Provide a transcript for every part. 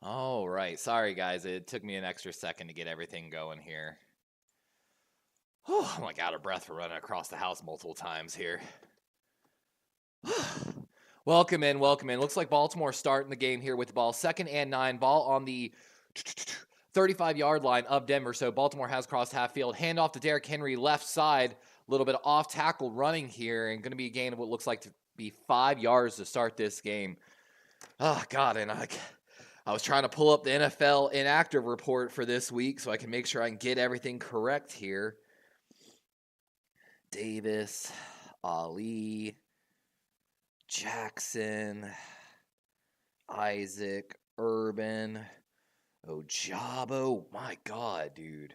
All right. Sorry, guys. It took me an extra second to get everything going here. Oh, I'm like out of breath for running across the house multiple times here. Welcome in, welcome in. Looks like Baltimore starting the game here with the ball. 2nd and 9. Ball on the 35-yard line of Denver. So Baltimore has crossed half field. Handoff to Derrick Henry, left side. A little bit of off tackle running here, and going to be a gain of what looks like to be 5 yards to start this game. Oh, God, and I was trying to pull up the NFL inactive report for this week so I can make sure I can get everything correct here. Davis, Ali, Jackson, Isaac, Urban, Ojabo. My God, dude.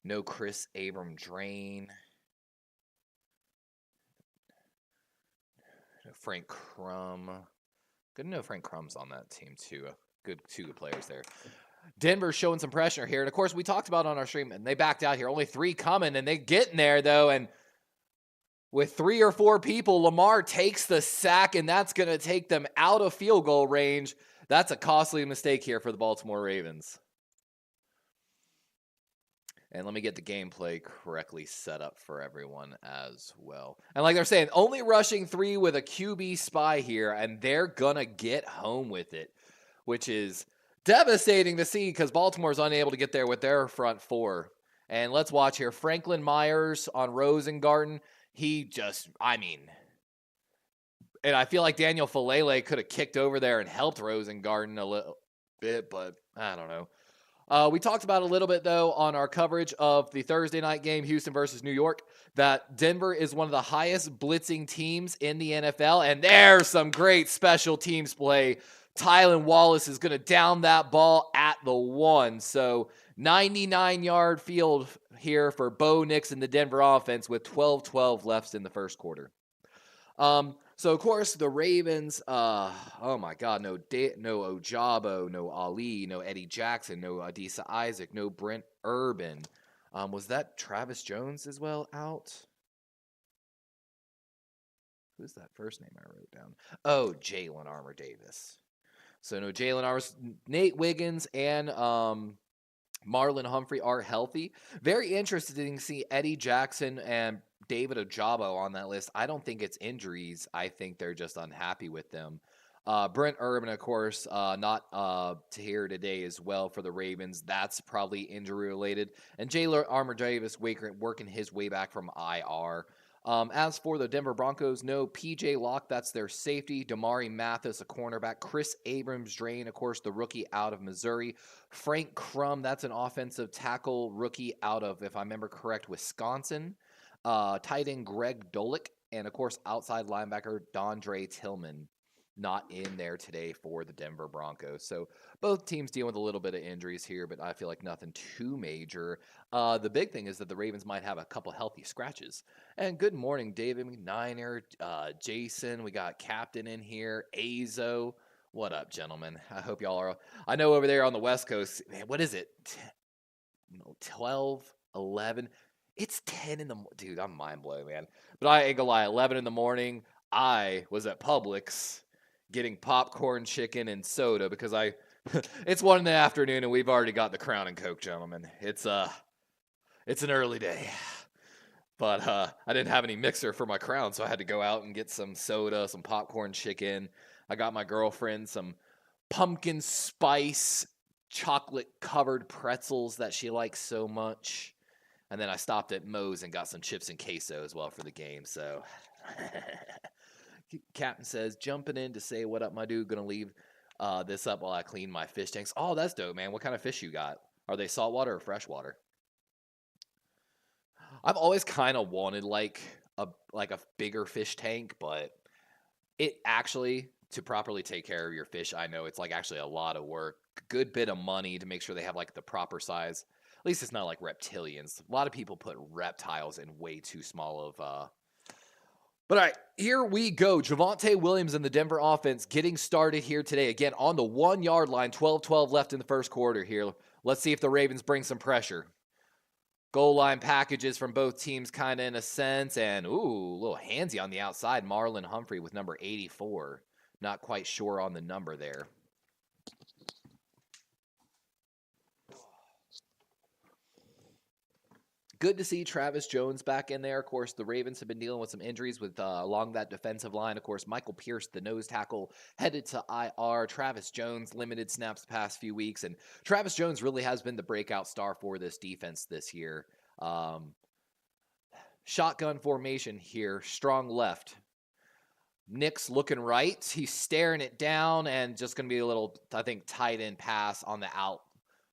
No Chris Abram Drain. No Frank Crum. Good to know Frank Crum's on that team, too. Two good players there. Denver's showing some pressure here. And, of course, we talked about on our stream, and they backed out here. Only 3 coming, and they get in there, though, and with 3 or 4 people, Lamar takes the sack, and that's going to take them out of field goal range. That's a costly mistake here for the Baltimore Ravens. And let me get the gameplay correctly set up for everyone as well. And like they're saying, only rushing 3 with a QB spy here, and they're going to get home with it, which is devastating to see because Baltimore's unable to get there with their front 4. And let's watch here. Franklin Myers on Rosengarten. He just, and I feel like Daniel Falele could have kicked over there and helped Rosengarten a little bit, but I don't know. We talked about a little bit, though, on our coverage of the Thursday night game, Houston versus New York, that Denver is one of the highest blitzing teams in the NFL, and there's some great special teams play. Tylan Wallace is going to down that ball at the 1. So 99-yard field here for Bo Nix and the Denver offense with 12-12 left in the first quarter. So, of course, the Ravens, oh, my God, no Ojabo, no Ali, no Eddie Jackson, no Adisa Isaac, no Brent Urban. Was that Travis Jones as well out? Who's that first name I wrote down? Oh, Jalen Armour Davis. So, no Jalen Armour, Nate Wiggins, and Marlon Humphrey are healthy. Very interesting to see Eddie Jackson and David Ojabo on that list. I don't think it's injuries. I think they're just unhappy with them. Brent Urban, of course, not to here today as well for the Ravens. That's probably injury related. And Jalen Armour Davis working his way back from IR. As for the Denver Broncos, no PJ Locke, that's their safety. Damari Mathis, a cornerback. Chris Abrams-Drain, of course, the rookie out of Missouri. Frank Crum, that's an offensive tackle rookie out of, if I remember correct, Wisconsin. Tight end Greg Dolick, and of course, outside linebacker Dondre Tillman, not in there today for the Denver Broncos. So both teams dealing with a little bit of injuries here, but I feel like nothing too major. The big thing is that the Ravens might have a couple healthy scratches. And good morning, David McNiner, Jason. We got Captain in here, Azo. What up, gentlemen? I hope y'all are. I know over there on the West Coast, man, what is it? 12, 11. It's 10 in the morning. Dude, I'm mind blown, man. But I ain't gonna lie, 11 in the morning, I was at Publix getting popcorn, chicken, and soda because it's 1 in the afternoon and we've already got the Crown and Coke, gentlemen. It's an early day. But I didn't have any mixer for my Crown, so I had to go out and get some soda, some popcorn, chicken. I got my girlfriend some pumpkin spice chocolate-covered pretzels that she likes so much. And then I stopped at Moe's and got some chips and queso as well for the game. So, Captain says, jumping in to say, what up, my dude? Gonna leave this up while I clean my fish tanks. Oh, that's dope, man. What kind of fish you got? Are they saltwater or freshwater? I've always kind of wanted like a bigger fish tank, but it actually, to properly take care of your fish, I know it's like actually a lot of work. Good bit of money to make sure they have like the proper size. At least it's not like reptilians. A lot of people put reptiles in way too small of But all right, here we go. Javonte Williams and the Denver offense getting started here today. Again, on the 1-yard line, 12-12 left in the first quarter here. Let's see if the Ravens bring some pressure. Goal line packages from both teams kind of in a sense. And, ooh, a little handsy on the outside. Marlon Humphrey with number 84. Not quite sure on the number there. Good to see Travis Jones back in there. Of course, the Ravens have been dealing with some injuries with along that defensive line. Of course, Michael Pierce, the nose tackle, headed to IR. Travis Jones, limited snaps the past few weeks. And Travis Jones really has been the breakout star for this defense this year. Shotgun formation here, strong left. Nick's looking right. He's staring it down and just going to be a little, I think, tight end pass on the out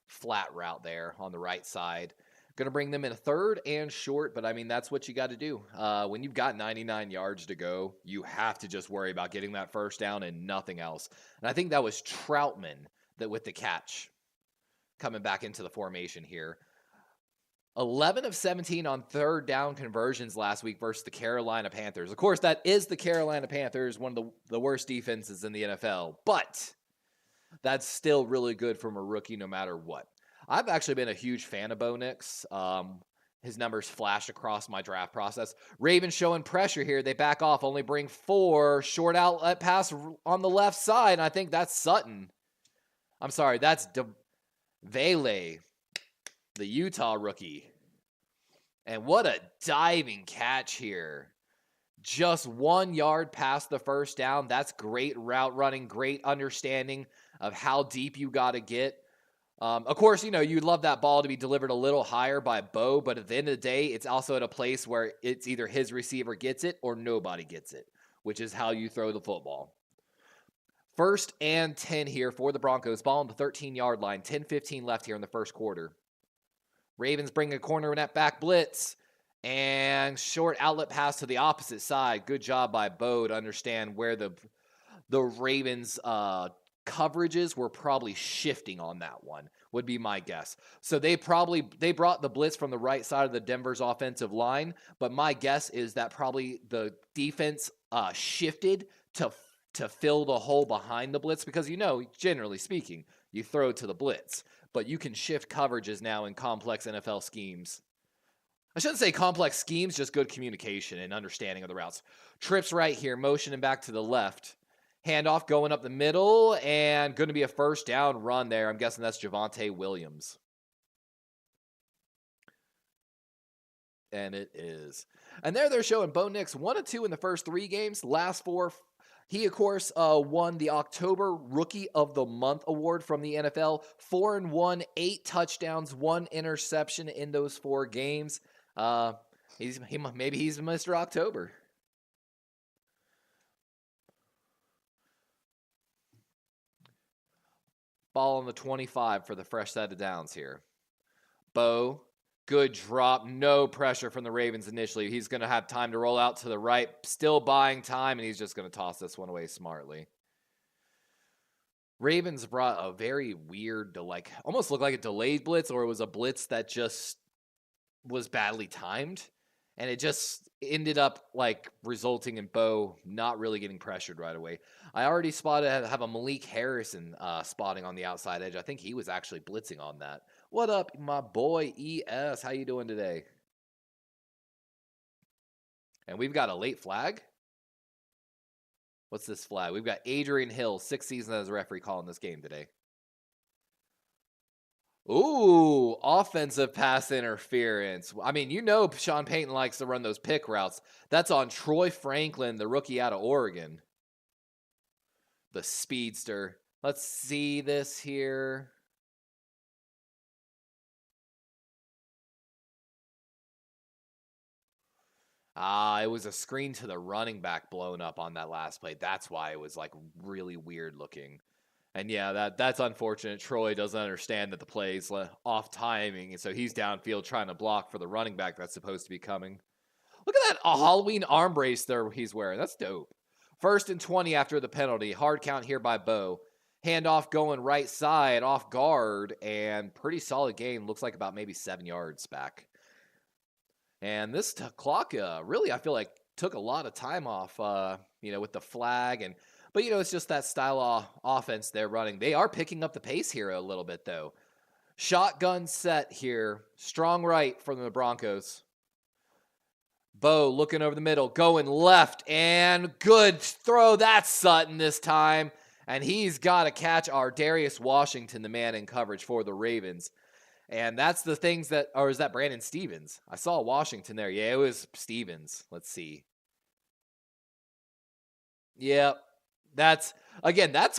flat route there on the right side. Going to bring them in a third and short, but I mean, that's what you got to do. When you've got 99 yards to go, you have to just worry about getting that first down and nothing else. And I think that was Troutman that with the catch coming back into the formation here. 11 of 17 on third down conversions last week versus the Carolina Panthers. Of course, that is the Carolina Panthers, one of the worst defenses in the NFL, but that's still really good from a rookie no matter what. I've actually been a huge fan of Bo Nix. His numbers flashed across my draft process. Ravens showing pressure here. They back off, only bring 4. Short outlet pass on the left side. And I think that's Sutton. I'm sorry, that's Vele, the Utah rookie. And what a diving catch here. Just 1 yard past the first down. That's great route running, great understanding of how deep you got to get. Of course, you'd love that ball to be delivered a little higher by Bo, but at the end of the day, it's also at a place where it's either his receiver gets it or nobody gets it, which is how you throw the football. 1st and 10 here for the Broncos. Ball on the 13-yard line. 10-15 left here in the first quarter. Ravens bring a corner net back blitz and short outlet pass to the opposite side. Good job by Bo to understand where the Ravens coverages were probably shifting on that one, would be my guess. So they brought the blitz from the right side of the Denver's offensive line, but my guess is that probably the defense shifted to fill the hole behind the blitz because, generally speaking, you throw to the blitz, but you can shift coverages now in complex NFL schemes. I shouldn't say complex schemes, just good communication and understanding of the routes. Trips right here, motioning back to the left. Handoff going up the middle, and going to be a first down run there. I'm guessing that's Javonte Williams. And it is. And there they're showing Bo Nix 1 of 2 in the first 3 games. Last 4, he, of course, won the October Rookie of the Month award from the NFL. 4-1, 8 touchdowns, 1 interception in those 4 games. Maybe he's Mr. October. Ball on the 25 for the fresh set of downs here. Bo, good drop. No pressure from the Ravens initially. He's going to have time to roll out to the right. Still buying time, and he's just going to toss this one away smartly. Ravens brought a very weird, almost looked like a delayed blitz, or it was a blitz that just was badly timed. And it just ended up resulting in Bo not really getting pressured right away. I already have a Malik Harrison spotting on the outside edge. I think he was actually blitzing on that. What up, my boy ES? How you doing today? And we've got a late flag. What's this flag? We've got Adrian Hill, 6 seasons as a referee, calling this game today. Ooh, offensive pass interference. I mean, Sean Payton likes to run those pick routes. That's on Troy Franklin, the rookie out of Oregon. The speedster. Let's see this here. It was a screen to the running back blown up on that last play. That's why it was really weird looking. And yeah, that's unfortunate. Troy doesn't understand that the play's off timing, and so he's downfield trying to block for the running back that's supposed to be coming. Look at that Halloween arm brace there he's wearing. That's dope. 1st and 20 after the penalty. Hard count here by Bo. Handoff going right side, off guard, and pretty solid gain. Looks like about maybe 7 yards back. And this clock really, I feel like, took a lot of time off, with the flag. But, it's just that style of offense they're running. They are picking up the pace here a little bit, though. Shotgun set here. Strong right from the Broncos. Bo looking over the middle, going left, and good throw. That's Sutton this time. And he's got to catch our Darius Washington, the man in coverage for the Ravens. And that's the things that, or is that Brandon Stevens? I saw Washington there. Yeah, it was Stevens. Let's see. Yep. That's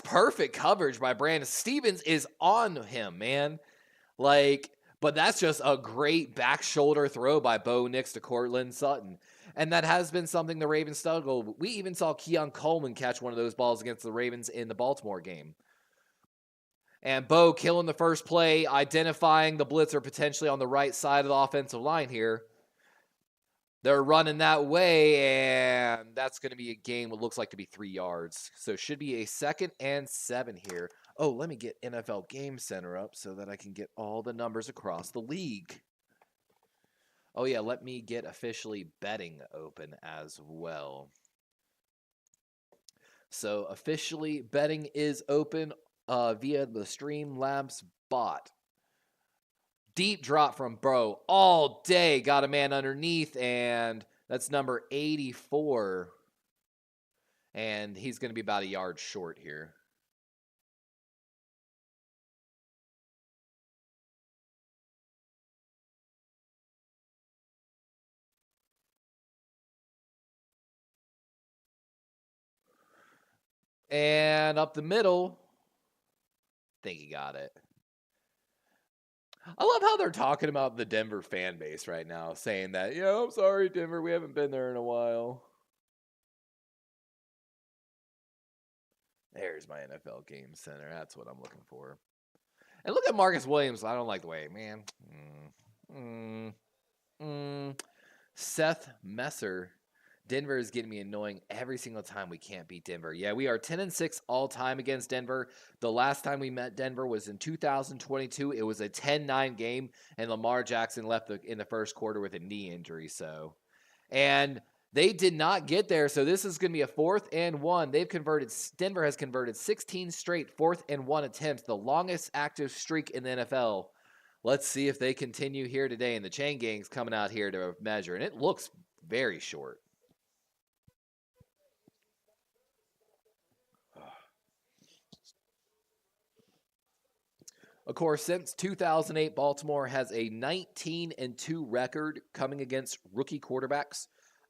perfect coverage by Brandon. Stevens is on him, man. Like, but that's just a great back shoulder throw by Bo Nix to Cortland Sutton. And that has been something the Ravens struggled. We even saw Keon Coleman catch one of those balls against the Ravens in the Baltimore game. And Bo killing the first play, identifying the blitzer potentially on the right side of the offensive line here. They're running that way, and that's going to be a game what looks like to be 3 yards. So it should be a 2nd and 7 here. Oh, let me get NFL Game Center up so that I can get all the numbers across the league. Oh, yeah, let me get officially betting open as well. So officially betting is open via the Streamlabs bot. Deep drop from Bro all day. Got a man underneath, and that's number 84. And he's going to be about a yard short here. And up the middle, I think he got it. I love how they're talking about the Denver fan base right now, saying that, I'm sorry, Denver, we haven't been there in a while. There's my NFL Game Center. That's what I'm looking for. And look at Marcus Williams. I don't like the way, man. Seth Messer. Denver is getting me annoying every single time we can't beat Denver. Yeah, we are 10-6 all time against Denver. The last time we met Denver was in 2022. It was a 10-9 game, and Lamar Jackson left in the first quarter with a knee injury. And they did not get there, so this is going to be a 4th and 1. Denver has converted 16 straight 4th and 1 attempts, the longest active streak in the NFL. Let's see if they continue here today, and the chain gang's coming out here to measure, and it looks very short. Of course, since 2008, Baltimore has a 19-2 record coming against rookie quarterbacks.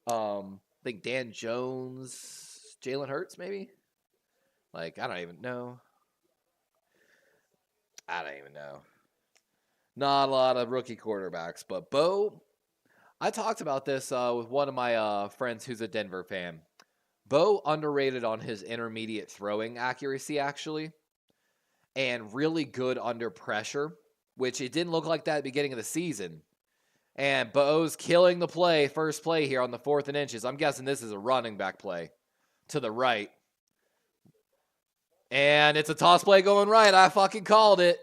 I think Dan Jones, Jalen Hurts, maybe? I don't even know. Not a lot of rookie quarterbacks, but Bo, I talked about this with one of my friends who's a Denver fan. Bo underrated on his intermediate throwing accuracy, actually, and really good under pressure, which it didn't look like that at the beginning of the season. And Bo's killing the play, first play here on the 4th and inches. I'm guessing this is a running back play to the right. And it's a toss play going right. I fucking called it.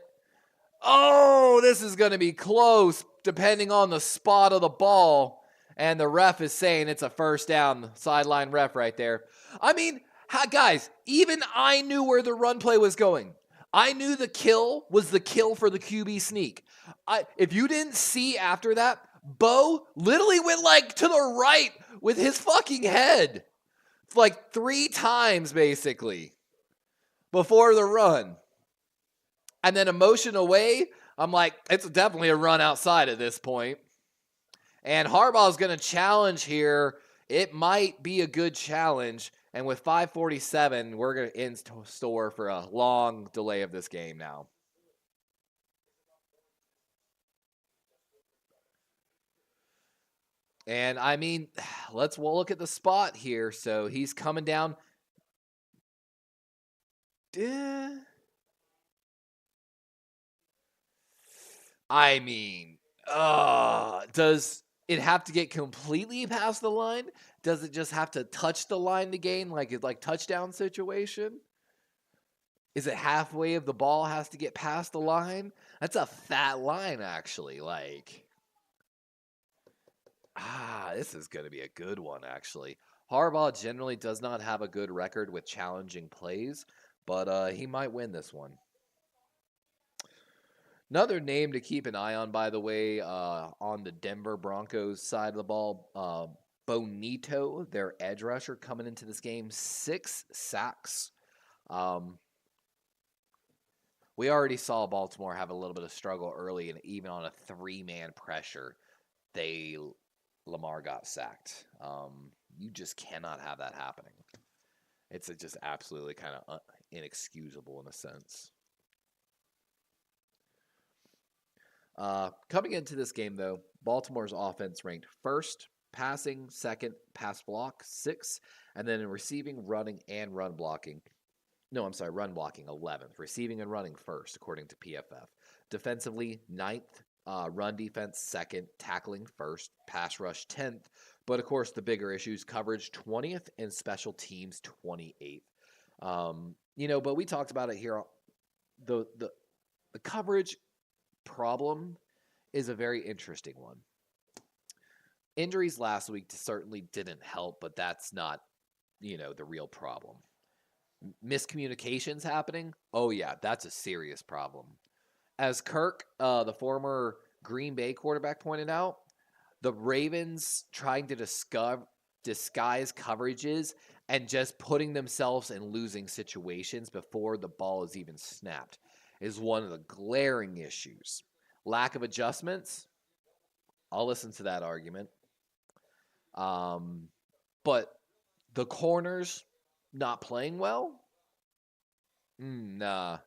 Oh, this is going to be close depending on the spot of the ball. And the ref is saying it's a first down. Sideline ref right there. I mean, guys, even I knew where the run play was going. I knew the kill was the kill for the QB sneak. If you didn't see after that, Bo literally went to the right with his fucking head. 3 times basically before the run. And then a motion away, I'm like, it's definitely a run outside at this point. And Harbaugh's going to challenge here. It might be a good challenge. And with 5:47, we're going to in store for a long delay of this game now. And I mean, we'll look at the spot here. So he's coming down. I mean, does it have to get completely past the line? Does it just have to touch the line to gain, like touchdown situation? Is it halfway of the ball has to get past the line? That's a fat line, actually. This is going to be a good one, actually. Harbaugh generally does not have a good record with challenging plays, but he might win this one. Another name to keep an eye on, by the way, on the Denver Broncos side of the ball, Bonito, their edge rusher, coming into this game, 6 sacks. We already saw Baltimore have a little bit of struggle early, and even on a 3-man pressure, Lamar got sacked. You just cannot have that happening. It's just absolutely kind of inexcusable in a sense. Coming into this game, though, Baltimore's offense ranked first, passing, second, pass block, 6th, and then in receiving, running, and run blocking. No, I'm sorry, run blocking, 11th. Receiving and running first, according to PFF. Defensively, 9th. Run defense, 2nd. Tackling, 1st. Pass rush, 10th. But, of course, the bigger issues, coverage, 20th, and special teams, 28th. But we talked about it here. The coverage problem is a very interesting one. Injuries last week certainly didn't help, but that's not, the real problem. Miscommunications happening? Oh, yeah, that's a serious problem. As Kirk, the former Green Bay quarterback, pointed out, the Ravens trying to disguise coverages and just putting themselves in losing situations before the ball is even snapped is one of the glaring issues. Lack of adjustments? I'll listen to that argument. But the corners not playing well? Nah,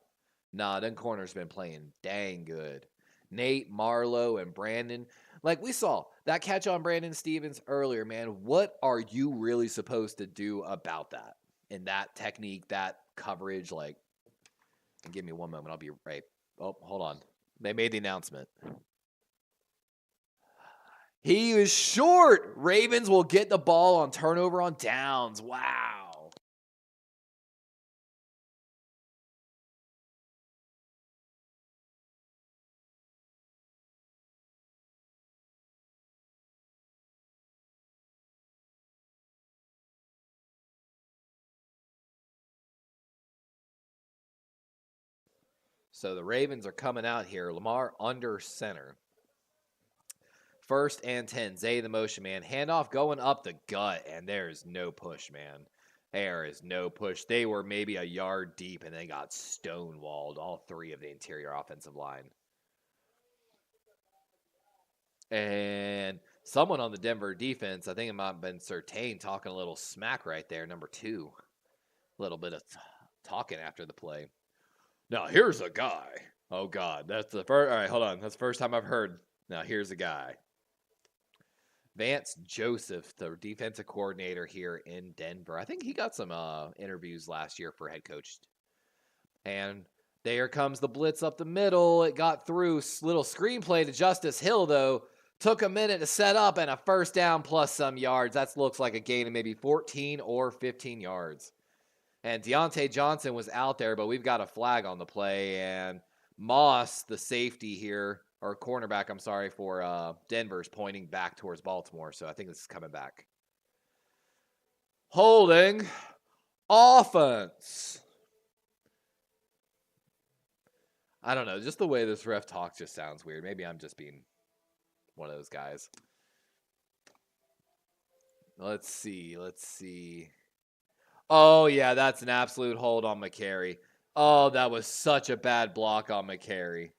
them corners been playing dang good. Nate, Marlowe, and Brandon. Like we saw, that catch on Brandon Stevens earlier, man, what are you really supposed to do about that? And that technique, that coverage, give me one moment, I'll be right. Oh, hold on. They made the announcement. He is short. Ravens will get the ball on turnover on downs. Wow. So the Ravens are coming out here. Lamar under center. 1st and 10. Zay the motion man. Handoff going up the gut, and there is no push, man. There is no push. They were maybe a yard deep, and they got stonewalled, all 3 of the interior offensive line. And someone on the Denver defense, I think it might have been Surtain, talking a little smack right there, number 2. A little bit of talking after the play. Now, here's a guy. Oh, God. That's the first. All right, hold on. That's the first time I've heard. Now, here's a guy. Vance Joseph, the defensive coordinator here in Denver. I think he got some interviews last year for head coach. And there comes the blitz up the middle. It got through. Little screenplay to Justice Hill, though. Took a minute to set up, and a first down plus some yards. That looks like a gain of maybe 14 or 15 yards. And Deontay Johnson was out there, but we've got a flag on the play. And Moss, the safety here, or cornerback, I'm sorry, for Denver's pointing back towards Baltimore. So I think this is coming back. Holding offense. I don't know. Just the way this ref talks just sounds weird. Maybe I'm just being one of those guys. Let's see. Oh, yeah, that's an absolute hold on McCary. Oh, that was such a bad block on McCary.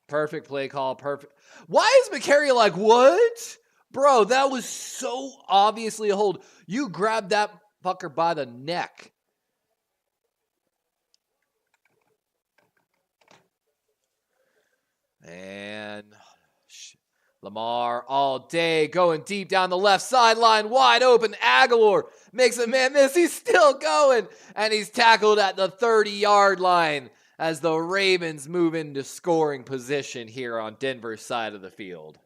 Perfect play call. Perfect. Why is McCary like, what? Bro, that was so obviously a hold. You grabbed that fucker by the neck. And Lamar all day going deep down the left sideline, wide open. Aguilar makes a man miss. He's still going, and he's tackled at the 30-yard line as the Ravens move into scoring position here on Denver's side of the field.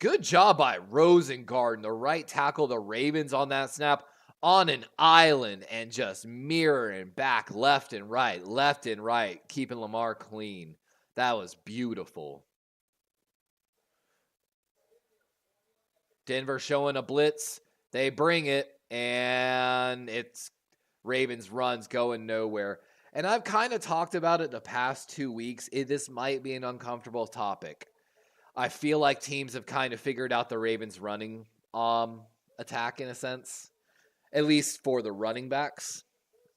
Good job by Rosengarten, the right tackle, the Ravens on that snap, on an island and just mirroring back left and right, keeping Lamar clean. That was beautiful. Denver showing a blitz. They bring it, and it's Ravens runs going nowhere. And I've kind of talked about it the past 2 weeks. This might be an uncomfortable topic. I feel like teams have kind of figured out the Ravens running attack in a sense, at least for the running backs.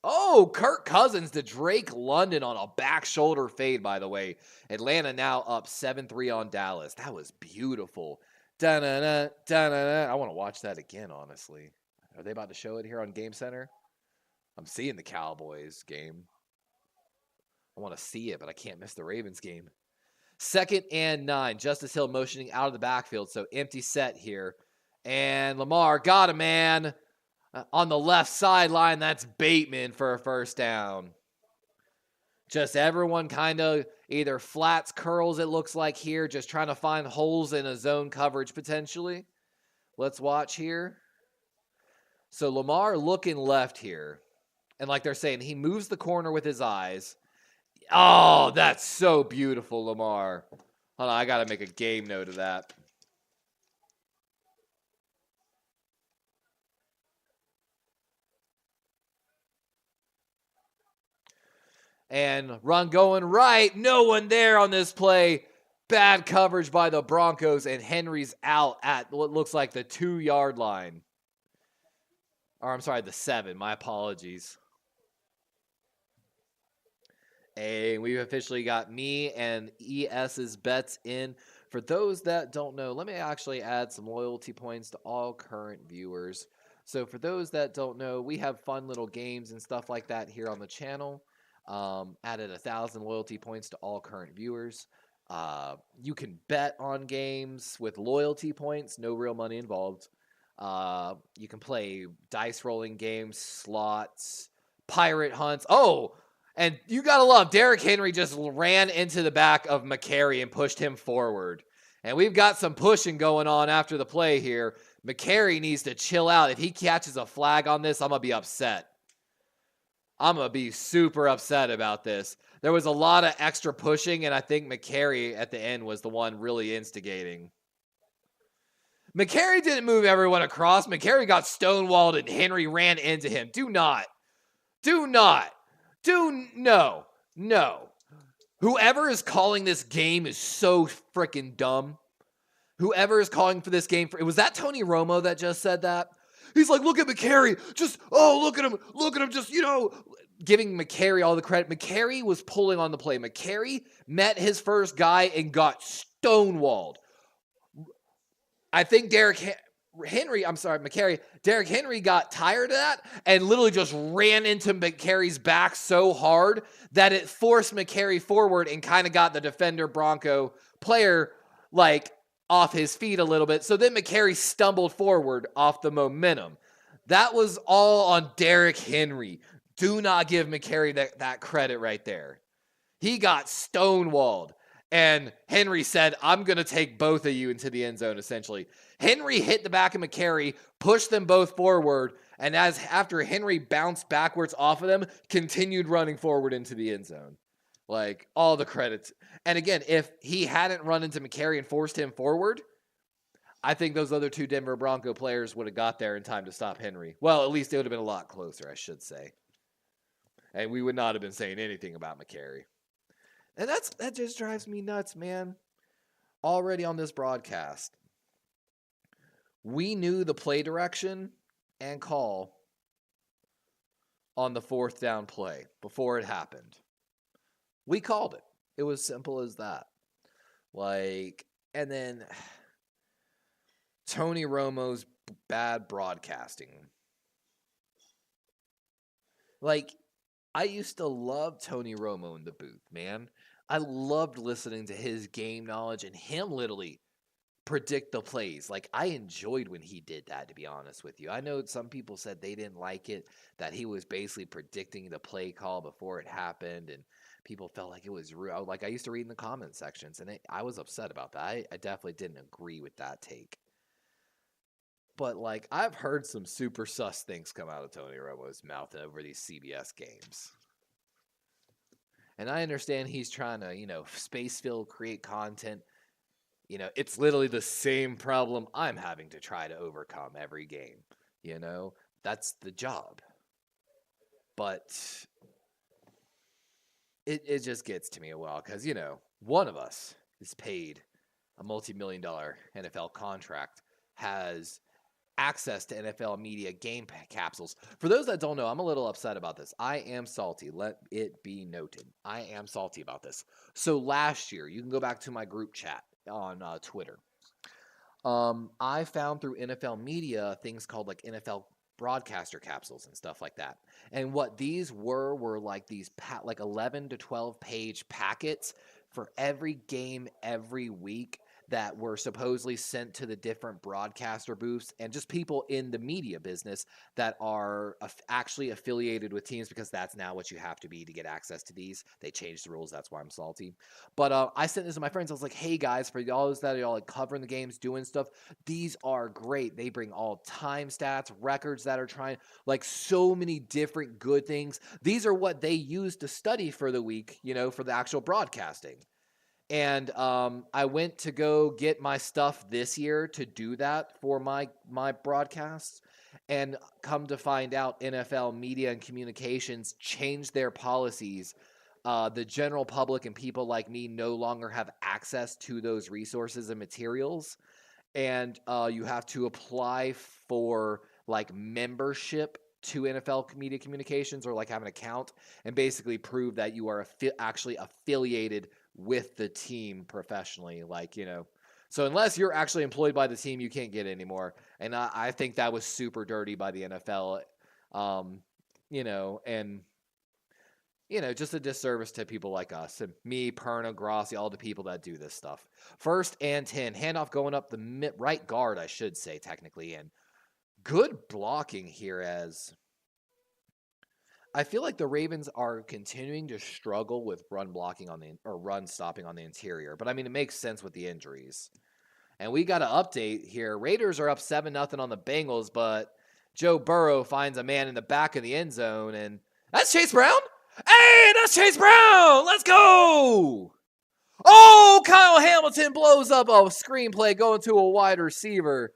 Oh, Kirk Cousins to Drake London on a back shoulder fade, by the way. Atlanta now up 7-3 on Dallas. That was beautiful. Da-na-na, da-na-na. I want to watch that again, honestly. Are they about to show it here on Game Center? I'm seeing the Cowboys game. I want to see it, but I can't miss the Ravens game. 2nd and 9. Justice Hill motioning out of the backfield, so empty set here. And Lamar got a man on the left sideline. That's Bateman for a first down. Just everyone kind of either flats, curls, it looks like here, just trying to find holes in a zone coverage potentially. Let's watch here. So Lamar looking left here. And like they're saying, he moves the corner with his eyes. Oh, that's so beautiful, Lamar. Hold on, I got to make a game note of that. And run going right. No one there on this play. Bad coverage by the Broncos, and Henry's out at what looks like the 2-yard line. Or I'm sorry, the 7. My apologies. And we've officially got me and ES's bets in. For those that don't know, let me actually add some loyalty points to all current viewers. So for those that don't know, we have fun little games and stuff like that here on the channel. Added 1,000 loyalty points to all current viewers. You can bet on games with loyalty points, no real money involved. You can play dice rolling games, slots, pirate hunts. Oh, and you got to love, Derrick Henry just ran into the back of McCary and pushed him forward. And we've got some pushing going on after the play here. McCary needs to chill out. If he catches a flag on this, I'm going to be upset. I'm going to be super upset about this. There was a lot of extra pushing, and I think McCary at the end was the one really instigating. McCary didn't move everyone across. McCary got stonewalled, and Henry ran into him. No. Whoever is calling this game is so freaking dumb. Whoever is calling for this game, was that Tony Romo that just said that? He's like, look at McCary. Look at him. Just, giving McCary all the credit. McCary was pulling on the play. McCary met his first guy and got stonewalled. I think Derrick Henry got tired of that and literally just ran into McCary's back so hard that it forced McCary forward and kind of got the defender Bronco player off his feet a little bit. So then McCary stumbled forward off the momentum. That was all on Derrick Henry. Do not give McCary that credit right there. He got stonewalled. And Henry said, I'm going to take both of you into the end zone, essentially. Henry hit the back of McCary, pushed them both forward, and after Henry bounced backwards off of them, continued running forward into the end zone. All the credits. And again, if he hadn't run into McCary and forced him forward, I think those other 2 Denver Bronco players would have got there in time to stop Henry. Well, at least it would have been a lot closer, I should say. And we would not have been saying anything about McCary. And that just drives me nuts, man. Already on this broadcast, we knew the play direction and call on the 4th down play before it happened. We called it. It was simple as that. And then Tony Romo's bad broadcasting. I used to love Tony Romo in the booth, man. I loved listening to his game knowledge and him literally predict the plays. I enjoyed when he did that, to be honest with you. I know some people said they didn't like it, that he was basically predicting the play call before it happened, and people felt like it was real. I used to read in the comment sections, and I was upset about that. I definitely didn't agree with that take. But, I've heard some super sus things come out of Tony Romo's mouth over these CBS games. And I understand he's trying to, space fill, create content. It's literally the same problem I'm having to try to overcome every game. That's the job. But it just gets to me a while because, one of us is paid a multi-million-dollar NFL contract, has access to NFL media game capsules. For those that don't know, I'm a little upset about this. I am salty. Let it be noted. I am salty about this. So last year, you can go back to my group chat on Twitter. I found through NFL media things called like NFL broadcaster capsules and stuff like that. And what these were like these like 11 to 12 page packets for every game every week that were supposedly sent to the different broadcaster booths and just people in the media business that are actually affiliated with teams, because that's now what you have to be to get access to these. They changed the rules. That's why I'm salty. But I sent this to my friends. I was like, hey guys, for y'all that are y'all like covering the games, doing stuff, these are great. They bring all time stats, records that are trying, like so many different good things. These are what they use to study for the week, for the actual broadcasting. And I went to go get my stuff this year to do that for my broadcasts. And come to find out, NFL Media and Communications changed their policies. The general public and people like me no longer have access to those resources and materials. And you have to apply for like membership to NFL Media Communications, or like have an account and basically prove that you are actually affiliated with the team professionally. So unless you're actually employed by the team, you can't get it anymore. And I think that was super dirty by the NFL. And just a disservice to people like us and me, Perna, Grossi, all the people that do this stuff. 1st and 10, handoff going up the right guard, I should say, technically. And good blocking here, as I feel like the Ravens are continuing to struggle with run stopping on the interior. But I mean, it makes sense with the injuries. And we got an update here. Raiders are up 7-0 on the Bengals, but Joe Burrow finds a man in the back of the end zone, and that's Chase Brown. Hey, that's Chase Brown. Let's go. Oh, Kyle Hamilton blows up a screenplay going to a wide receiver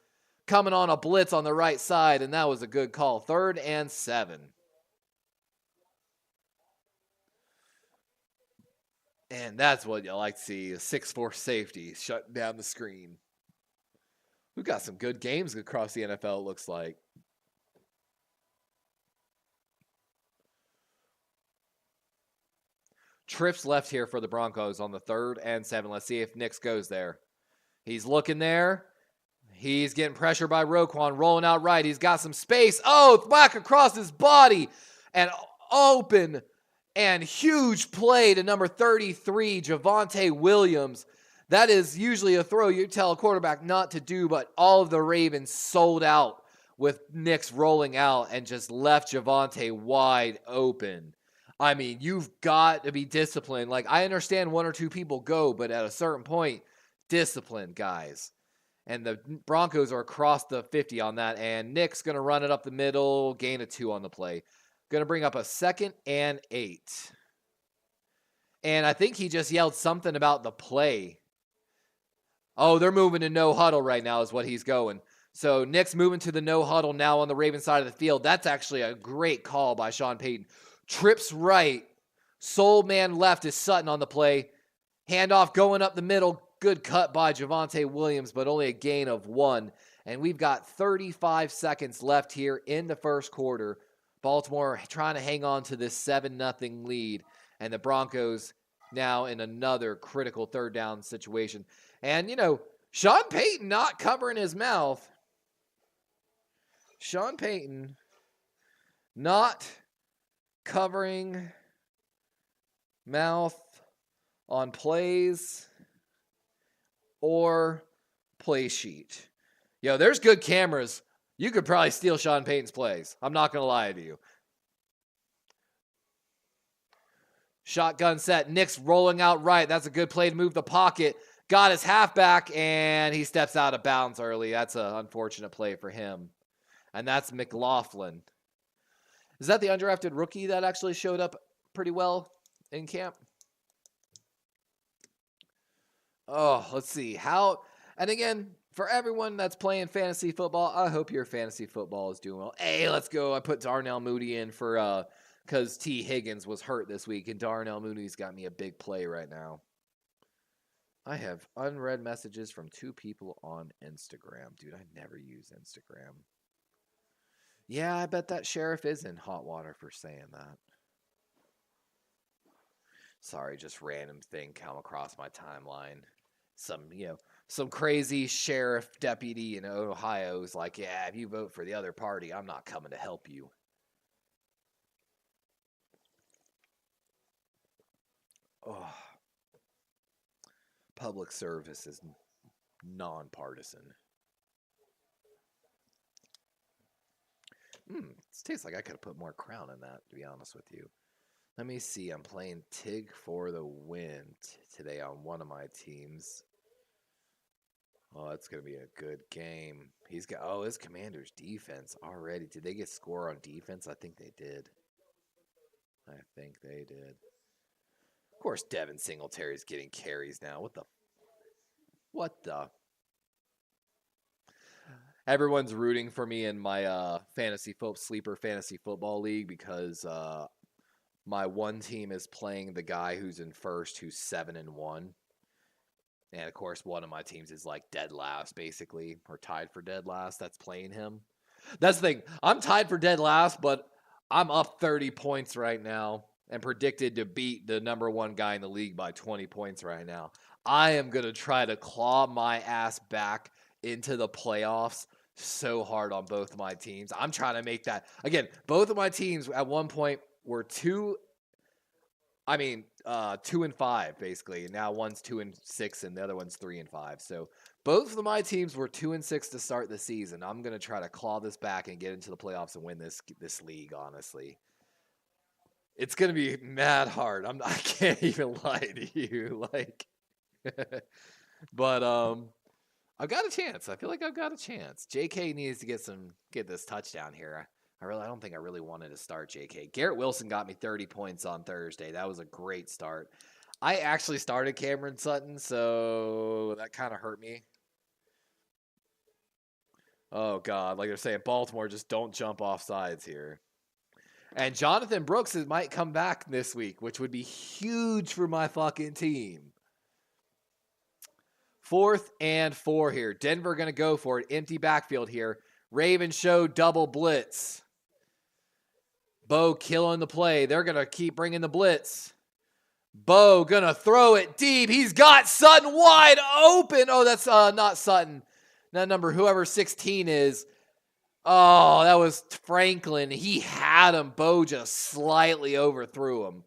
coming on a blitz on the right side, and that was a good call. 3rd and 7. And that's what you like to see, a 6'4" safety shutting down the screen. We've got some good games across the NFL, it looks like. Trips left here for the Broncos on the 3rd and 7. Let's see if Nix goes there. He's looking there. He's getting pressured by Roquan, rolling out right. He's got some space. Oh, back across his body. And open and huge play to number 33, Javonte Williams. That is usually a throw you tell a quarterback not to do, but all of the Ravens sold out with Nix rolling out and just left Javonte wide open. I mean, you've got to be disciplined. Like, I understand 1 or 2 people go, but at a certain point, discipline, guys. And the Broncos are across the 50 on that, and Nick's going to run it up the middle, gain a 2 on the play. Going to bring up a 2nd and 8. And I think he just yelled something about the play. Oh, they're moving to no huddle right now is what he's going. So Nick's moving to the no huddle now on the Ravens side of the field. That's actually a great call by Sean Payton. Trips right. Soul man left is Sutton on the play. Handoff going up the middle. Good cut by Javonte Williams, but only a gain of 1. And we've got 35 seconds left here in the first quarter. Baltimore trying to hang on to this 7-0 lead. And the Broncos now in another critical 3rd down situation. And, Sean Payton not covering his mouth. Sean Payton not covering mouth on plays or play sheet. There's good cameras. You could probably steal Sean Payton's plays. I'm not going to lie to you. Shotgun set. Nick's rolling out right. That's a good play to move the pocket. Got his halfback, and he steps out of bounds early. That's an unfortunate play for him. And that's McLaughlin. Is that the undrafted rookie that actually showed up pretty well in camp? Oh, let's see. And again, for everyone that's playing fantasy football, I hope your fantasy football is doing well. Hey, let's go. I put Darnell Mooney in for because T. Higgins was hurt this week, and Darnell Mooney's got me a big play right now. I have unread messages from 2 people on Instagram. Dude, I never use Instagram. Yeah, I bet that sheriff is in hot water for saying that. Sorry, just random thing come across my timeline. Some crazy sheriff deputy in Ohio is like, yeah, if you vote for the other party, I'm not coming to help you. Oh. Public service is nonpartisan. This tastes like I could have put more Crown in that, to be honest with you. Let me see. I'm playing Tig for the win today on one of my teams. Oh, that's going to be a good game. He's got, his Commander's defense already. Did they get score on defense? I think they did. Of course, Devin Singletary's getting carries now. What the? Everyone's rooting for me in my sleeper fantasy football league because my one team is playing the guy who's in first, who's 7-1. And of course, one of my teams is like dead last, basically, or tied for dead last. That's playing him. That's the thing. I'm tied for dead last, but I'm up 30 points right now and predicted to beat the number 1 guy in the league by 20 points right now. I am going to try to claw my ass back into the playoffs so hard on both of my teams. I'm trying to make that. Again, both of my teams at one point were 2 and 5 basically. Now one's 2 and 6 and the other one's 3 and 5. So both of my teams were 2 and 6 to start the season. I'm gonna try to claw this back and get into the playoffs and win this league. Honestly, it's gonna be mad hard. I can't even lie to you, but I've got a chance. I feel like I've got a chance. JK needs to get this touchdown here. I don't think I really wanted to start JK. Garrett Wilson got me 30 points on Thursday. That was a great start. I actually started Cameron Sutton, so that kind of hurt me. Oh, God. Like they're saying, Baltimore, just don't jump off sides here. And Jonathan Brooks might come back this week, which would be huge for my fucking team. 4th and 4 here. Denver going to go for it. Empty backfield here. Ravens show double blitz. Bo killing the play. They're going to keep bringing the blitz. Bo going to throw it deep. He's got Sutton wide open. Oh, that's not Sutton. That number, whoever 16 is. Oh, that was Franklin. He had him. Bo just slightly overthrew him.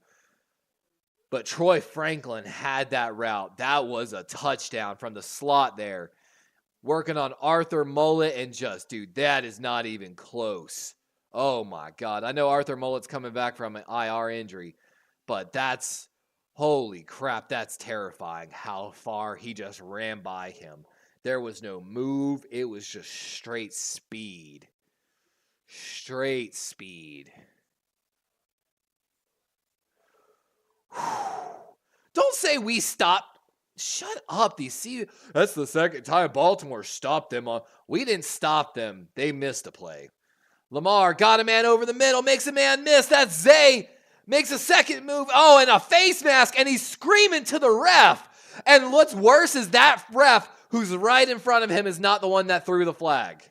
But Troy Franklin had that route. That was a touchdown from the slot there. Working on Arthur Mullet and dude, that is not even close. Oh my God. I know Arthur Mullet's coming back from an IR injury, but holy crap, that's terrifying how far he just ran by him. There was no move. It was just straight speed. Straight speed. Don't say we stopped. Shut up. That's the second time Baltimore stopped them. We didn't stop them. They missed a play. Lamar got a man over the middle, makes a man miss. That's Zay. Makes a second move. Oh, and a face mask, and he's screaming to the ref. And what's worse is that ref who's right in front of him is not the one that threw the flag.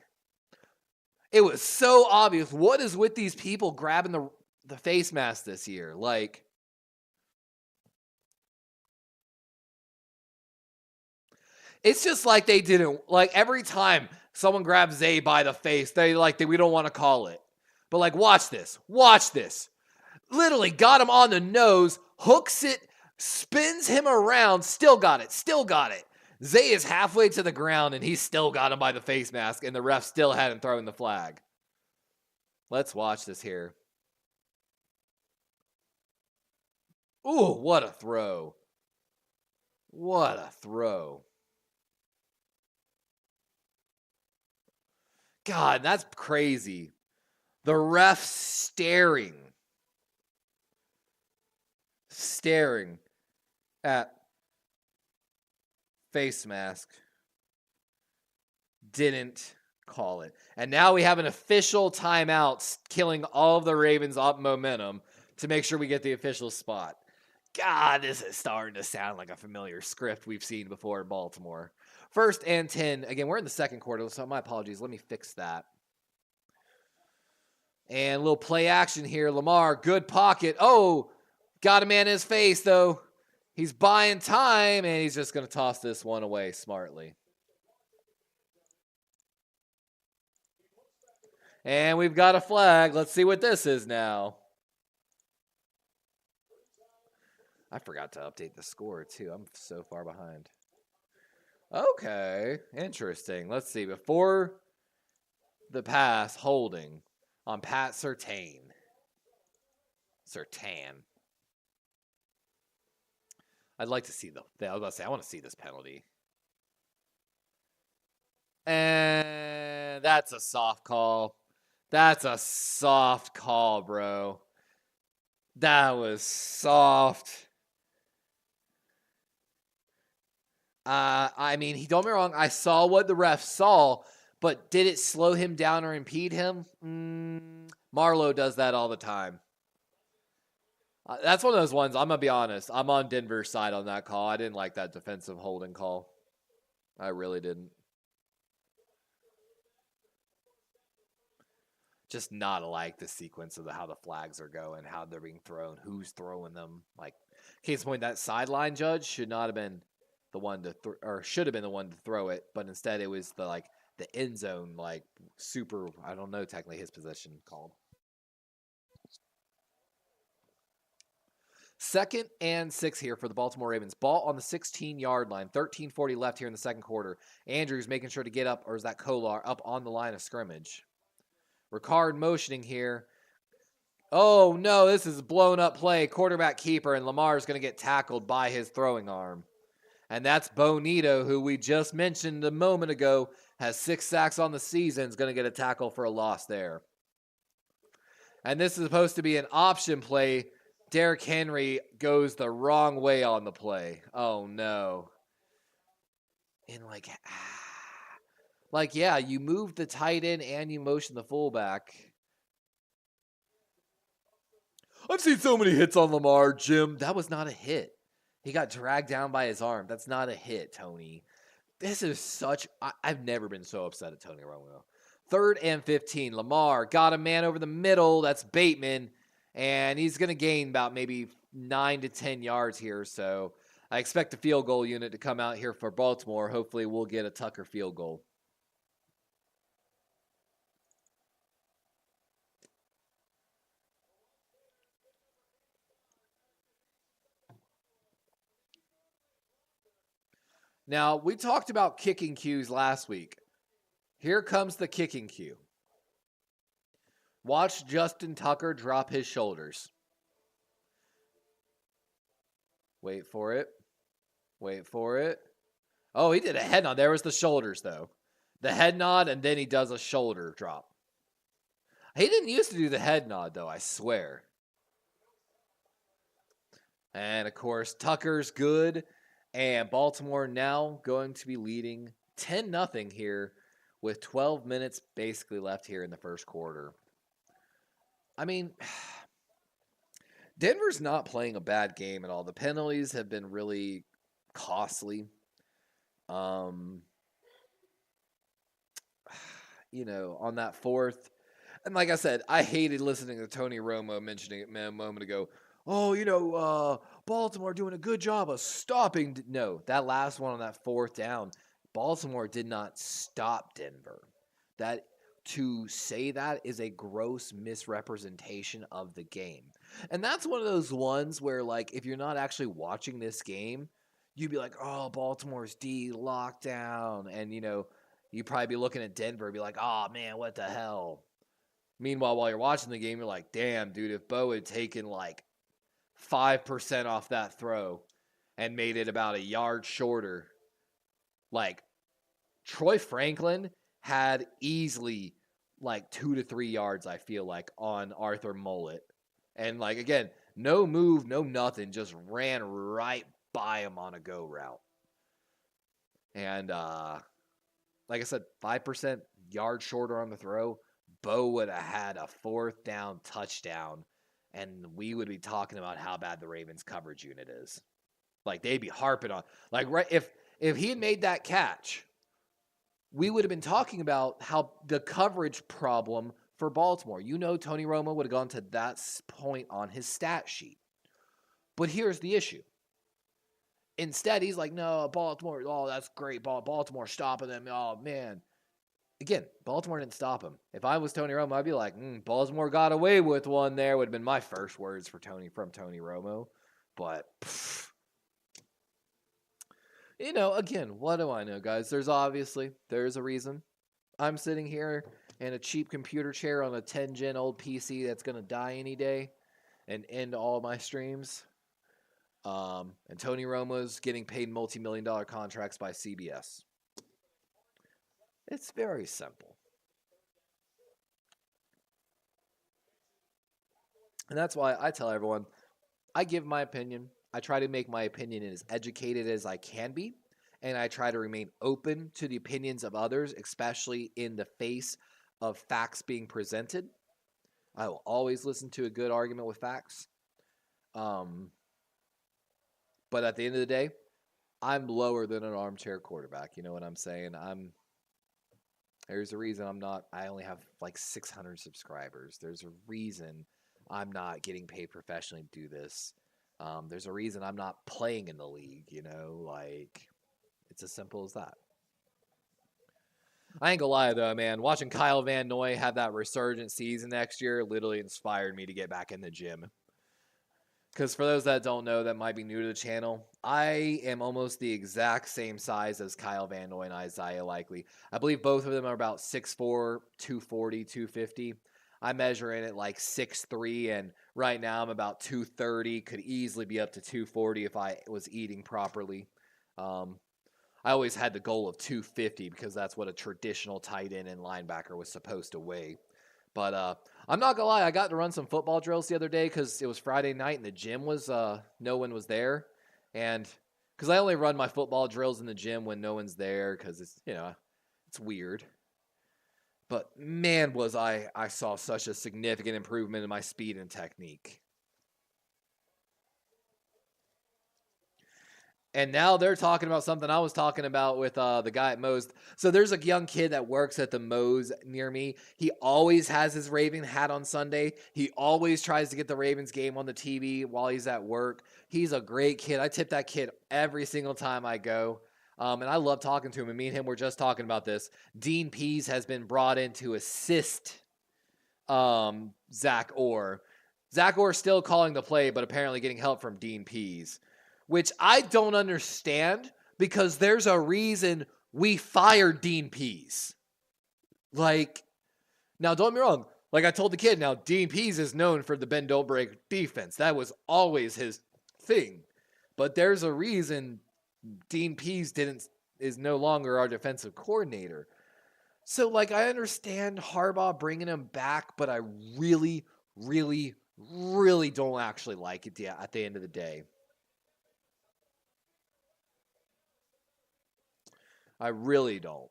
It was so obvious. What is with these people grabbing the face mask this year? It's just like they didn't, every time someone grabs Zay by the face, we don't want to call it. But watch this. Literally got him on the nose, hooks it, spins him around, still got it. Zay is halfway to the ground and he still got him by the face mask and the ref still hadn't thrown the flag. Let's watch this here. Ooh, what a throw. God, that's crazy. The ref staring at face mask. Didn't call it. And now we have an official timeout killing all of the Ravens' momentum to make sure we get the official spot. God, this is starting to sound like a familiar script we've seen before in Baltimore. 1st and 10. Again, we're in the second quarter, so my apologies. Let me fix that. And a little play action here. Lamar, good pocket. Oh, got a man in his face, though. He's buying time, and he's just going to toss this one away smartly. And we've got a flag. Let's see what this is now. I forgot to update the score, too. I'm so far behind. Okay, interesting. Let's see. Before the pass, holding on Pat Surtain. I'd like to see I was about to say, I want to see this penalty. And that's a soft call. That's a soft call, bro. That was soft. I mean, don't get me wrong. I saw what the ref saw, but did it slow him down or impede him? Marlowe does that all the time. That's one of those ones, I'm going to be honest. I'm on Denver's side on that call. I didn't like that defensive holding call. I really didn't. Just not like the sequence of how the flags are going, how they're being thrown, who's throwing them. Like, case in point, that sideline judge should not have been the one to or should have been the one to throw it, but instead it was the end zone, super, I don't know technically his position called. 2nd and 6 here for the Baltimore Ravens. Ball on the 16-yard line. 13:40 left here in the second quarter. Andrews making sure to get up, or is that Kolar, up on the line of scrimmage. Ricard motioning here. Oh, no, this is a blown-up play. Quarterback keeper, and Lamar's going to get tackled by his throwing arm. And that's Bonito, who we just mentioned a moment ago, has 6 sacks on the season, is going to get a tackle for a loss there. And this is supposed to be an option play. Derrick Henry goes the wrong way on the play. Oh, no. And yeah, you moved the tight end and you motioned the fullback. I've seen so many hits on Lamar, Jim. That was not a hit. He got dragged down by his arm. That's not a hit, Tony. This is I've never been so upset at Tony Romo. 3rd and 15. Lamar got a man over the middle. That's Bateman. And he's going to gain about maybe 9 to 10 yards here. So I expect the field goal unit to come out here for Baltimore. Hopefully we'll get a Tucker field goal. Now, we talked about kicking cues last week. Here comes the kicking cue. Watch Justin Tucker drop his shoulders. Wait for it. Oh, he did a head nod. There was the shoulders, though. The head nod, and then he does a shoulder drop. He didn't used to do the head nod, though, I swear. And, of course, Tucker's good. And Baltimore now going to be leading 10-0 here with 12 minutes basically left here in the first quarter. I mean, Denver's not playing a bad game at all. The penalties have been really costly. On that 4th. And like I said, I hated listening to Tony Romo mentioning it a moment ago. Oh, Baltimore doing a good job of stopping. No, that last one on that 4th down, Baltimore did not stop Denver. To say that is a gross misrepresentation of the game. And that's one of those ones where, if you're not actually watching this game, you'd be like, oh, Baltimore's D lockdown. And, you'd probably be looking at Denver and be like, oh, man, what the hell? Meanwhile, while you're watching the game, you're like, damn, dude, if Bo had taken 5% off that throw and made it about a yard shorter, Troy Franklin had easily 2 to 3 yards, I feel like, on Arthur Mullet. And again, no move, no nothing, just ran right by him on a go route. And like I said, 5% yard shorter on the throw, Bo would have had a 4th down touchdown and we would be talking about how bad the Ravens coverage unit is. Like they'd be harping on, like, right, if he had made that catch, we would have been talking about how the coverage problem for Baltimore. Tony Romo would have gone to that point on his stat sheet. But here's the issue. Instead, he's like, no, Baltimore, oh, that's great. Baltimore stopping them. Oh, man. Again, Baltimore didn't stop him. If I was Tony Romo, I'd be like, Baltimore got away with one there. Would have been my first words from Tony Romo. But, again, what do I know, guys? There's a reason. I'm sitting here in a cheap computer chair on a 10-gen old PC that's going to die any day and end all my streams. And Tony Romo's getting paid multi-million-dollar contracts by CBS. It's very simple. And that's why I tell everyone, I give my opinion. I try to make my opinion as educated as I can be. And I try to remain open to the opinions of others, especially in the face of facts being presented. I will always listen to a good argument with facts. But at the end of the day, I'm lower than an armchair quarterback. You know what I'm saying? There's a reason I only have like 600 subscribers. There's a reason I'm not getting paid professionally to do this. There's a reason I'm not playing in the league, it's as simple as that. I ain't gonna lie though, man. Watching Kyle Van Noy have that resurgent season next year literally inspired me to get back in the gym. Because for those that don't know, that might be new to the channel, I am almost the exact same size as Kyle Van Noy and Isaiah Likely. I believe both of them are about 6'4", 240, 250. I measure in at like 6'3", and right now I'm about 230. Could easily be up to 240 if I was eating properly. I always had the goal of 250 because that's what a traditional tight end and linebacker was supposed to weigh. But I'm not gonna lie, I got to run some football drills the other day because it was Friday night and the gym was no one was there, and because I only run my football drills in the gym when no one's there because it's weird. But man, I saw such a significant improvement in my speed and technique. And now they're talking about something I was talking about with the guy at Moe's. So there's a young kid that works at the Moe's near me. He always has his Raven hat on Sunday. He always tries to get the Ravens game on the TV while he's at work. He's a great kid. I tip that kid every single time I go. And I love talking to him. And me and him were just talking about this. Dean Pease has been brought in to assist Zach Orr. Zach Orr still calling the play, but apparently getting help from Dean Pease, which I don't understand because there's a reason we fired Dean Pease. Now don't get me wrong. Like I told the kid, now Dean Pease is known for the bend don't break defense. That was always his thing. But there's a reason Dean Pease is no longer our defensive coordinator. So I understand Harbaugh bringing him back, but I really, really, really don't actually like it at the end of the day. I really don't.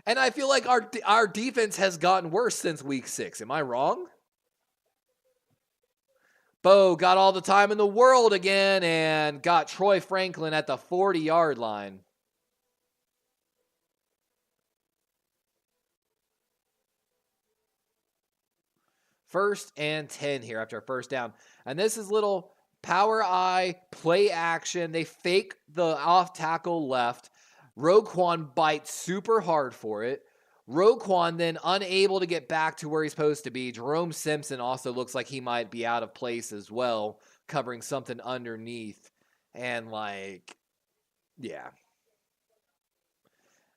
And I feel like our defense has gotten worse since week 6. Am I wrong? Bo got all the time in the world again and got Troy Franklin at the 40-yard line. First and 10 here after a first down. And this is little power eye, play action. They fake the off tackle left. Roquan bites super hard for it. Roquan then unable to get back to where he's supposed to be. Jerome Simpson also looks like he might be out of place as well, covering something underneath. And yeah.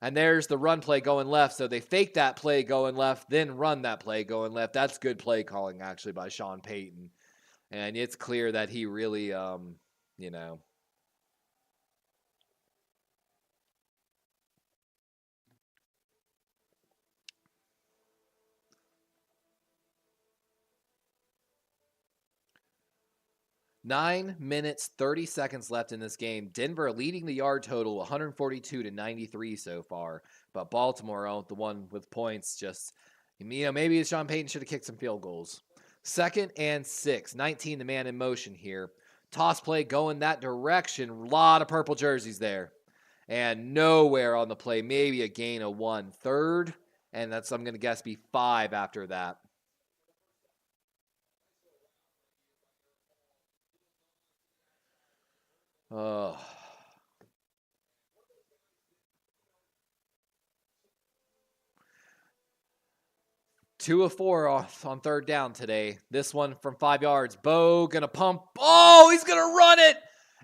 And there's the run play going left. So they fake that play going left, then run that play going left. That's good play calling, actually, by Sean Payton. And it's clear that he really, 9 minutes, 30 seconds left in this game. Denver leading the yard total 142-93 so far. But Baltimore, the one with points, just, maybe Sean Payton should have kicked some field goals. 2nd and 6. 19, the man in motion here. Toss play going that direction. A lot of purple jerseys there. And nowhere on the play. Maybe a gain of 1. 3rd, and that's, I'm going to guess, be 5 after that. Oh. 2 of 4 on 3rd down today. This one from 5 yards. Bo gonna pump. Oh, he's gonna run it.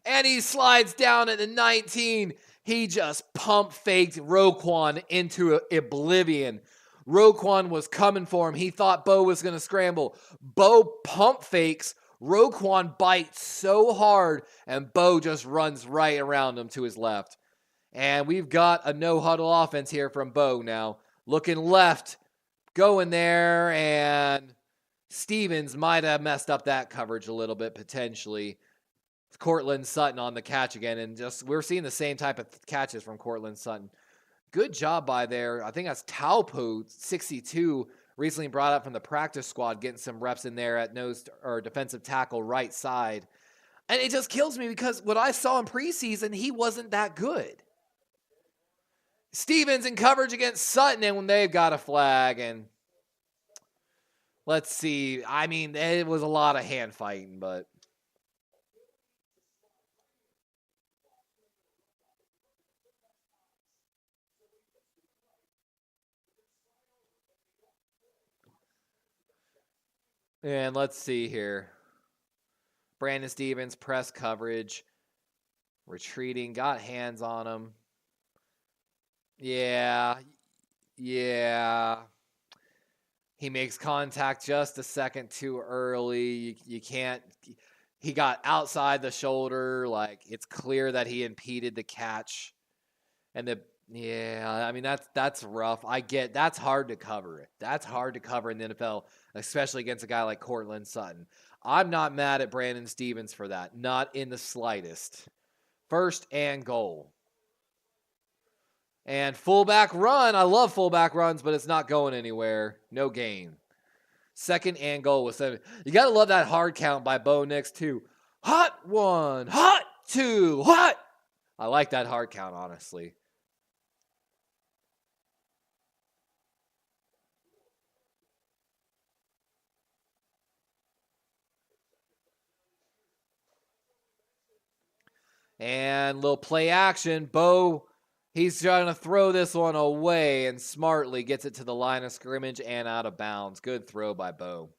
And he slides down at the 19. He just pump faked Roquan into oblivion. Roquan was coming for him. He thought Bo was gonna scramble. Bo pump fakes. Roquan bites so hard, and Bo just runs right around him to his left. And we've got a no-huddle offense here from Bo now. Looking left, going there, and Stevens might have messed up that coverage a little bit, potentially. Cortland Sutton on the catch again, and just we're seeing the same type of catches from Cortland Sutton. Good job by there. I think that's Taupo, 62, recently brought up from the practice squad, getting some reps in there at nose or defensive tackle right side. And it just kills me because what I saw in preseason, he wasn't that good. Stevens in coverage against Sutton, and when they've got a flag, and let's see. I mean, it was a lot of hand fighting, but and let's see here. Brandon Stevens, press coverage, retreating, got hands on him. Yeah. He makes contact just a second too early. You can't. He got outside the shoulder. Like, it's clear that he impeded the catch. And I mean, that's rough. I get that's hard to cover it. That's hard to cover in the NFL, especially against a guy like Cortland Sutton. I'm not mad at Brandon Stevens for that. Not in the slightest. 1st and goal. And fullback run. I love fullback runs, but it's not going anywhere. No gain. 2nd and goal with 7. You got to love that hard count by Bo Nix, too. Hot 1, hot 2, hot. I like that hard count, honestly. And little play action. Bo, he's trying to throw this one away and smartly gets it to the line of scrimmage and out of bounds. Good throw by Bo.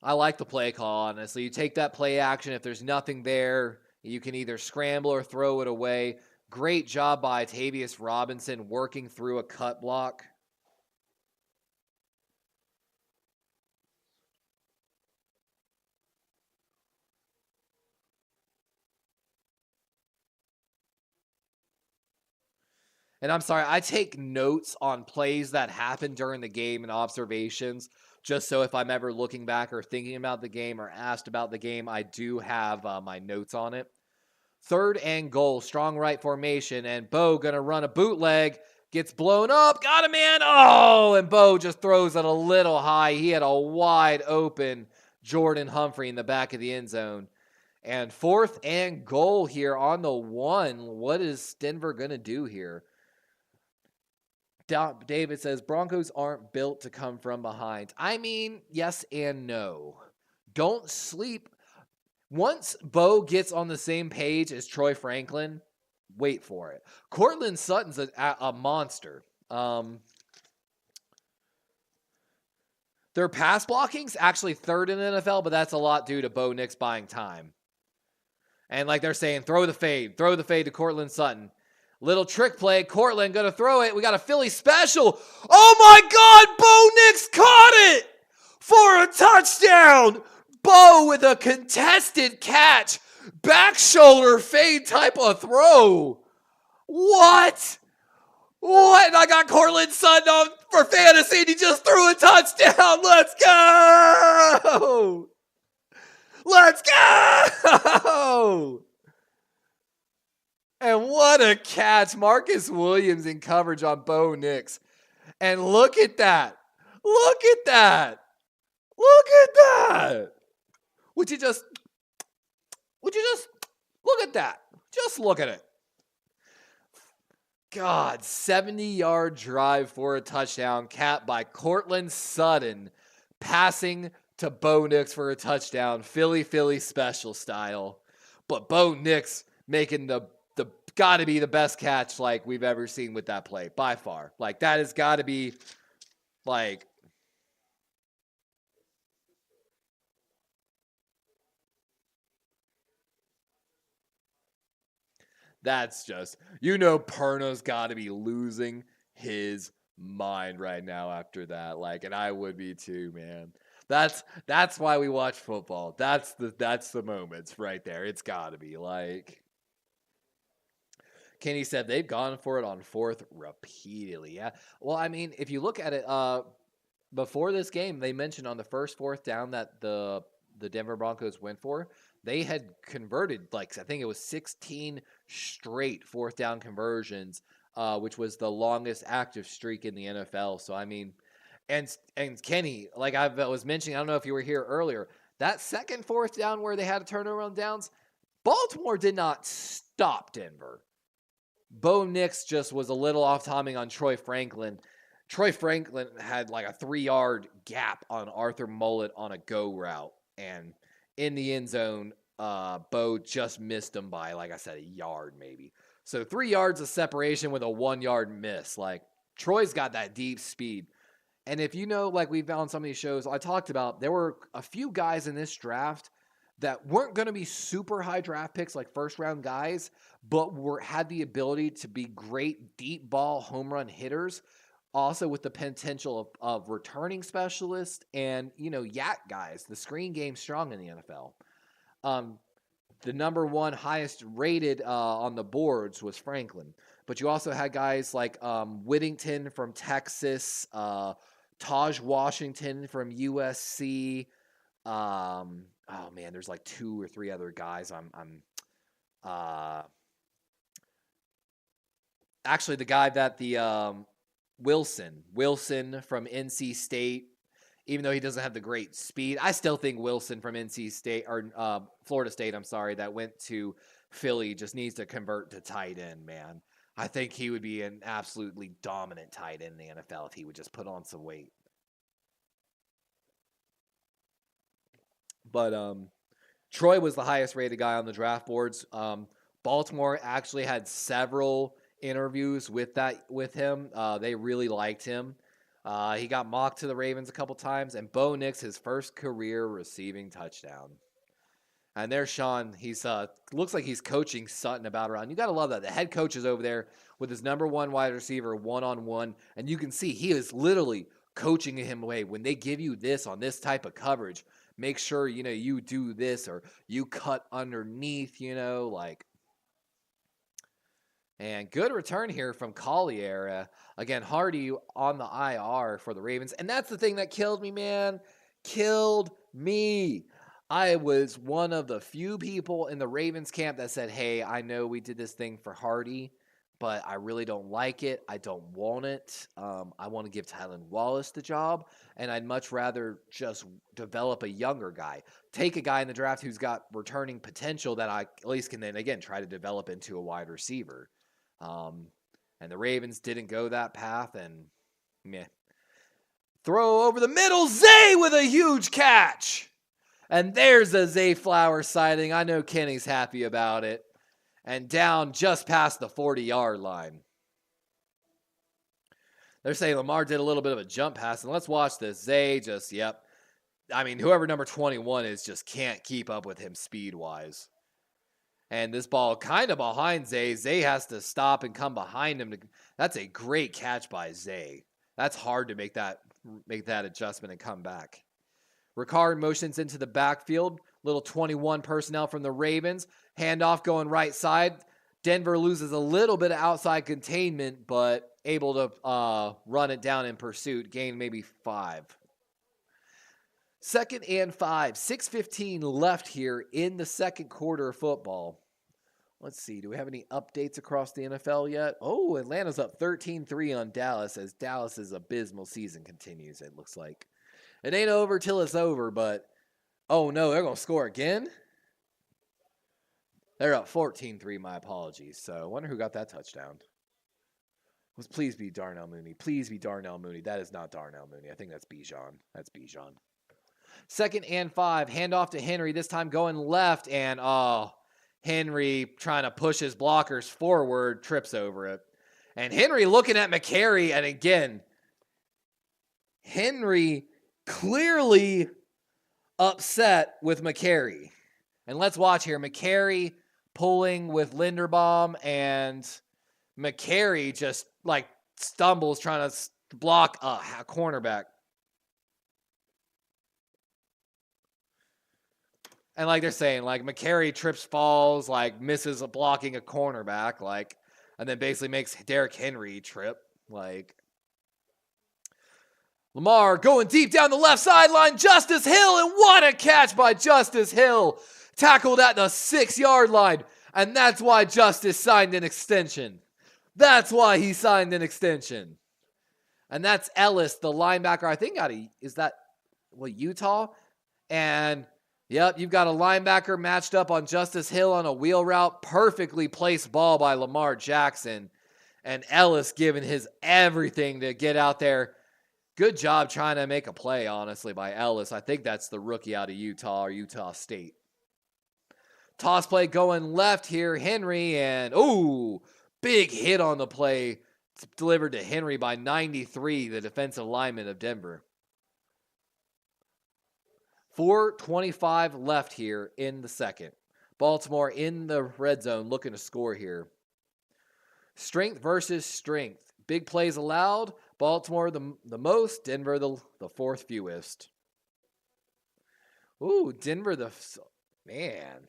I like the play call, honestly. You take that play action. If there's nothing there, you can either scramble or throw it away. Great job by Tavius Robinson working through a cut block. And I'm sorry, I take notes on plays that happen during the game and observations, just so if I'm ever looking back or thinking about the game or asked about the game, I do have my notes on it. 3rd and goal, strong right formation, and Bo gonna run a bootleg, gets blown up, got a man, oh, and Bo just throws it a little high. He had a wide open Jordan Humphrey in the back of the end zone. And 4th and goal here on the 1. What is Denver gonna do here? David says, Broncos aren't built to come from behind. I mean, yes and no. Don't sleep. Once Bo gets on the same page as Troy Franklin, wait for it. Cortland Sutton's a monster. Their pass blocking's actually 3rd in the NFL, but that's a lot due to Bo Nix buying time. And like they're saying, throw the fade to Cortland Sutton. Little trick play. Cortland going to throw it. We got a Philly special. Oh my God. Bo Nix caught it for a touchdown. Bo with a contested catch. Back shoulder fade type of throw. What? And I got Cortland Sutton on for fantasy and he just threw a touchdown. Let's go. Let's go. And what a catch. Marcus Williams in coverage on Bo Nix. And look at that. Look at that. Look at that. Would you just look at that? Just look at it. God, 70-yard drive for a touchdown, capped by Cortland Sutton, passing to Bo Nix for a touchdown, Philly special style. But Bo Nix making the got to be the best catch like we've ever seen with that play by far. Like that has got to be like. That's just, Perno's got to be losing his mind right now after that. Like, and I would be too, man. That's why we watch football. That's the moments right there. It's got to be like. Kenny said they've gone for it on fourth repeatedly. Yeah. Well, I mean, if you look at it, before this game, they mentioned on the first fourth down that the Denver Broncos went for, they had converted, like, I think it was 16 straight fourth down conversions, which was the longest active streak in the NFL. So, I mean, and Kenny, like I was mentioning, I don't know if you were here earlier, that second fourth down where they had to turn around downs, Baltimore did not stop Denver. Bo Nix just was a little off timing on Troy Franklin. Troy Franklin had like a 3-yard gap on Arthur Mullet on a go route. And in the end zone, Bo just missed him by, like I said, a yard maybe. So 3 yards of separation with a 1-yard miss. Like, Troy's got that deep speed. And if you know, like we found some of these shows, I talked about, there were a few guys in this draft that weren't going to be super high draft picks, like first-round guys, but had the ability to be great deep ball home run hitters, also with the potential of returning specialists and, yak guys. The screen game's strong in the NFL. The number one highest rated on the boards was Franklin. But you also had guys like Whittington from Texas, Taj Washington from USC. Oh man, there's like 2 or 3 other guys. Actually the guy that the Wilson from NC State, even though he doesn't have the great speed, I still think Wilson from NC State or Florida State, I'm sorry, that went to Philly just needs to convert to tight end, man. I think he would be an absolutely dominant tight end in the NFL if he would just put on some weight. But Troy was the highest rated guy on the draft boards. Baltimore actually had several interviews with him. They really liked him. He got mocked to the Ravens a couple times, and Bo Nix, his first career receiving touchdown. And there's Sean. He's looks like he's coaching Sutton about around. You got to love that. The head coach is over there with his number one wide receiver one-on-one, and you can see he is literally coaching him away. When they give you this on this type of coverage, make sure, you do this or you cut underneath, like. And good return here from Collier. Again, Hardy on the IR for the Ravens. And that's the thing that killed me, man. Killed me. I was one of the few people in the Ravens camp that said, hey, I know we did this thing for Hardy, but I really don't like it. I don't want it. I want to give Tylan Wallace the job, and I'd much rather just develop a younger guy. Take a guy in the draft who's got returning potential that I at least can then, again, try to develop into a wide receiver. And the Ravens didn't go that path, and meh. Throw over the middle, Zay with a huge catch. And there's a Zay Flowers sighting. I know Kenny's happy about it. And down just past the 40-yard line. They're saying Lamar did a little bit of a jump pass, and let's watch this. Zay just, yep. I mean, whoever number 21 is just can't keep up with him speed-wise. And this ball kind of behind Zay. Zay has to stop and come behind him. That's a great catch by Zay. That's hard to make that adjustment and come back. Ricard motions into the backfield. Little 21 personnel from the Ravens. Handoff going right side. Denver loses a little bit of outside containment, but able to run it down in pursuit. Gain maybe 5. 2nd and 5. 6:15 left here in the second quarter of football. Let's see. Do we have any updates across the NFL yet? Oh, Atlanta's up 13-3 on Dallas as Dallas's abysmal season continues, it looks like. It ain't over till it's over, but oh no, they're going to score again? They're up 14-3, my apologies. So I wonder who got that touchdown. Please be Darnell Mooney. Please be Darnell Mooney. That is not Darnell Mooney. I think that's Bijan. That's Bijan. 2nd and 5. Handoff to Henry. This time going left. And, Henry trying to push his blockers forward. Trips over it. And Henry looking at McCary. And again, Henry clearly upset with McCary. And let's watch here. McCary pulling with Linderbaum. And McCary just like stumbles trying to block a cornerback. And like they're saying, like McCary trips, falls, like misses blocking a cornerback, like, and then basically makes Derrick Henry trip. Like Lamar going deep down the left sideline, Justice Hill, and what a catch by Justice Hill. Tackled at the 6-yard line. And that's why Justice signed an extension. That's why he signed an extension. And that's Ellis, the linebacker, I think Utah? And, yep, you've got a linebacker matched up on Justice Hill on a wheel route. Perfectly placed ball by Lamar Jackson. And Ellis giving his everything to get out there. Good job trying to make a play, honestly, by Ellis. I think that's the rookie out of Utah or Utah State. Toss play going left here. Henry, and, big hit on the play. It's delivered to Henry by 93, the defensive lineman of Denver. 4:25 left here in the second. Baltimore in the red zone looking to score here. Strength versus strength. Big plays allowed. Baltimore the most. Denver the fourth fewest. Denver man.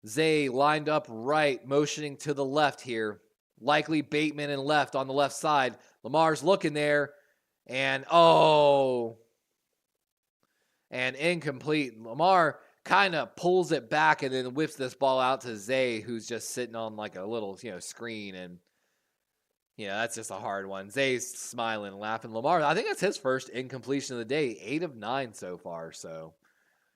Zay lined up right, motioning to the left here. Likely Bateman and left on the left side. Lamar's looking there. And, and incomplete. Lamar kind of pulls it back and then whips this ball out to Zay, who's just sitting on like a little, screen. And, that's just a hard one. Zay's smiling and laughing. Lamar, I think that's his first incompletion of the day. 8 of 9 so far, so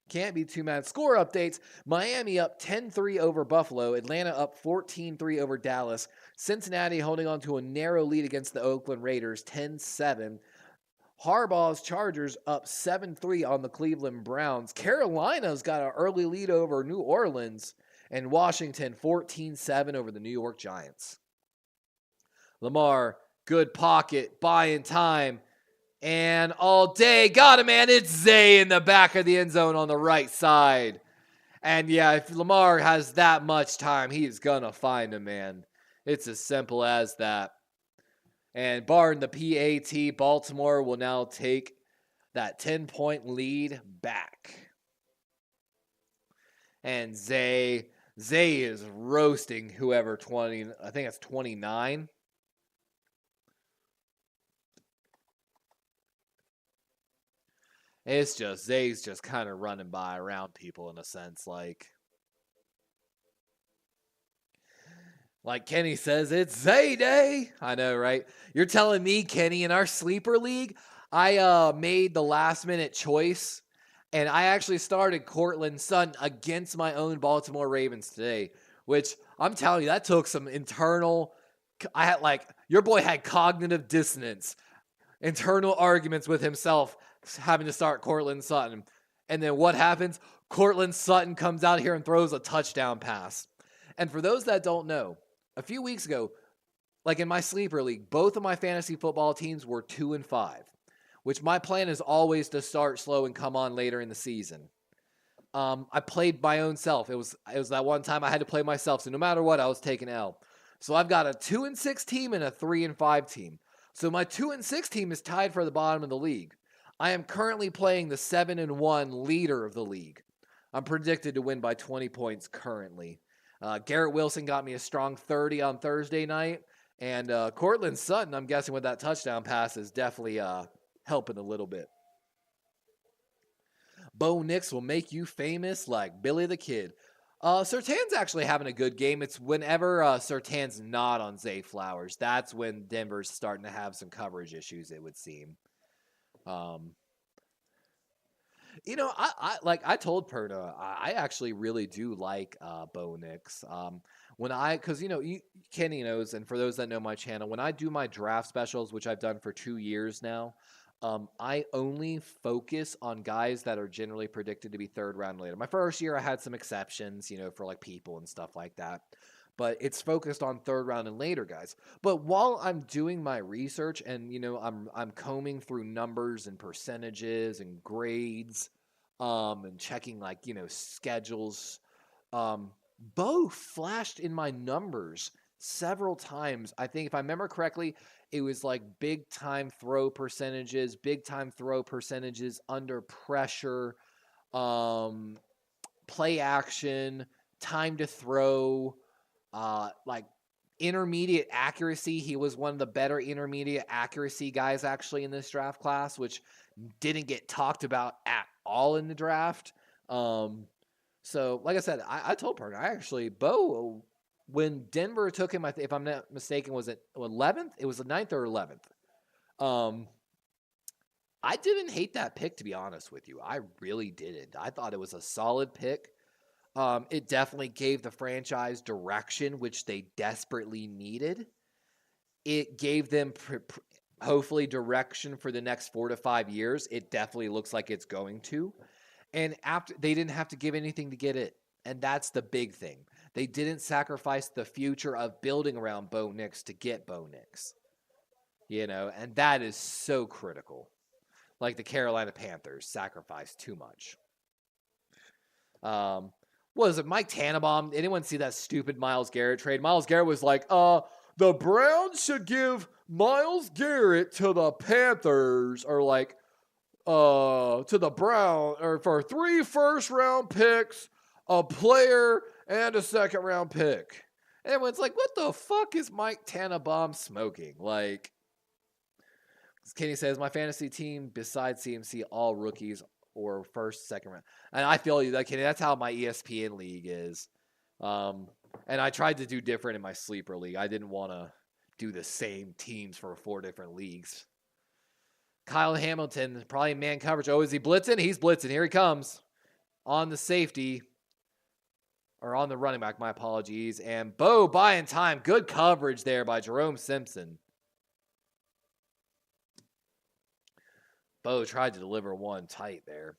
can't be too mad. Score updates. Miami up 10-3 over Buffalo. Atlanta up 14-3 over Dallas. Cincinnati holding on to a narrow lead against the Oakland Raiders, 10-7. Harbaugh's Chargers up 7-3 on the Cleveland Browns. Carolina's got an early lead over New Orleans. And Washington 14-7 over the New York Giants. Lamar, good pocket, buying time. And all day, got him, man. It's Zay in the back of the end zone on the right side. And yeah, if Lamar has that much time, he's going to find him, man. It's as simple as that. And barring the PAT, Baltimore will now take that 10-point lead back. And Zay is roasting whoever 20, I think it's 29. It's just, Zay's just kind of running by around people in a sense. Like Kenny says, it's Zay Day. I know, right? You're telling me, Kenny, in our sleeper league, I made the last minute choice. And I actually started Cortland Sutton against my own Baltimore Ravens today. Which, I'm telling you, that took some internal, your boy had cognitive dissonance. Internal arguments with himself, having to start Cortland Sutton. And then what happens? Cortland Sutton comes out here and throws a touchdown pass. And for those that don't know, a few weeks ago, like in my sleeper league, both of my fantasy football teams were 2-5, which my plan is always to start slow and come on later in the season. I played my own self. It was that one time I had to play myself. So no matter what, I was taking L. So I've got a 2-6 team and a 3-5 team. So my 2-6 team is tied for the bottom of the league. I am currently playing the 7-1 leader of the league. I'm predicted to win by 20 points currently. Garrett Wilson got me a strong 30 on Thursday night. And Cortland Sutton, I'm guessing with that touchdown pass, is definitely helping a little bit. Bo Nix will make you famous like Billy the Kid. Sertan's actually having a good game. It's whenever Sertan's not on Zay Flowers, that's when Denver's starting to have some coverage issues, it would seem. Um, I told Perna, I actually really do like Bo Nix. Because Kenny knows, and for those that know my channel, when I do my draft specials, which I've done for 2 years now, I only focus on guys that are generally predicted to be third round later. My first year, I had some exceptions, for like people and stuff like that. But it's focused on third round and later guys. But while I'm doing my research and I'm combing through numbers and percentages and grades, and checking like schedules, Bo flashed in my numbers several times. I think if I remember correctly, it was like big time throw percentages under pressure, play action, time to throw, like intermediate accuracy. He was one of the better intermediate accuracy guys actually in this draft class, which didn't get talked about at all in the draft. So like I said, I told Parker, Bo, when Denver took him, if I'm not mistaken, was it 11th? It was the 9th or 11th. I didn't hate that pick, to be honest with you. I really didn't. I thought it was a solid pick. It definitely gave the franchise direction, which they desperately needed. It gave them hopefully direction for the next 4 to 5 years. It definitely looks like it's going to. And after, they didn't have to give anything to get it. And that's the big thing. They didn't sacrifice the future of building around Bo Nix to get Bo Nix. And that is so critical. Like the Carolina Panthers sacrificed too much. What was it, Mike Tannenbaum? Anyone see that stupid Myles Garrett trade? Myles Garrett was like, the Browns should give Myles Garrett to the Panthers, or like, to the Browns, or for 3 first-round picks, a player, and a second-round pick. And everyone's like, what the fuck is Mike Tannenbaum smoking? Like, Kenny says, my fantasy team, besides CMC, all rookies or first, second round. And I feel you, Kenny. That's how my ESPN league is. And I tried to do different in my sleeper league. I didn't want to do the same teams for 4 different leagues. Kyle Hamilton, probably man coverage. Oh, is he blitzing? He's blitzing. Here he comes. On the safety. Or on the running back, my apologies. And Bo buying time. Good coverage there by Jerome Simpson. Bo tried to deliver one tight there.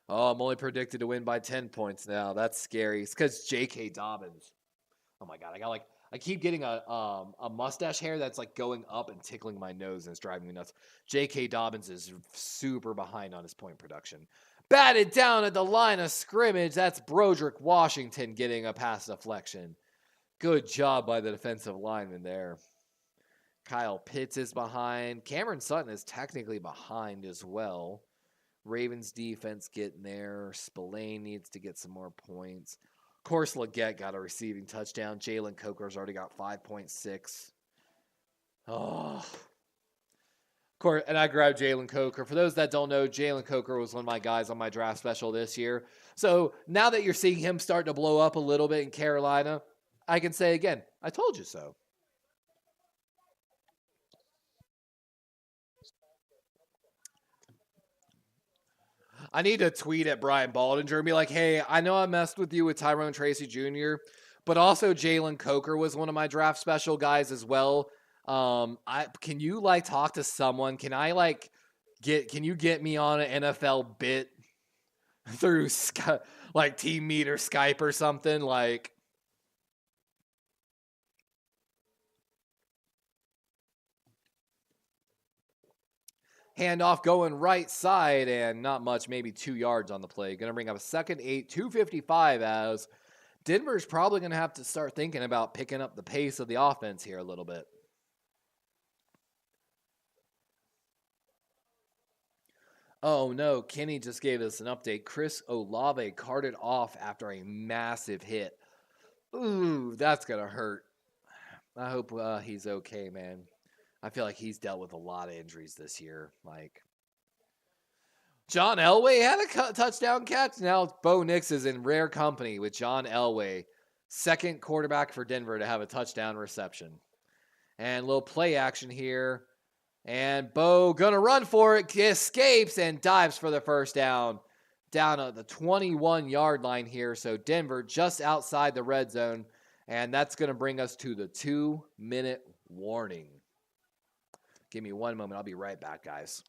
Oh, I'm only predicted to win by 10 points now. That's scary. It's because J.K. Dobbins. Oh my god, I keep getting a mustache hair that's like going up and tickling my nose and it's driving me nuts. J.K. Dobbins is super behind on his point production. Batted down at the line of scrimmage. That's Broderick Washington getting a pass deflection. Good job by the defensive lineman there. Kyle Pitts is behind. Cameron Sutton is technically behind as well. Ravens defense getting there. Spillane needs to get some more points. Of course, Leggett got a receiving touchdown. Jalen Coker's already got 5.6. Oh. Of course, and I grabbed Jalen Coker. For those that don't know, Jalen Coker was one of my guys on my draft special this year. So now that you're seeing him start to blow up a little bit in Carolina, I can say again, I told you so. I need to tweet at Brian Baldinger and be like, hey, I know I messed with you with Tyrone Tracy Jr., but also Jalen Coker was one of my draft special guys as well. Can you talk to someone? Can you get me on an NFL bit through Team Meet or Skype or something? Handoff going right side and not much, maybe 2 yards on the play. Going to bring up a 2nd 8, 2:55 as Denver's probably going to have to start thinking about picking up the pace of the offense here a little bit. Oh no, Kenny just gave us an update. Chris Olave carted off after a massive hit. Ooh, that's going to hurt. I hope he's okay, man. I feel like he's dealt with a lot of injuries this year. John Elway had a touchdown catch. Now Bo Nix is in rare company with John Elway, second quarterback for Denver to have a touchdown reception. And a little play action here. And Bo gonna run for it, escapes and dives for the first down. Down at the 21-yard line here. So Denver just outside the red zone. And that's going to bring us to the 2-minute warning. Give me one moment. I'll be right back, guys.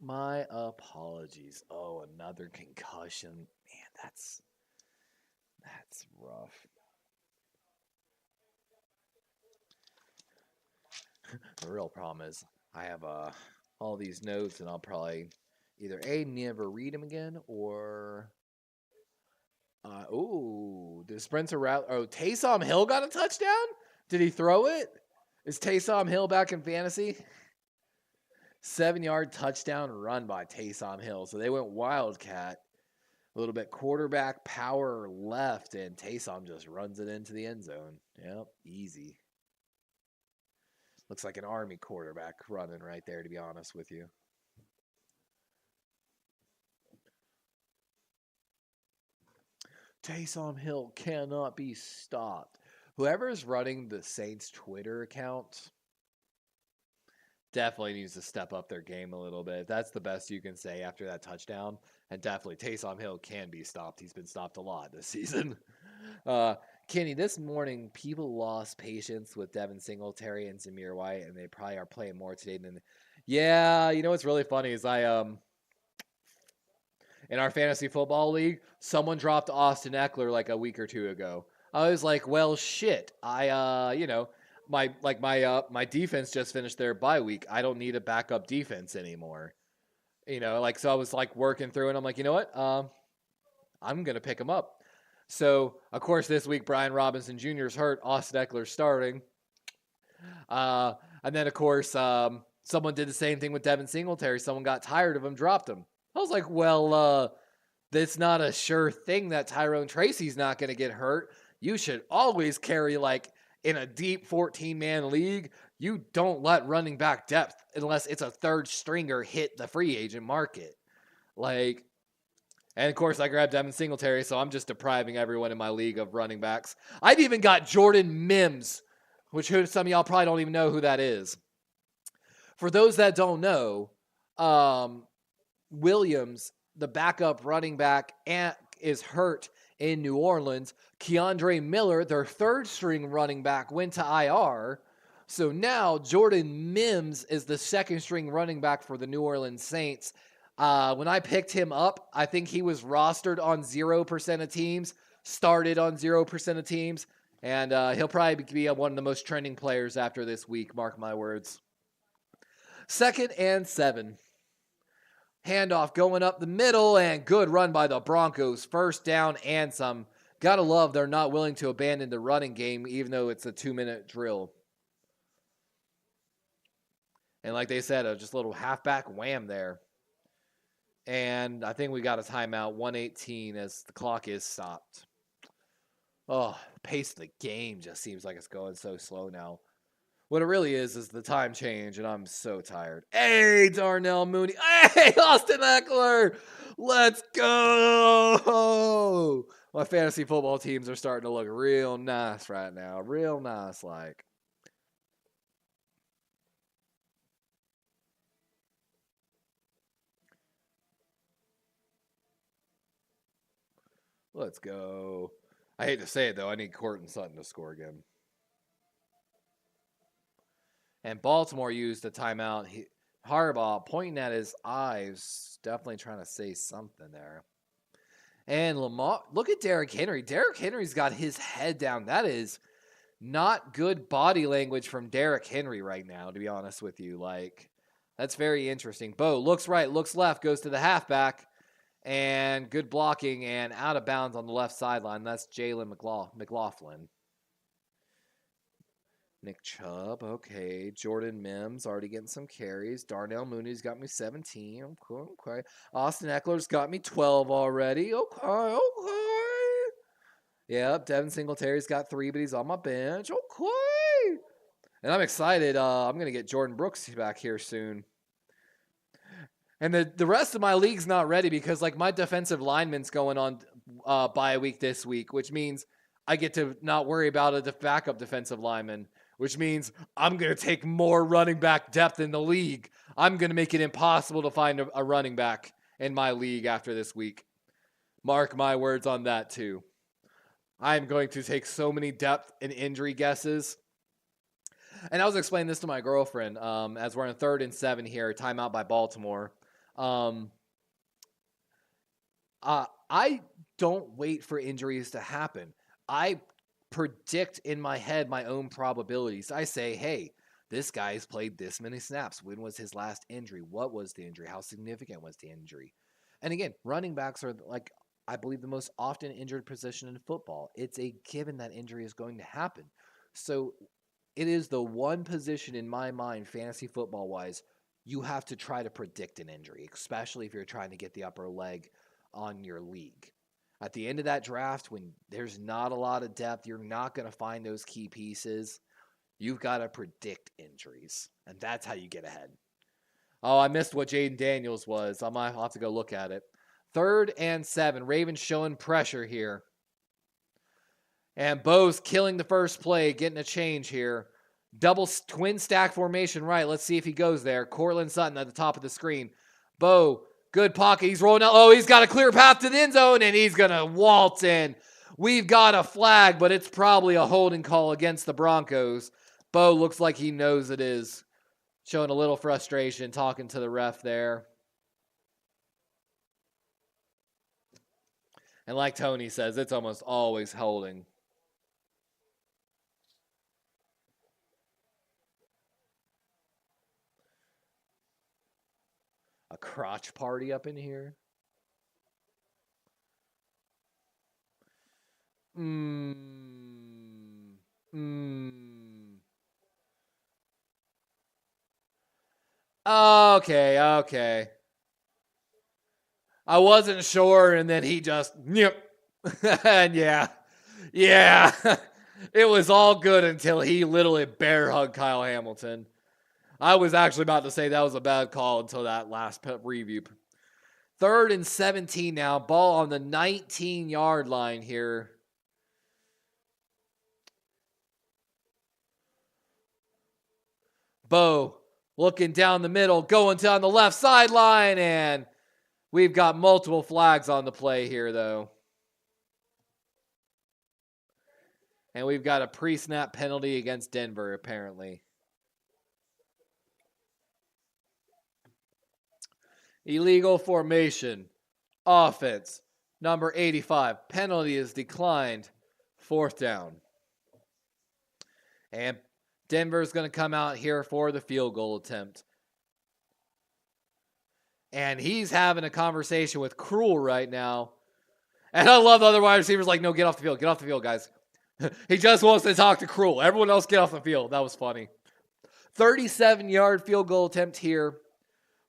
My apologies. Oh, another concussion. Man, that's rough. The real problem is I have all these notes, and I'll probably either A, never read them again, or did Spencer Taysom Hill got a touchdown? Did he throw it? Is Taysom Hill back in fantasy? 7-yard touchdown run by Taysom Hill. So they went Wildcat. A little bit quarterback power left, and Taysom just runs it into the end zone. Yep, easy. Looks like an Army quarterback running right there, to be honest with you. Taysom Hill cannot be stopped. Whoever is running the Saints Twitter account definitely needs to step up their game a little bit. That's the best you can say after that touchdown. And definitely Taysom Hill can be stopped. He's been stopped a lot this season. Kenny, this morning, people lost patience with Devin Singletary and Zamir White, and they probably are playing more today than... Yeah, you know what's really funny is in our fantasy football league, someone dropped Austin Eckler like a week or two ago. I was like, well, shit. My defense just finished their bye week. I don't need a backup defense anymore. So I was like working through, and I'm like, you know what? I'm gonna pick him up. So of course this week Brian Robinson Jr. is hurt. Austin Eckler's starting. And then of course someone did the same thing with Devin Singletary. Someone got tired of him, dropped him. I was like, well, that's not a sure thing that Tyrone Tracy's not going to get hurt. You should always carry, like, in a deep 14-man league, you don't let running back depth unless it's a third stringer hit the free agent market. Like, and of course I grabbed Devin Singletary, so I'm just depriving everyone in my league of running backs. I've even got Jordan Mims, which some of y'all probably don't even know who that is. For those that don't know, Williams, the backup running back, is hurt in New Orleans. Keandre Miller, their third string running back, went to IR. So now Jordan Mims is the second string running back for the New Orleans Saints. When I picked him up, I think he was rostered on 0% of teams, started on 0% of teams, and he'll probably be one of the most trending players after this week, mark my words. 2nd and 7. Handoff going up the middle, and good run by the Broncos. First down and some. Gotta love they're not willing to abandon the running game, even though it's a 2-minute drill. And like they said, just a little halfback wham there. And I think we got a timeout, 1:18, as the clock is stopped. Oh, the pace of the game just seems like it's going so slow now. What it really is the time change, and I'm so tired. Hey, Darnell Mooney. Hey, Austin Eckler. Let's go. My fantasy football teams are starting to look real nice right now. Real nice, like. Let's go. I hate to say it, though. I need Courtland Sutton to score again. And Baltimore used a timeout. Harbaugh pointing at his eyes, definitely trying to say something there. And Lamar, look at Derrick Henry. Derrick Henry's got his head down. That is not good body language from Derrick Henry right now, to be honest with you. Like, that's very interesting. Bo looks right, looks left, goes to the halfback, and good blocking and out of bounds on the left sideline. That's Jalen McLaughlin. Nick Chubb, okay. Jordan Mims already getting some carries. Darnell Mooney's got me 17. Okay. Austin Eckler's got me 12 already. Okay. Yep, Devin Singletary's got 3, but he's on my bench. Okay. And I'm excited. I'm going to get Jordan Brooks back here soon. And the rest of my league's not ready because, like, my defensive lineman's going on bye week this week, which means I get to not worry about a backup defensive lineman, which means I'm going to take more running back depth in the league. I'm going to make it impossible to find a running back in my league after this week. Mark my words on that, too. I'm going to take so many depth and injury guesses. And I was explaining this to my girlfriend as we're in 3rd and 7 here, timeout by Baltimore. I don't wait for injuries to happen. I predict in my head my own probabilities. I say, hey, this guy's played this many snaps. When was his last injury? What was the injury? How significant was the injury? And again, running backs are, like, I believe, the most often injured position in football. It's a given that injury is going to happen. So it is the one position in my mind, fantasy football-wise, you have to try to predict an injury, especially if you're trying to get the upper leg on your league. At the end of that draft, when there's not a lot of depth, you're not going to find those key pieces. You've got to predict injuries, and that's how you get ahead. Oh, I missed what Jaden Daniels was. I'll have to go look at it. 3rd and 7. Ravens showing pressure here. And Bo's killing the first play, getting a change here. Double twin stack formation right. Let's see if he goes there. Cortland Sutton at the top of the screen. Bo, good pocket. He's rolling out. Oh, he's got a clear path to the end zone, and he's going to waltz in. We've got a flag, but it's probably a holding call against the Broncos. Bo looks like he knows it is. Showing a little frustration, talking to the ref there. And like Tony says, it's almost always holding. A crotch party up in here. Okay. I wasn't sure, and then he just, yep. And yeah. It was all good until he literally bear hugged Kyle Hamilton. I was actually about to say that was a bad call until that last review. 3rd and 17 now. Ball on the 19-yard line here. Bo looking down the middle, going down the left sideline, and we've got multiple flags on the play here, though. And we've got a pre-snap penalty against Denver, apparently. Illegal formation. Offense. Number 85. Penalty is declined. 4th down. And Denver's going to come out here for the field goal attempt. And he's having a conversation with Cruel right now. And I love the other wide receivers like, no, get off the field. Get off the field, guys. He just wants to talk to Cruel. Everyone else get off the field. That was funny. 37-yard field goal attempt here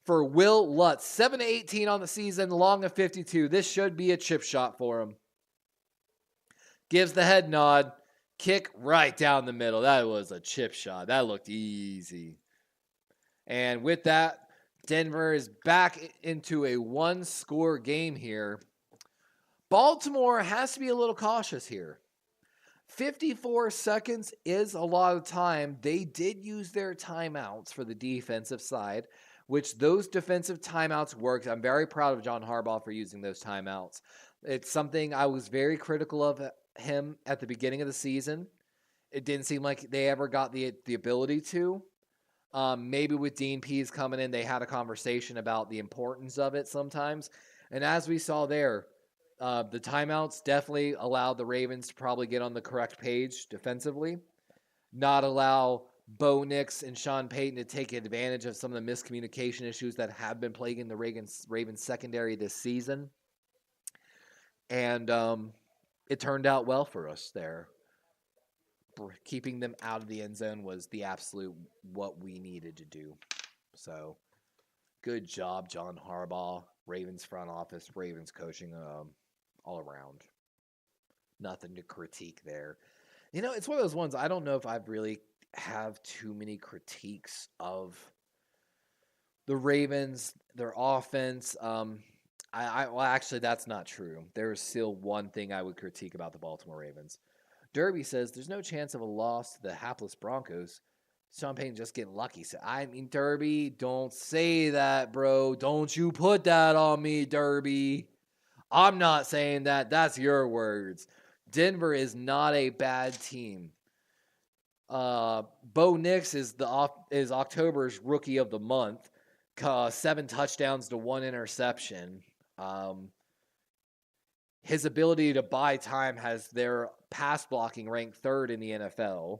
for Will Lutz. 7-18 on the season, long of 52. This should be a chip shot for him. Gives the head nod. Kick right down the middle. That was a chip shot. That looked easy. And with that, Denver is back into a 1-score game here. Baltimore has to be a little cautious here. 54 seconds is a lot of time. They did use their timeouts for the defensive side, which those defensive timeouts worked. I'm very proud of John Harbaugh for using those timeouts. It's something I was very critical of him at the beginning of the season. It didn't seem like they ever got the ability to. Maybe with Dean Pease coming in, they had a conversation about the importance of it sometimes. And as we saw there, the timeouts definitely allowed the Ravens to probably get on the correct page defensively, not allow Bo Nix and Sean Payton to take advantage of some of the miscommunication issues that have been plaguing the Ravens secondary this season. And it turned out well for us there. Keeping them out of the end zone was the absolute what we needed to do. So, good job, John Harbaugh, Ravens front office, Ravens coaching, all around. Nothing to critique there. You know, it's one of those ones, I don't know if I really have too many critiques of the Ravens, their offense. Well, actually, that's not true. There is still one thing I would critique about the Baltimore Ravens. Derby says there's no chance of a loss to the hapless Broncos. Sean Payton just getting lucky. So, I mean, Derby, don't say that, bro. Don't you put that on me, Derby. I'm not saying that. That's your words. Denver is not a bad team. Bo Nix is October's rookie of the month. 7 touchdowns to 1 interception. His ability to buy time has their pass blocking ranked 3rd in the NFL.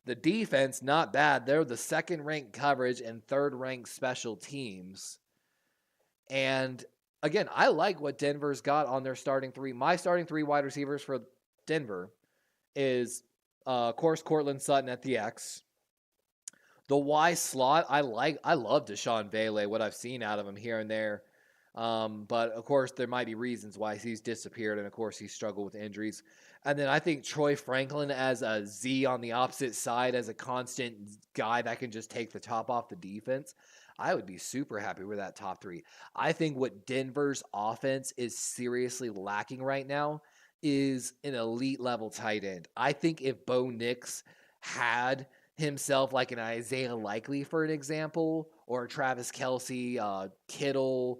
The defense, not bad. They're the 2nd ranked coverage and 3rd ranked special teams. And again, I like what Denver's got on their starting 3. My starting 3 wide receivers for Denver is, of course, Cortland Sutton at the X. The Y slot, I love Deshaun Bailey, what I've seen out of him here and there. But, of course, there might be reasons why he's disappeared, and, of course, he's struggled with injuries. And then I think Troy Franklin as a Z on the opposite side, as a constant guy that can just take the top off the defense, I would be super happy with that top 3. I think what Denver's offense is seriously lacking right now is an elite level tight end. I think if Bo Nix had himself like an Isaiah Likely, for an example, or Travis Kelce, Kittle,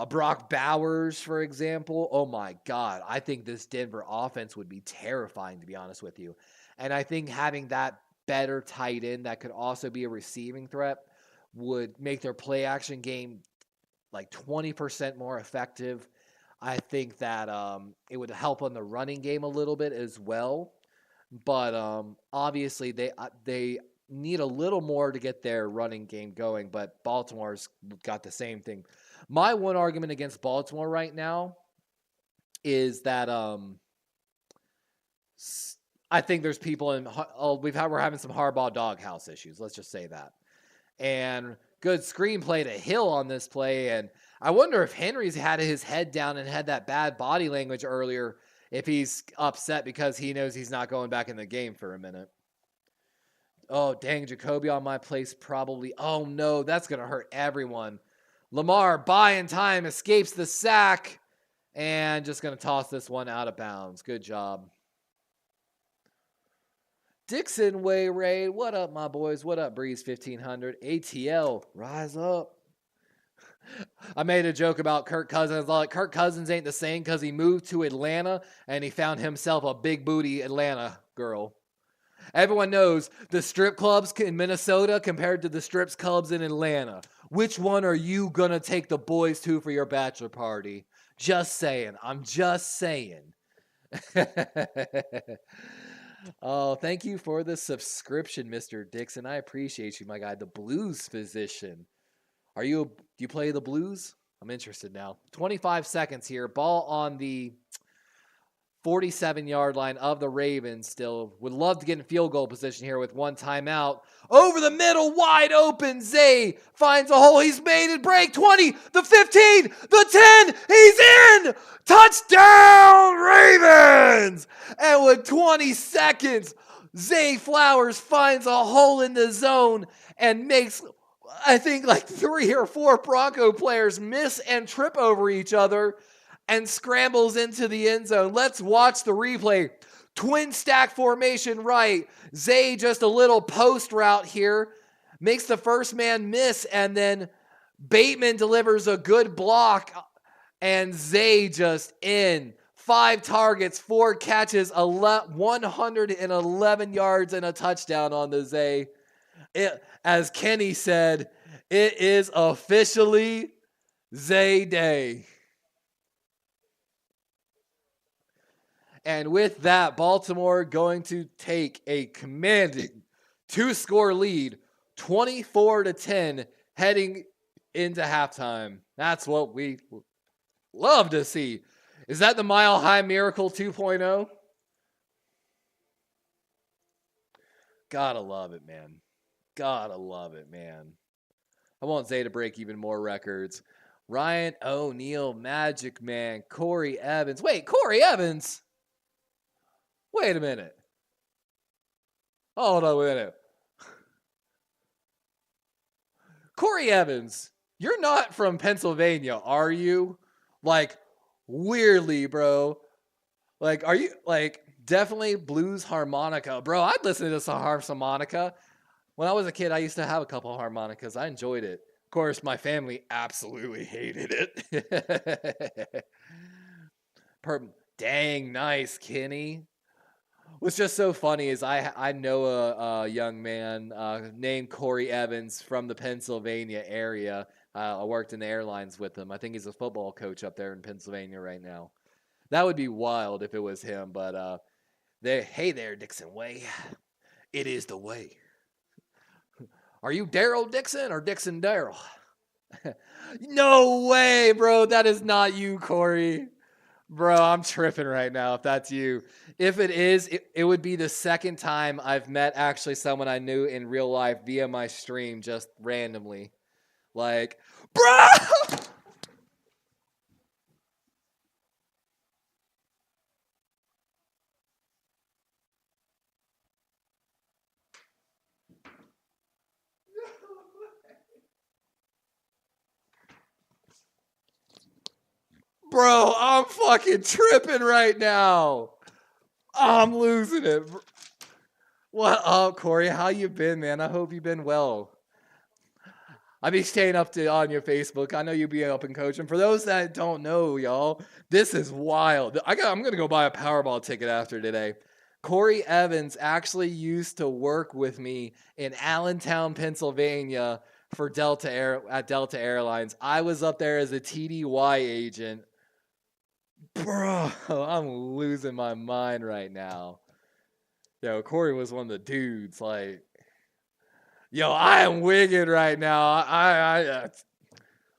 Brock Bowers, for example, oh my God, I think this Denver offense would be terrifying, to be honest with you. And I think having that better tight end that could also be a receiving threat would make their play action game like 20% more effective. I think that it would help on the running game a little bit as well. But obviously they need a little more to get their running game going, but Baltimore's got the same thing. My one argument against Baltimore right now is that I think there's people we're having some Harbaugh doghouse issues. Let's just say that. And good screenplay to Hill on this play. And I wonder if Henry's had his head down and had that bad body language earlier, if he's upset because he knows he's not going back in the game for a minute. Oh, dang, Jacoby on my place probably. Oh, no, that's going to hurt everyone. Lamar, buying time, escapes the sack, and just going to toss this one out of bounds. Good job. Dixon Way Ray, what up, my boys? What up, Breeze 1500? ATL, rise up. I made a joke about Kirk Cousins. Like, Kirk Cousins ain't the same because he moved to Atlanta and he found himself a big booty Atlanta girl. Everyone knows the strip clubs in Minnesota compared to the strip clubs in Atlanta. Which one are you going to take the boys to for your bachelor party? Just saying. I'm just saying. Oh, thank you for the subscription, Mr. Dixon. I appreciate you, my guy. The Blues physician. Do you play the Blues? I'm interested now. 25 seconds here. Ball on the 47-yard line of the Ravens still. Would love to get in field goal position here with one timeout. Over the middle, wide open. Zay finds a hole. He's made it break. 20, the 15, the 10. He's in. Touchdown, Ravens. And with 20 seconds, Zay Flowers finds a hole in the zone and makes, I think, like 3 or 4 Bronco players miss and trip over each other and scrambles into the end zone. Let's watch the replay. Twin stack formation right. Zay just a little post route here. Makes the first man miss, and then Bateman delivers a good block, and Zay just in. 5 targets, 4 catches, 111 yards, and a touchdown on the Zay. As Kenny said, it is officially Zay Day. And with that, Baltimore going to take a commanding 2-score lead, 24-10, heading into halftime. That's what we love to see. Is that the Mile High Miracle 2.0? Gotta love it, man. Gotta love it, man. I want Zay to break even more records. Ryan O'Neal, Magic Man, Corey Evans. Wait, Corey Evans? Wait a minute. Hold on a minute. Corey Evans, you're not from Pennsylvania, are you? Like, weirdly, bro. Like, are you, like, definitely blues harmonica? Bro, I'd listen to some harmonica. When I was a kid, I used to have a couple harmonicas. I enjoyed it. Of course, my family absolutely hated it. Dang, nice, Kenny. What's just so funny is I know a young man named Corey Evans from the Pennsylvania area. I worked in the airlines with him. I think he's a football coach up there in Pennsylvania right now. That would be wild if it was him, but hey there, Dixon Way. It is the way. Are you Daryl Dixon or Dixon Daryl? No way, bro. That is not you, Corey. Bro, I'm tripping right now if that's you. If it is, it would be the second time I've met actually someone I knew in real life via my stream just randomly. Like, bro! Bro, I'm fucking tripping right now. I'm losing it. What up, Corey? How you been, man? I hope you've been well. I be staying up to on your Facebook. I know you be up and coaching. For those that don't know, y'all, this is wild. I'm gonna go buy a Powerball ticket after today. Corey Evans actually used to work with me in Allentown, Pennsylvania for Delta Airlines. I was up there as a TDY agent. Bro, I'm losing my mind right now. Yo, Corey was one of the dudes. Like, yo, I am wigging right now.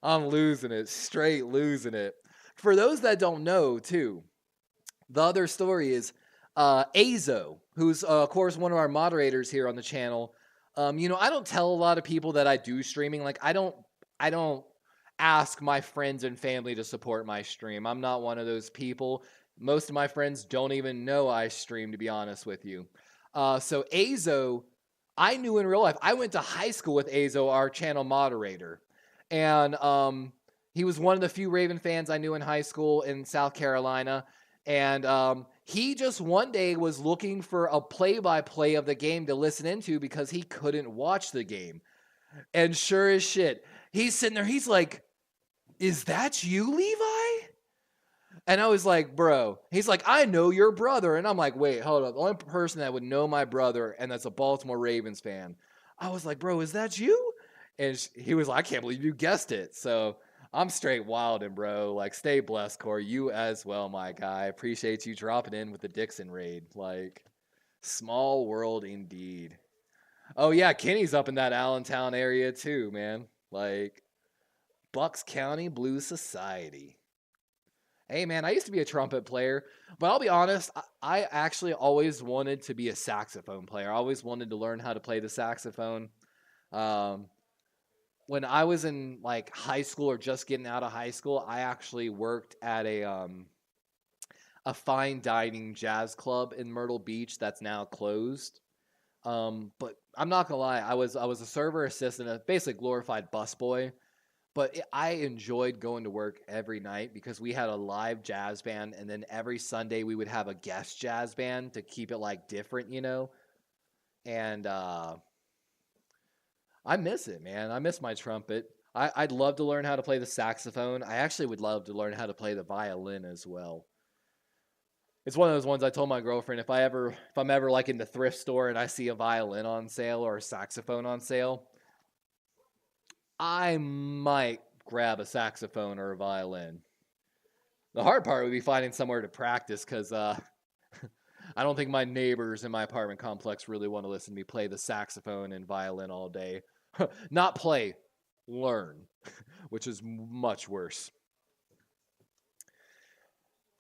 I'm losing it, straight losing it. For those that don't know, too, the other story is Azo, who's of course one of our moderators here on the channel. I don't tell a lot of people that I do streaming. Like, I don't ask my friends and family to support my stream. I'm not one of those people. Most of my friends don't even know I stream, to be honest with you. So Azo, I knew in real life. I went to high school with Azo, our channel moderator. And he was one of the few Raven fans I knew in high school in South Carolina. And he just one day was looking for a play-by-play of the game to listen into because he couldn't watch the game. And sure as shit, he's sitting there. He's like, "Is that you, Levi?" And I was like, "Bro." He's like, "I know your brother." And I'm like, "Wait, hold up. The only person that would know my brother and that's a Baltimore Ravens fan." I was like, "Bro, is that you?" And he was like, "I can't believe you guessed it." So I'm straight wildin', bro. Like, stay blessed, Corey. You as well, my guy. Appreciate you dropping in with the Dixon raid. Like, small world indeed. Oh, yeah, Kenny's up in that Allentown area too, man. Like, Bucks County Blues Society. Hey, man, I used to be a trumpet player, but I'll be honest, I actually always wanted to be a saxophone player. I always wanted to learn how to play the saxophone. When I was in like high school or just getting out of high school, I actually worked at a fine dining jazz club in Myrtle Beach that's now closed. But I'm not gonna lie, I was a server assistant, a basically glorified busboy. But I enjoyed going to work every night because we had a live jazz band, and then every Sunday we would have a guest jazz band to keep it like different, And I miss it, man. I miss my trumpet. I'd love to learn how to play the saxophone. I actually would love to learn how to play the violin as well. It's one of those ones I told my girlfriend if I'm ever like in the thrift store and I see a violin on sale or a saxophone on sale, I might grab a saxophone or a violin. The hard part would be finding somewhere to practice because I don't think my neighbors in my apartment complex really want to listen to me play the saxophone and violin all day. Not play, learn, which is much worse.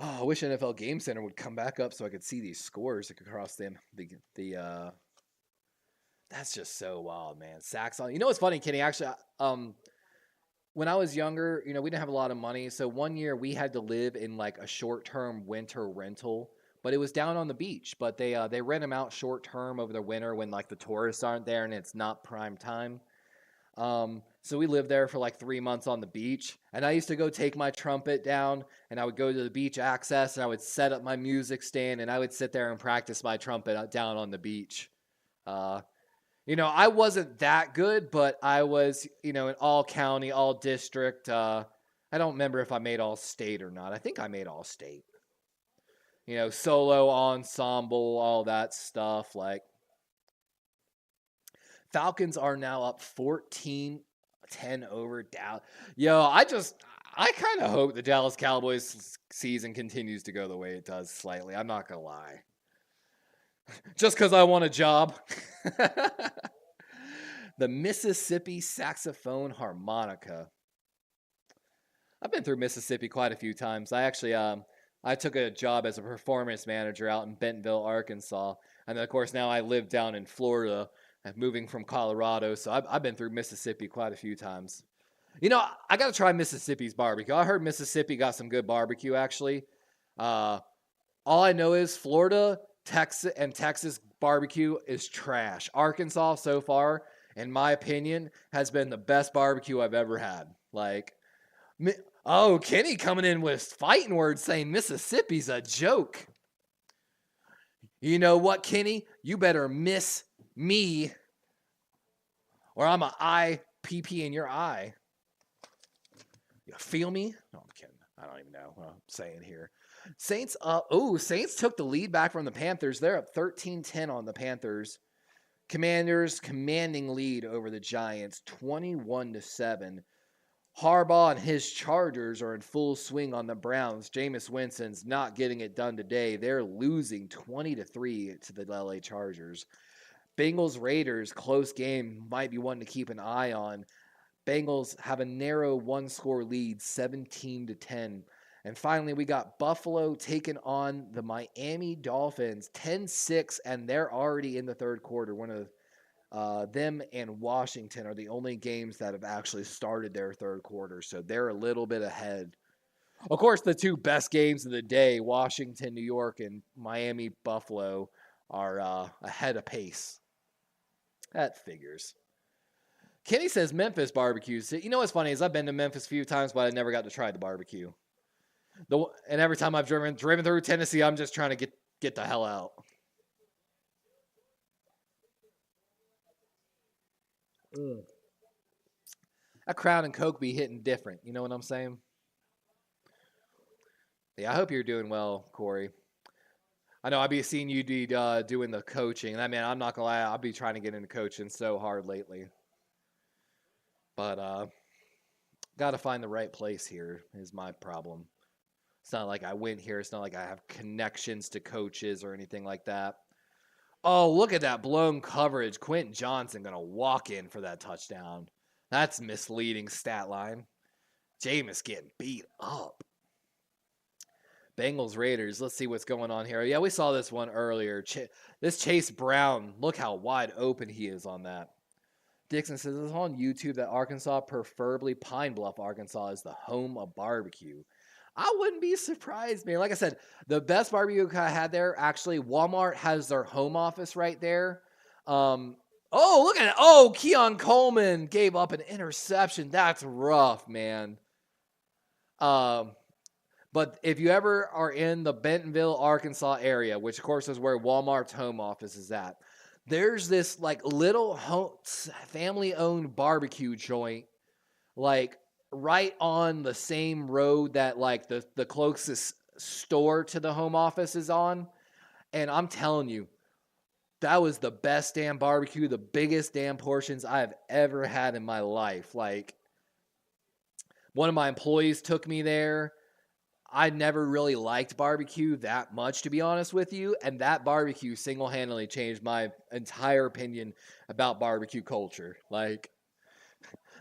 Oh, I wish NFL Game Center would come back up so I could see these scores across them. That's just so wild, man. Sax on. You know what's funny, Kenny? Actually, when I was younger, we didn't have a lot of money. So one year we had to live in like a short-term winter rental, but it was down on the beach. But they rent them out short-term over the winter when like the tourists aren't there and it's not prime time. So we lived there for like 3 months on the beach, and I used to go take my trumpet down, and I would go to the beach access, and I would set up my music stand, and I would sit there and practice my trumpet down on the beach. I wasn't that good, but I was, in all county, all district. I don't remember if I made all state or not. I think I made all state. Solo ensemble, all that stuff. Like, Falcons are now up 14-10 over Dallas. I kind of hope the Dallas Cowboys season continues to go the way it does slightly. I'm not going to lie. Just because I want a job. The Mississippi Saxophone Harmonica. I've been through Mississippi quite a few times. I actually, I took a job as a performance manager out in Bentonville, Arkansas. And then, of course, now I live down in Florida. I'm moving from Colorado, so I've been through Mississippi quite a few times. I got to try Mississippi's barbecue. I heard Mississippi got some good barbecue, actually. All I know is Florida, Texas barbecue is trash. Arkansas, so far, in my opinion, has been the best barbecue I've ever had. Like, Kenny coming in with fighting words saying Mississippi's a joke. You know what, Kenny? You better miss me, or I'm a IPP in your eye. You feel me? No, I'm kidding. I don't even know what I'm saying here. Saints took the lead back from the Panthers. They're up 13-10 on the Panthers. Commanders commanding lead over the Giants, 21-7. Harbaugh and his Chargers are in full swing on the Browns. Jameis Winston's not getting it done today. They're losing 20-3 to the LA Chargers. Bengals Raiders, close game, might be one to keep an eye on. Bengals have a narrow one-score lead, 17-10. And finally, we got Buffalo taking on the Miami Dolphins, 10-6, and they're already in the third quarter. One of them and Washington are the only games that have actually started their third quarter, so they're a little bit ahead. Of course, the two best games of the day, Washington, New York, and Miami, Buffalo, are ahead of pace. That figures. Kenny says Memphis barbecues. You know what's funny is I've been to Memphis a few times, but I never got to try the barbecue. And every time I've driven through Tennessee, I'm just trying to get the hell out. That Crown and Coke be hitting different. You know what I'm saying? Yeah, I hope you're doing well, Corey. I know I'll be seeing you doing the coaching. And I'm not going to lie, I'll be trying to get into coaching so hard lately. But got to find the right place here is my problem. It's not like I went here. It's not like I have connections to coaches or anything like that. Oh, look at that blown coverage. Quentin Johnson going to walk in for that touchdown. That's misleading stat line. Jameis getting beat up. Bengals Raiders. Let's see what's going on here. Yeah, we saw this one earlier. This Chase Brown, look how wide open he is on that. Dixon says it's on YouTube that Arkansas, preferably Pine Bluff, Arkansas, is the home of barbecue. I wouldn't be surprised, man. Like I said, the best barbecue I had there, actually, Walmart has their home office right there. Oh, look at it. Oh, Keon Coleman gave up an interception. That's rough, man. But if you ever are in the Bentonville, Arkansas area, which of course is where Walmart's home office is at, there's this like little family-owned barbecue joint, like right on the same road that like the closest store to the home office is on. And I'm telling you, that was the best damn barbecue, the biggest damn portions I have ever had in my life. Like, one of my employees took me there. I never really liked barbecue that much, to be honest with you. And that barbecue single-handedly changed my entire opinion about barbecue culture. Like,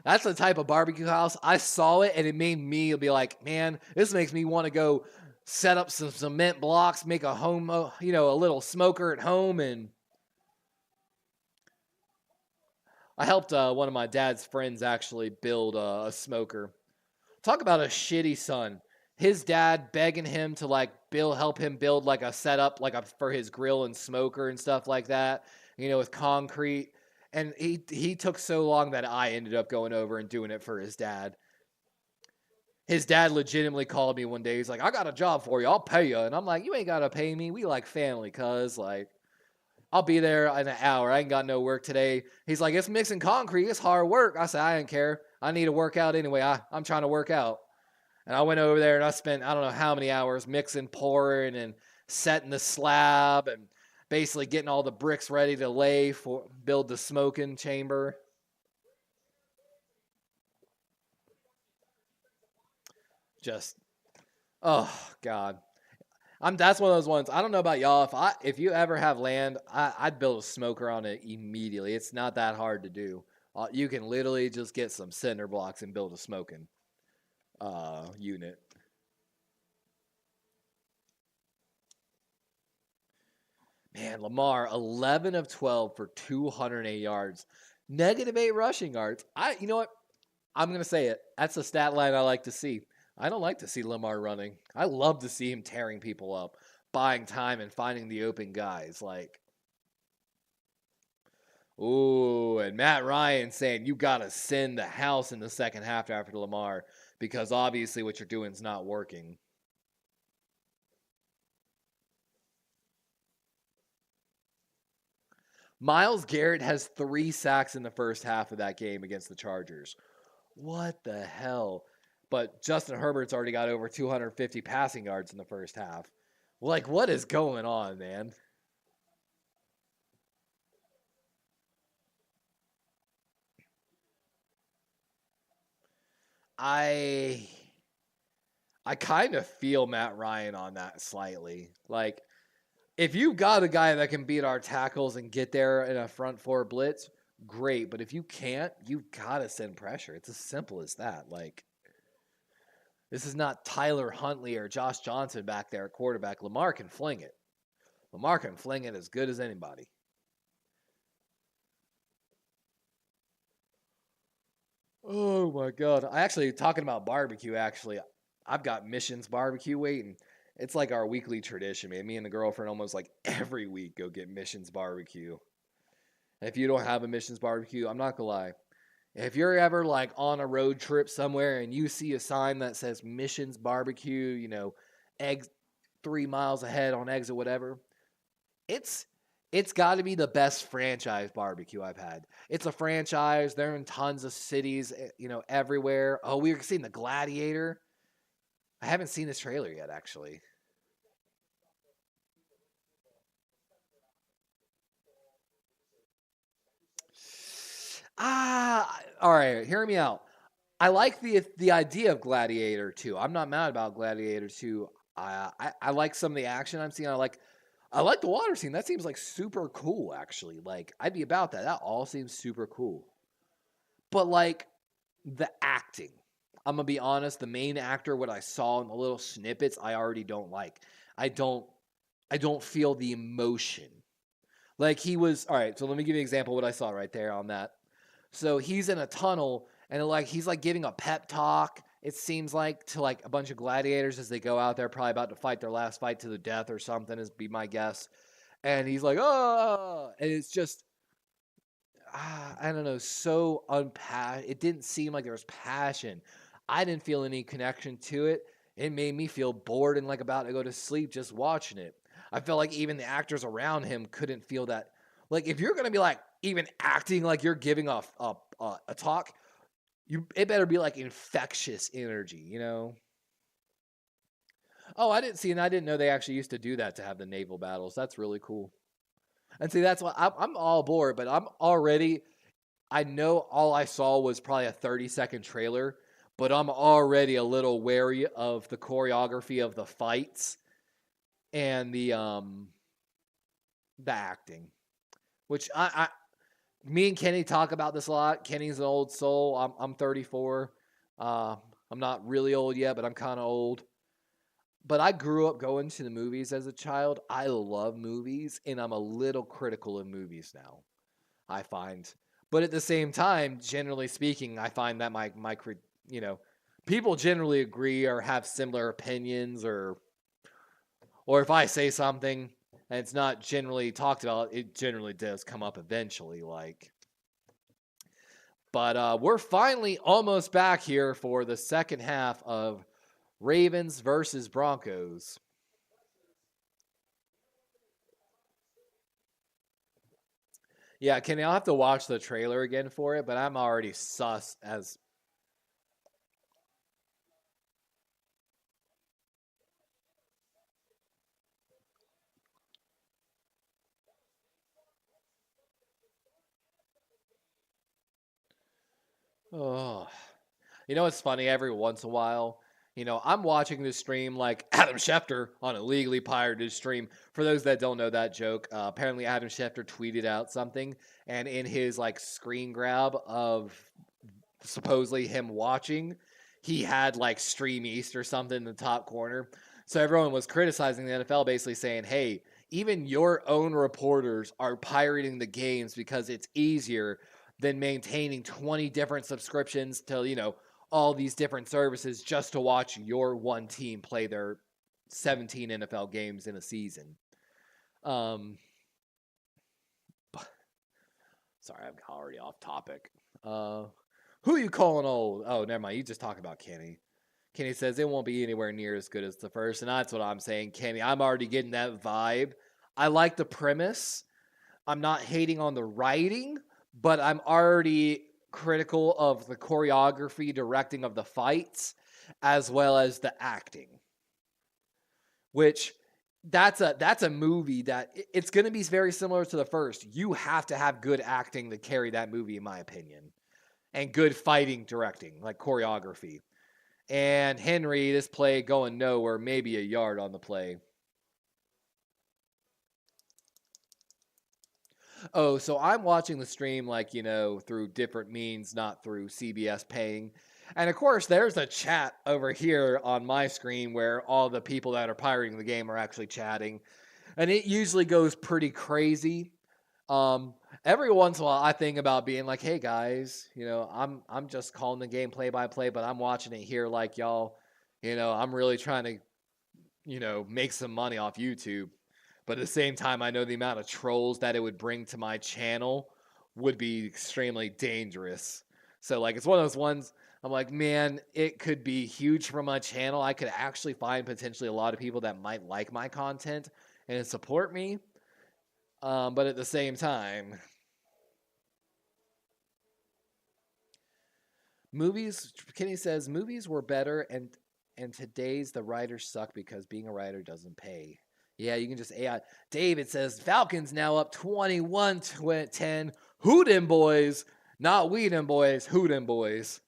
that's the type of barbecue house. I saw it and it made me be like, man, this makes me want to go set up some cement blocks, make a home, a little smoker at home. And I helped one of my dad's friends actually build a smoker. Talk about a shitty son. His dad begging him to help him build like a setup for his grill and smoker and stuff like that, with concrete. And he took so long that I ended up going over and doing it for his dad. His dad legitimately called me one day. He's like, I got a job for you. I'll pay you. And I'm like, you ain't got to pay me. We like family, cuz I'll be there in an hour. I ain't got no work today. He's like, it's mixing concrete. It's hard work. I said, I didn't care. I need to work out anyway. I'm trying to work out. And I went over there and I spent, I don't know how many hours mixing, pouring, and setting the slab and basically getting all the bricks ready to build the smoking chamber. Just, oh God. That's one of those ones. I don't know about y'all. If you ever have land, I'd build a smoker on it immediately. It's not that hard to do. You can literally just get some cinder blocks and build a smoking unit. Man, Lamar, 11 of 12 for 208 yards. -8 rushing yards. You know what? I'm going to say it. That's a stat line I like to see. I don't like to see Lamar running. I love to see him tearing people up, buying time and finding the open guys. Ooh, and Matt Ryan saying you got to send the house in the second half after Lamar because obviously what you're doing is not working. Myles Garrett has 3 sacks in the first half of that game against the Chargers. What the hell? But Justin Herbert's already got over 250 passing yards in the first half. What is going on, man? I kind of feel Matt Ryan on that slightly. If you've got a guy that can beat our tackles and get there in a front four blitz, great. But if you can't, you've got to send pressure. It's as simple as that. This is not Tyler Huntley or Josh Johnson back there at quarterback. Lamar can fling it. Lamar can fling it as good as anybody. Oh my God. Talking about barbecue, I've got Missions barbecue waiting. It's like our weekly tradition, man. Me and the girlfriend almost every week go get Missions barbecue. And if you don't have a Missions barbecue, I'm not gonna lie. If you're ever on a road trip somewhere and you see a sign that says Missions barbecue, eggs 3 miles ahead on exit, whatever, it's got to be the best franchise barbecue I've had. It's a franchise. They're in tons of cities, everywhere. Oh, we were seeing the Gladiator. I haven't seen this trailer yet, actually. All right. Hear me out. I like the idea of Gladiator 2. I'm not mad about Gladiator 2. I like some of the action I'm seeing. I like the water scene. That seems super cool, actually. I'd be about that. That all seems super cool. But the acting. I'm gonna be honest, the main actor, what I saw in the little snippets, I already don't like. I don't feel the emotion. He was all right, so let me give you an example of what I saw right there on that. So he's in a tunnel and he's giving a pep talk. It seems to a bunch of gladiators as they go out there, probably about to fight their last fight to the death or something, is be my guess. And he's like, oh, and it's just, I don't know, so it didn't seem like there was passion. I didn't feel any connection to it. It made me feel bored and about to go to sleep just watching it. I felt like even the actors around him couldn't feel that. If you're gonna be even acting like you're giving a talk, it better be infectious energy, Oh, I didn't see, and I didn't know they actually used to do that to have the naval battles. That's really cool. And see, that's why I'm all aboard, but I know all I saw was probably a 30-second trailer, but I'm already a little wary of the choreography of the fights and the acting, which me and Kenny talk about this a lot. Kenny's an old soul. I'm 34. I'm not really old yet, but I'm kind of old. But I grew up going to the movies as a child. I love movies, and I'm a little critical of movies now, I find. But at the same time, generally speaking, I find that you know, people generally agree or have similar opinions, or if I say something and it's not generally talked about, it generally does come up eventually, like. But we're finally almost back here for the second half of Ravens versus Broncos. Yeah, Kenny, I'll have to watch the trailer again for it, but I'm already sus as. Oh, you know what's funny? Every once in a while, I'm watching this stream like Adam Schefter on a legally pirated stream. For those that don't know that joke, apparently Adam Schefter tweeted out something, and in his like screen grab of supposedly him watching, he had like Stream East or something in the top corner. So everyone was criticizing the NFL, basically saying, hey, even your own reporters are pirating the games because it's easier than maintaining 20 different subscriptions to, all these different services just to watch your one team play their 17 NFL games in a season. Sorry, I'm already off topic. Who you calling old? Oh, never mind. You just talk about Kenny. Kenny says it won't be anywhere near as good as the first, and that's what I'm saying, Kenny. I'm already getting that vibe. I like the premise. I'm not hating on the writing, but I'm already critical of the choreography, directing of the fights, as well as the acting. Which that's a movie that it's going to be very similar to the first. You have to have good acting to carry that movie, in my opinion, and good fighting, directing, like choreography. And Henry, this play going nowhere, maybe a yard on the play. Oh, so I'm watching the stream like, through different means, not through CBS paying. And of course, there's a chat over here on my screen where all the people that are pirating the game are actually chatting. And it usually goes pretty crazy. Every once in a while, I think about being like, "Hey guys, I'm just calling the game play by play, but I'm watching it here like y'all. I'm really trying to, make some money off YouTube. But at the same time, I know the amount of trolls that it would bring to my channel would be extremely dangerous. So like, it's one of those ones. I'm like, man, it could be huge for my channel. I could actually find potentially a lot of people that might like my content and support me. But at the same time, Kenny says movies were better, and today's the writers suck because being a writer doesn't pay. Yeah, you can just AI. David says Falcons now up 21-10. Hoot boys, not we them boys, hoot boys.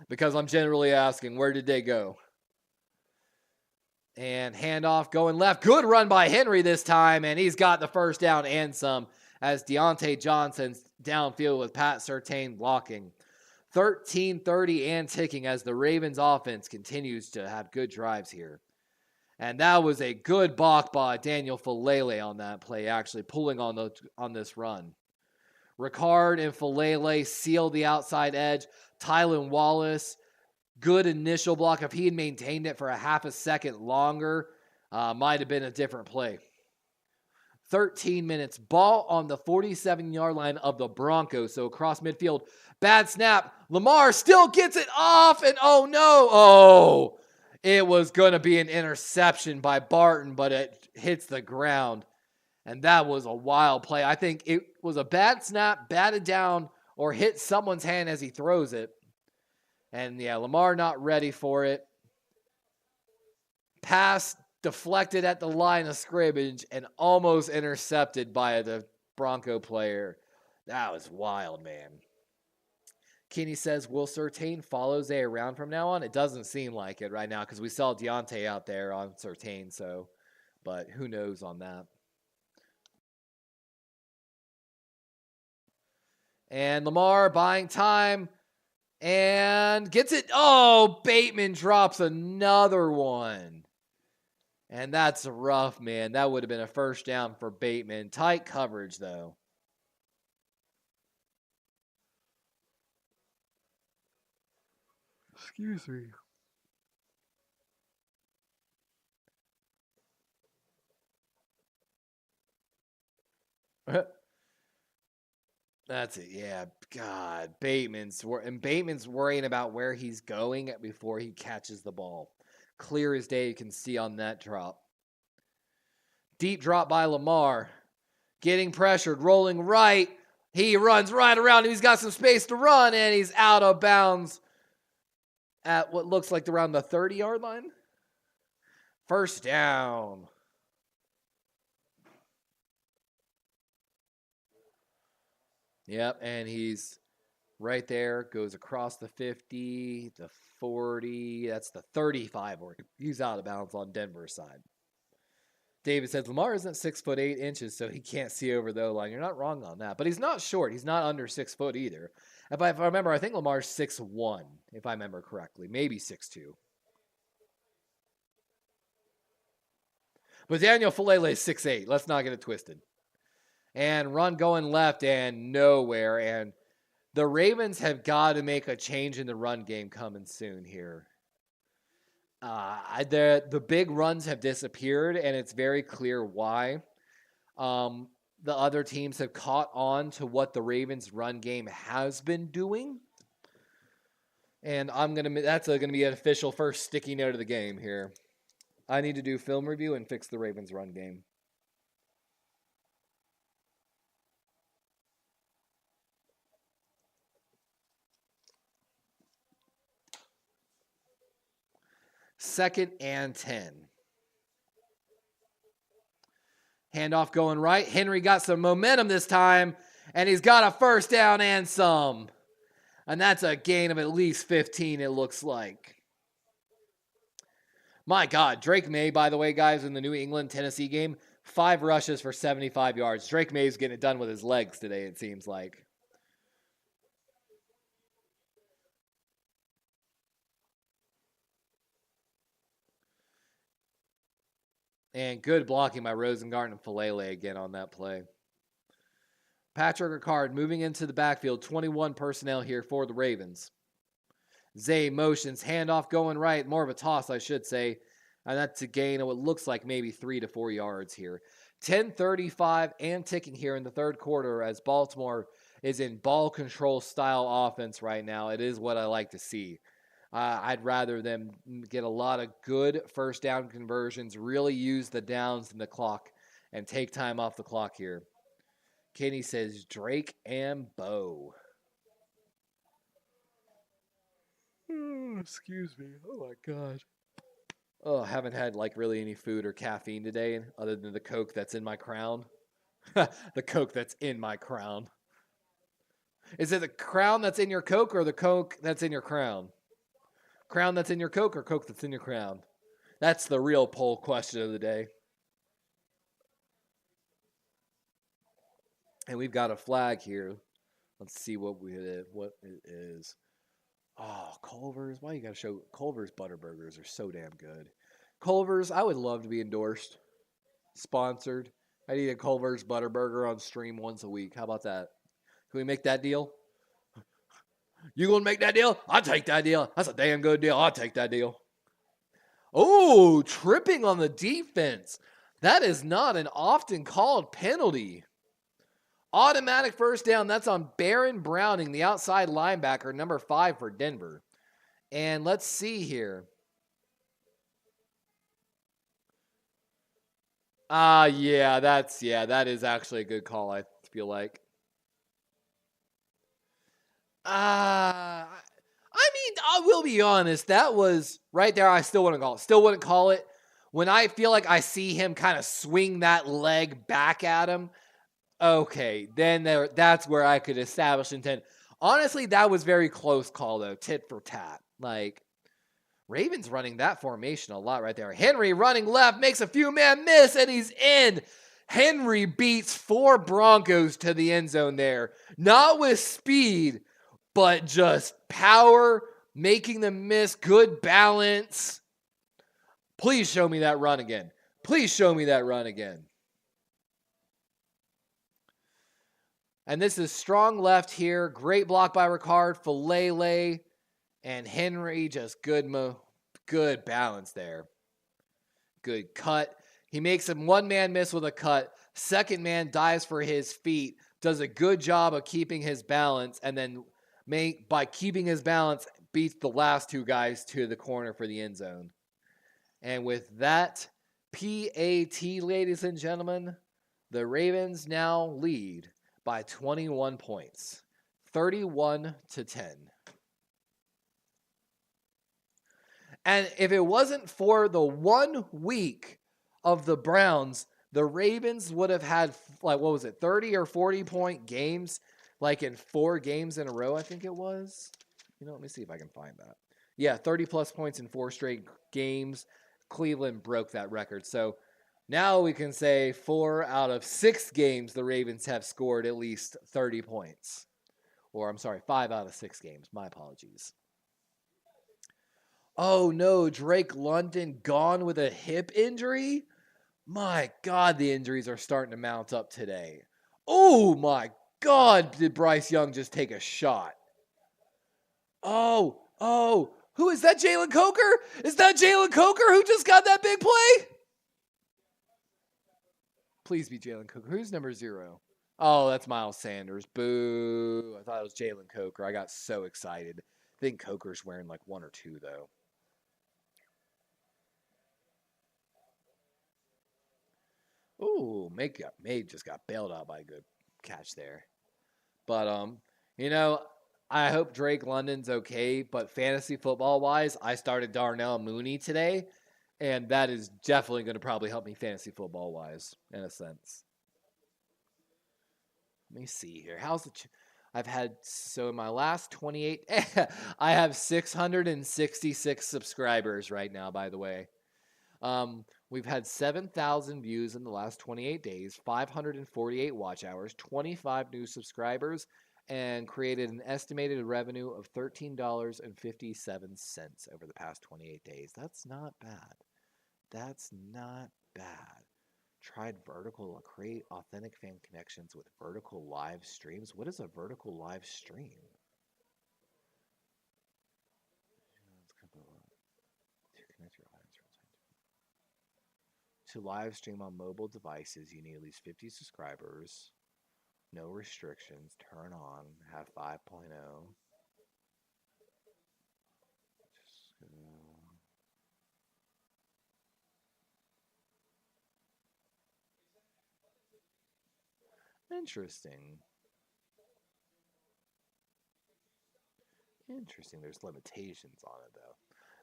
Because I'm generally asking, where did they go? And handoff going left. Good run by Henry this time, and he's got the first down and some as Deontay Johnson's downfield with Pat Surtain blocking. 13-30 and ticking as the Ravens offense continues to have good drives here. And that was a good balk by Daniel Falele on that play, actually pulling on this run. Ricard and Falele sealed the outside edge. Tylan Wallace, good initial block. If he had maintained it for a half a second longer, might have been a different play. 13 minutes. Ball on the 47-yard line of the Broncos. So across midfield. Bad snap. Lamar still gets it off. And oh no. Oh, it was going to be an interception by Barton, but it hits the ground. And that was a wild play. I think it was a bad snap, batted down, or hit someone's hand as he throws it. And yeah, Lamar not ready for it. Pass deflected at the line of scrimmage and almost intercepted by the Bronco player. That was wild, man. Kenny says, will Surtain follow Zay around from now on? It doesn't seem like it right now because we saw Deontay out there on Surtain, so, but who knows on that. And Lamar buying time and gets it. Oh, Bateman drops another one. And that's rough, man. That would have been a first down for Bateman. Tight coverage, though. Excuse me. That's it. Yeah. God, Bateman's worrying about where he's going before he catches the ball. Clear as day, you can see on that drop. Deep drop by Lamar. Getting pressured, rolling right. He runs right around him. He's got some space to run, and he's out of bounds at what looks like around the 30-yard line. First down. Yep, and he's right there, goes across the 50, the 40, that's the 35, or he's out of bounds on Denver's side. David says, Lamar isn't 6'8", so he can't see over the O-line. You're not wrong on that, but he's not short. He's not under 6 foot either. If I remember, I think Lamar's 6'1", if I remember correctly, maybe 6'2". But Daniel Falele is 6'8". Let's not get it twisted. And run going left and nowhere. And the Ravens have got to make a change in the run game coming soon here. The big runs have disappeared, and it's very clear why. The other teams have caught on to what the Ravens' run game has been doing. And that's going to be an official first sticky note of the game here. I need to do film review and fix the Ravens' run game. Second and 10. Handoff going right. Henry got some momentum this time, and he's got a first down and some. And that's a gain of at least 15, it looks like. My God, Drake May, by the way, guys, in the New England-Tennessee game, 5 rushes for 75 yards. Drake May's getting it done with his legs today, it seems like. And good blocking by Rosengarten and Falele again on that play. Patrick Ricard moving into the backfield. 21 personnel here for the Ravens. Zay motions. Handoff going right. More of a toss, I should say. And that's a gain of what looks like maybe 3 to 4 yards here. 10:35 and ticking here in the third quarter as Baltimore is in ball control style offense right now. It is what I like to see. I'd rather them get a lot of good first down conversions, really use the downs in the clock, and take time off the clock here. Kenny says Drake and Bo. Excuse me. Oh, my God. Oh, I haven't had like really any food or caffeine today other than the Coke that's in my crown. The Coke that's in my crown. Is it the crown that's in your Coke or the Coke that's in your crown? Crown that's in your Coke or Coke that's in your crown? That's the real poll question of the day. And we've got a flag here. Let's see what it is. Oh, Culver's. Why you got to show Culver's Butterburgers are so damn good. Culver's, I would love to be endorsed. Sponsored. I need a Culver's Butterburger on stream once a week. How about that? Can we make that deal? You gonna make that deal? I'll take that deal. That's a damn good deal. I'll take that deal. Oh, tripping on the defense. That is not an often called penalty. Automatic first down. That's on Baron Browning, the outside linebacker, number 5 for Denver. And let's see here. Yeah, that is actually a good call, I feel like. I mean, I will be honest. That was right there. I still wouldn't call it. Still wouldn't call it. when I feel like I see him kind of swing that leg back at him, okay, then that's where I could establish intent. Honestly, that was very close call, though. Tit for tat. Like, Ravens running that formation a lot right there. Henry running left, makes a few man miss, and he's in. Henry beats 4 Broncos to the end zone there. Not with speed, but just power, making them miss, good balance. Please show me that run again. Please show me that run again. And this is strong left here. Great block by Ricard, Falele, and Henry. Just good balance there. Good cut. He makes him one-man miss with a cut. Second man dives for his feet. Does a good job of keeping his balance. And then by keeping his balance, beats the last 2 guys to the corner for the end zone. And with that PAT, ladies and gentlemen, the Ravens now lead by 21 points, 31-10. And if it wasn't for the 1 week of the Browns, the Ravens would have had, 30 or 40 point games, like in 4 games in a row, I think it was. Let me see if I can find that. Yeah, 30 plus points in 4 straight games. Cleveland broke that record. So now we can say 4 out of 6 games the Ravens have scored at least 30 points. Or, I'm sorry, 5 out of 6 games. My apologies. Oh, no, Drake London gone with a hip injury? My God, the injuries are starting to mount up today. Oh, my God, did Bryce Young just take a shot? Oh, who is that, Jalen Coker? Is that Jalen Coker who just got that big play? Please be Jalen Coker. Who's number 0? Oh, that's Miles Sanders. Boo. I thought it was Jalen Coker. I got so excited. I think Coker's wearing like 1 or 2, though. Ooh, May just got bailed out by a good catch there. But, I hope Drake London's okay, but fantasy football-wise, I started Darnell Mooney today, and that is definitely going to probably help me fantasy football-wise, in a sense. Let me see here. So in my last 28, I have 666 subscribers right now, by the way. We've had 7,000 views in the last 28 days, 548 watch hours, 25 new subscribers, and created an estimated revenue of $13.57 over the past 28 days. That's not bad. Tried vertical, create authentic fan connections with vertical live streams. What is a vertical live stream? To live stream on mobile devices, you need at least 50 subscribers. No restrictions. Turn on. Have 5.0. Interesting. There's limitations on it, though.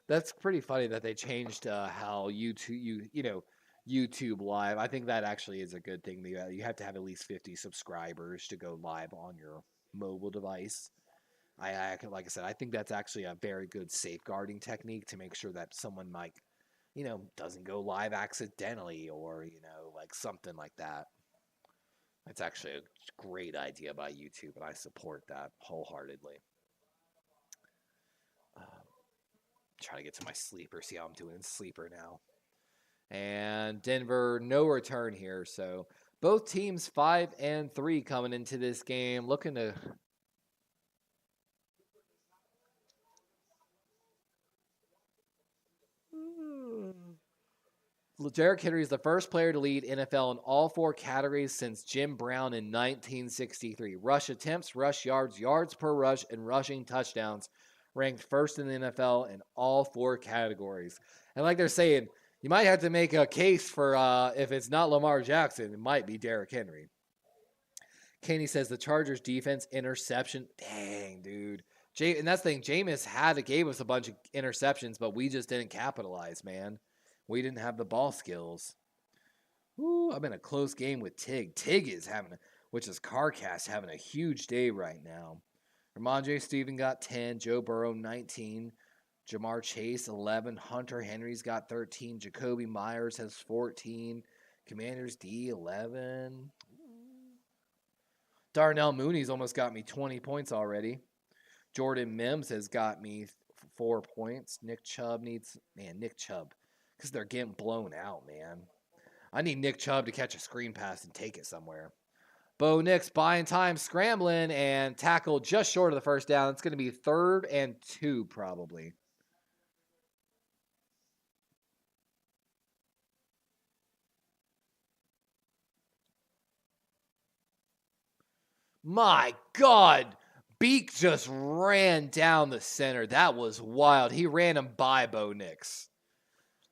That's pretty funny that they changed how YouTube Live. I think that actually is a good thing. You have to have at least 50 subscribers to go live on your mobile device. Like I said, I think that's actually a very good safeguarding technique to make sure that someone doesn't go live accidentally or, like something like that. That's actually a great idea by YouTube, and I support that wholeheartedly. Try to get to my sleeper, see how I'm doing in sleeper now. And Denver, no return here. So both teams 5-3 coming into this game, looking to Derrick Henry is the first player to lead NFL in all 4 categories since Jim Brown in 1963. Rush attempts, rush yards, yards per rush, and rushing touchdowns. Ranked first in the NFL in all 4 categories. And like they're saying, you might have to make a case for if it's not Lamar Jackson, it might be Derrick Henry. Kenny says the Chargers defense interception. Dang, dude. And that's the thing. Jameis gave us a bunch of interceptions, but we just didn't capitalize, man. We didn't have the ball skills. Ooh, I'm in a close game with Tig. Tig is which is CarCast, having a huge day right now. Ramondre Steven got 10. Joe Burrow, 19. Jamar Chase, 11. Hunter Henry's got 13. Jacoby Myers has 14. Commanders D, 11. Darnell Mooney's almost got me 20 points already. Jordan Mims has got me 4 points. Nick Chubb, because they're getting blown out, man. I need Nick Chubb to catch a screen pass and take it somewhere. Bo Nix buying time, scrambling, and tackle just short of the first down. It's going to be 3rd and 2 probably. My God. Beak just ran down the center. That was wild. He ran him by Bo Nix.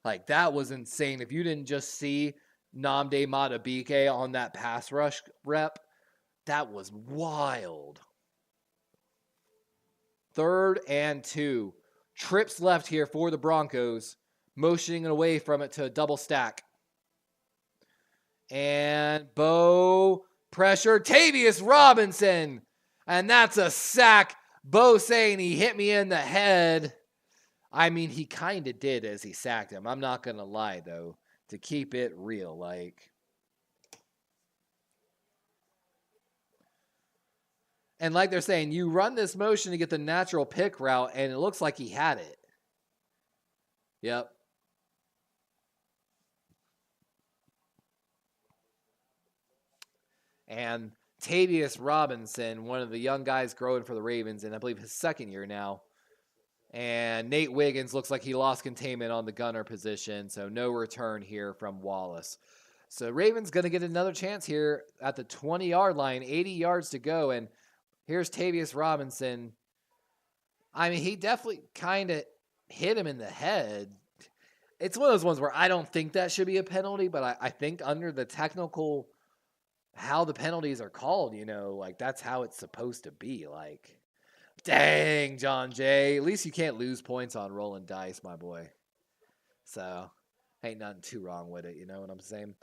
Like, that was insane. If you didn't just see Nnamdi Madubuike on that pass rush rep, that was wild. 3rd and 2. Trips left here for the Broncos. Motioning away from it to a double stack. And Bo pressure. Tavius Robinson. And that's a sack. Bo saying he hit me in the head. I mean, he kind of did as he sacked him. I'm not going to lie, though, to keep it real. And like they're saying, you run this motion to get the natural pick route, and it looks like he had it. Yep. And Tavius Robinson, one of the young guys growing for the Ravens, and I believe his 2nd year now. And Nate Wiggins looks like he lost containment on the gunner position, so no return here from Wallace. So Ravens going to get another chance here at the 20-yard line, 80 yards to go, and here's Tavius Robinson. I mean, he definitely kind of hit him in the head. It's one of those ones where I don't think that should be a penalty, but I think under the technical, how the penalties are called, that's how it's supposed to be. Dang, John Jay. At least you can't lose points on rolling dice, my boy. So, ain't nothing too wrong with it, you know what I'm saying?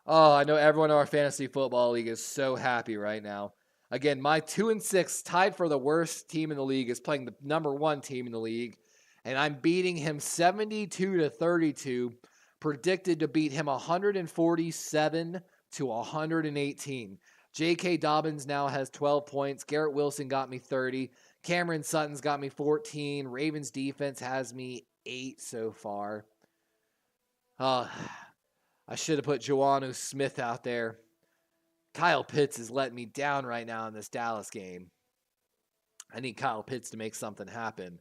Oh, I know everyone in our fantasy football league is so happy right now. Again, my 2-6 tied for the worst team in the league is playing the number 1 team in the league, and I'm beating him 72-32, predicted to beat him 147-118. J.K. Dobbins now has 12 points. Garrett Wilson got me 30. Cameron Sutton's got me 14. Ravens defense has me 8 so far. I should have put Joanu Smith out there. Kyle Pitts is letting me down right now in this Dallas game. I need Kyle Pitts to make something happen.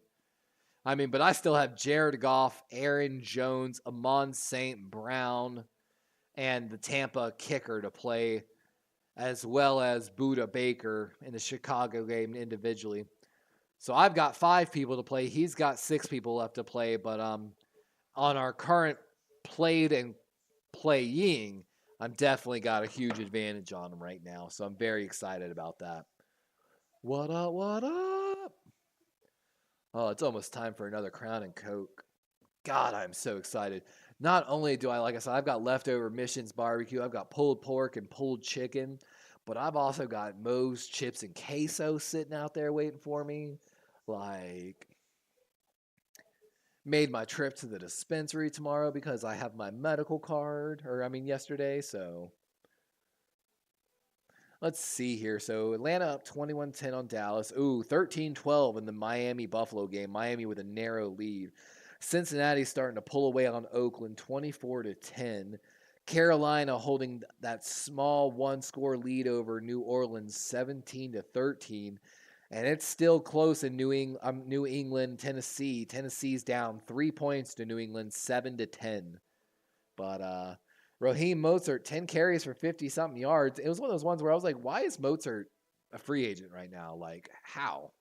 I mean, but I still have Jared Goff, Aaron Jones, Amon St. Brown, and the Tampa kicker to play, as well as Budda Baker in the Chicago game individually. So I've got 5 people to play. He's got 6 people left to play, but on our current played and playing, I'm definitely got a huge advantage on him right now. So I'm very excited about that. What up, what up? Oh, it's almost time for another Crown and Coke. God, I'm so excited. Not only do like I said, I've got leftover Missions barbecue, I've got pulled pork and pulled chicken, but I've also got Moe's chips and queso sitting out there waiting for me. Made my trip to the dispensary tomorrow because I have my medical card, yesterday, so let's see here. So Atlanta up 21-10 on Dallas. Ooh, 13-12 in the Miami-Buffalo game. Miami with a narrow lead. Cincinnati's starting to pull away on Oakland, 24-10. Carolina holding that small one-score lead over New Orleans, 17-13. And it's still close in New England, Tennessee. Tennessee's down 3 points to New England, 7-10. But Raheem Mostert, 10 carries for 50-something yards. It was one of those ones where I was like, why is Mostert a free agent right now? How?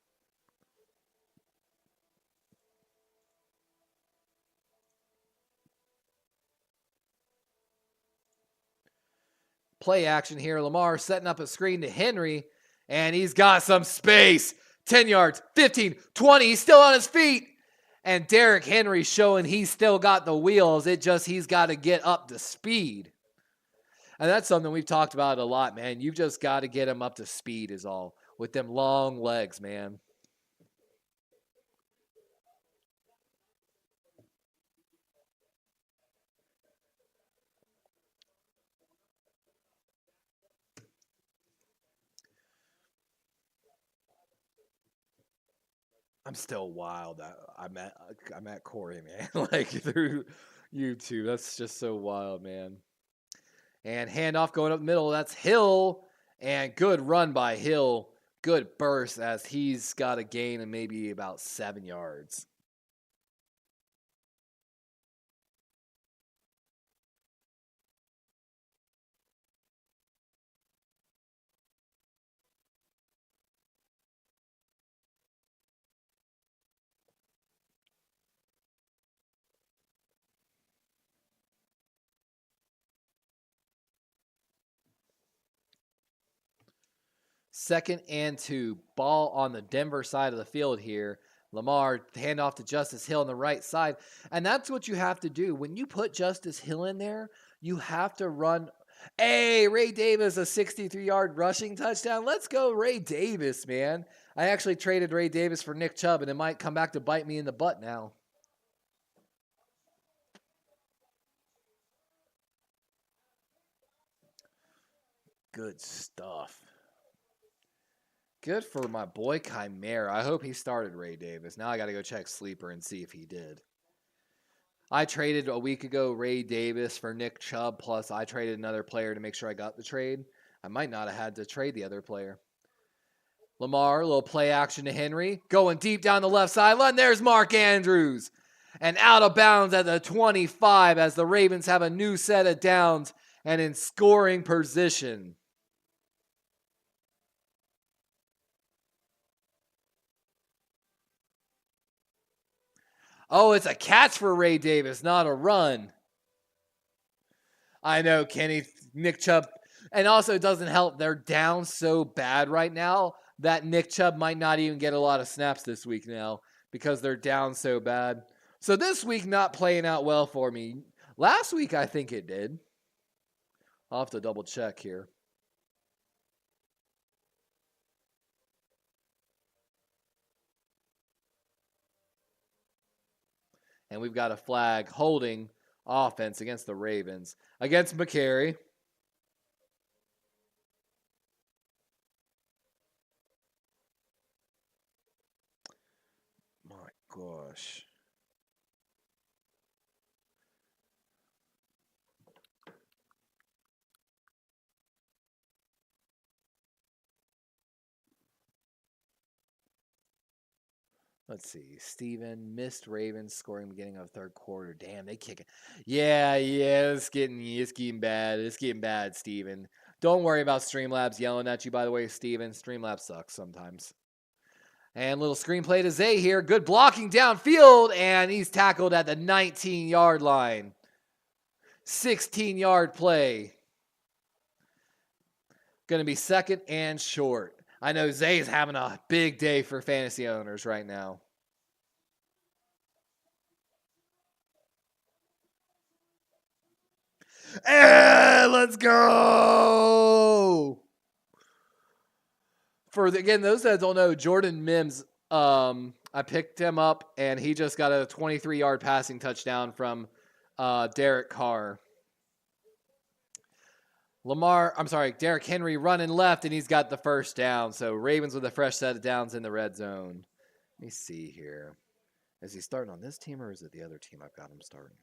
Play action here. Lamar setting up a screen to Henry. And he's got some space. 10 yards, 15, 20. He's still on his feet. And Derrick Henry showing he's still got the wheels. He's got to get up to speed. And that's something we've talked about a lot, man. You've just got to get him up to speed is all. With them long legs, man. I'm still wild. I met Corey, man. Like through YouTube. That's just so wild, man. And handoff going up the middle. That's Hill. And good run by Hill. Good burst as he's got a gain of maybe about 7 yards. Second and 2. Ball on the Denver side of the field here. Lamar, handoff to Justice Hill on the right side. And that's what you have to do. When you put Justice Hill in there, you have to run. Hey, Ray Davis, a 63-yard rushing touchdown. Let's go, Ray Davis, man. I actually traded Ray Davis for Nick Chubb, and it might come back to bite me in the butt now. Good stuff. Good for my boy Chimera. I hope he started Ray Davis. Now I got to go check Sleeper and see if he did. I traded a week ago Ray Davis for Nick Chubb, plus I traded another player to make sure I got the trade. I might not have had to trade the other player. Lamar, a little play action to Henry. Going deep down the left sideline. There's Mark Andrews. And out of bounds at the 25 as the Ravens have a new set of downs and in scoring position. Oh, it's a catch for Ray Davis, not a run. I know, Kenny, Nick Chubb. And also, it doesn't help. They're down so bad right now that Nick Chubb might not even get a lot of snaps this week now because they're down so bad. So this week, not playing out well for me. Last week, I think it did. I'll have to double check here. And we've got a flag holding offense against the Ravens. Against McCary. My gosh. Let's see. Steven missed Ravens scoring beginning of third quarter. Damn, they kick it. Yeah, it's getting bad. It's getting bad, Steven. Don't worry about Streamlabs yelling at you, by the way, Steven. Streamlabs sucks sometimes. And little screenplay to Zay here. Good blocking downfield, and he's tackled at the 19-yard line. 16-yard play. Going to be second and short. I know Zay's having a big day for fantasy owners right now. Let's go! Again, those that don't know, Jordan Mims, I picked him up, and he just got a 23-yard passing touchdown from Derek Carr. Derrick Henry running left, and he's got the first down. So Ravens with a fresh set of downs in the red zone. Let me see here. Is he starting on this team, or is it the other team I've got him starting?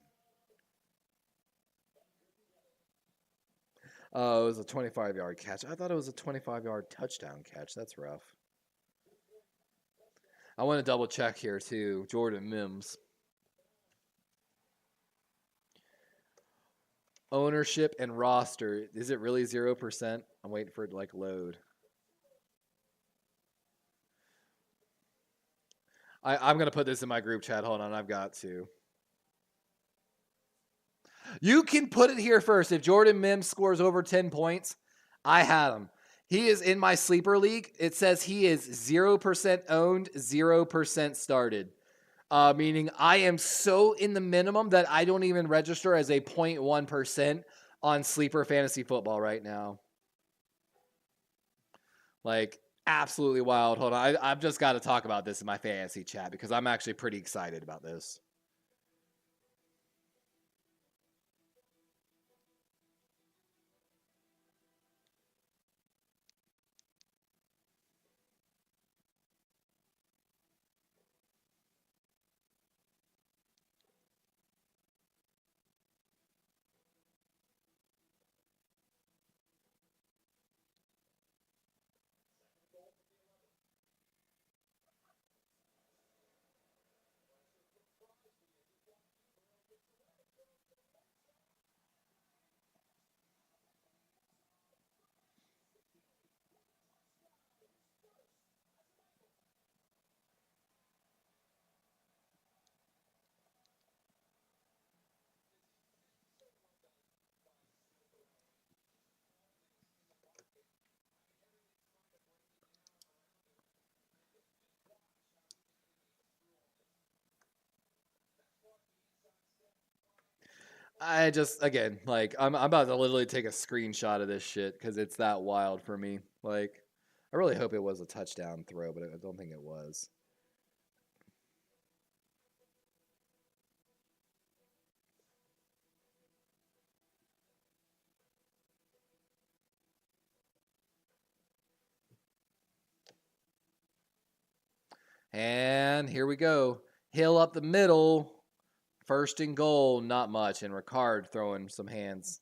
Oh, it was a 25-yard catch. I thought it was a 25-yard touchdown catch. That's rough. I want to double check here, too. Jordan Mims. Ownership and roster. Is it really 0%? I'm waiting for it to load. I'm going to put this in my group chat. Hold on. I've got to. You can put it here first. If Jordan Mims scores over 10 points, I had him. He is in my sleeper league. It says he is 0% owned, 0% started. Meaning I am so in the minimum that I don't even register as a 0.1% on sleeper fantasy football right now. Like, absolutely wild. Hold on. I've just got to talk about this in my fantasy chat because I'm actually pretty excited about this. I just again like I'm about to literally take a screenshot of this shit because it's that wild for me. Like, I really hope it was a touchdown throw, but I don't think it was. And here we go. Hill up the middle. First and goal, not much. And Ricard throwing some hands.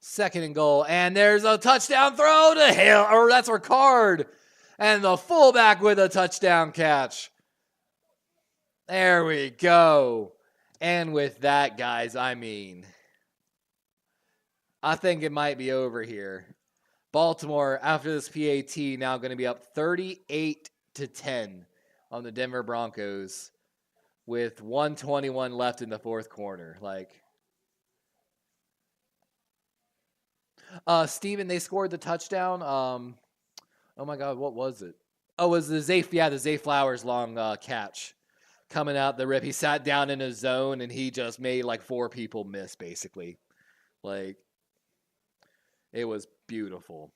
Second and goal. And there's a touchdown throw to Hill. Or that's Ricard. And the fullback with a touchdown catch. There we go. And with that, guys, I mean, I think it might be over here. Baltimore, after this PAT, now going to be up 38-10 on the Denver Broncos with 1:21 left in the fourth quarter. Like, Steven, they scored the touchdown. Oh my God, what was it? Oh, it was the Zay Flowers long catch coming out the rip. He sat down in a zone and he just made like four people miss, basically. Like, it was beautiful.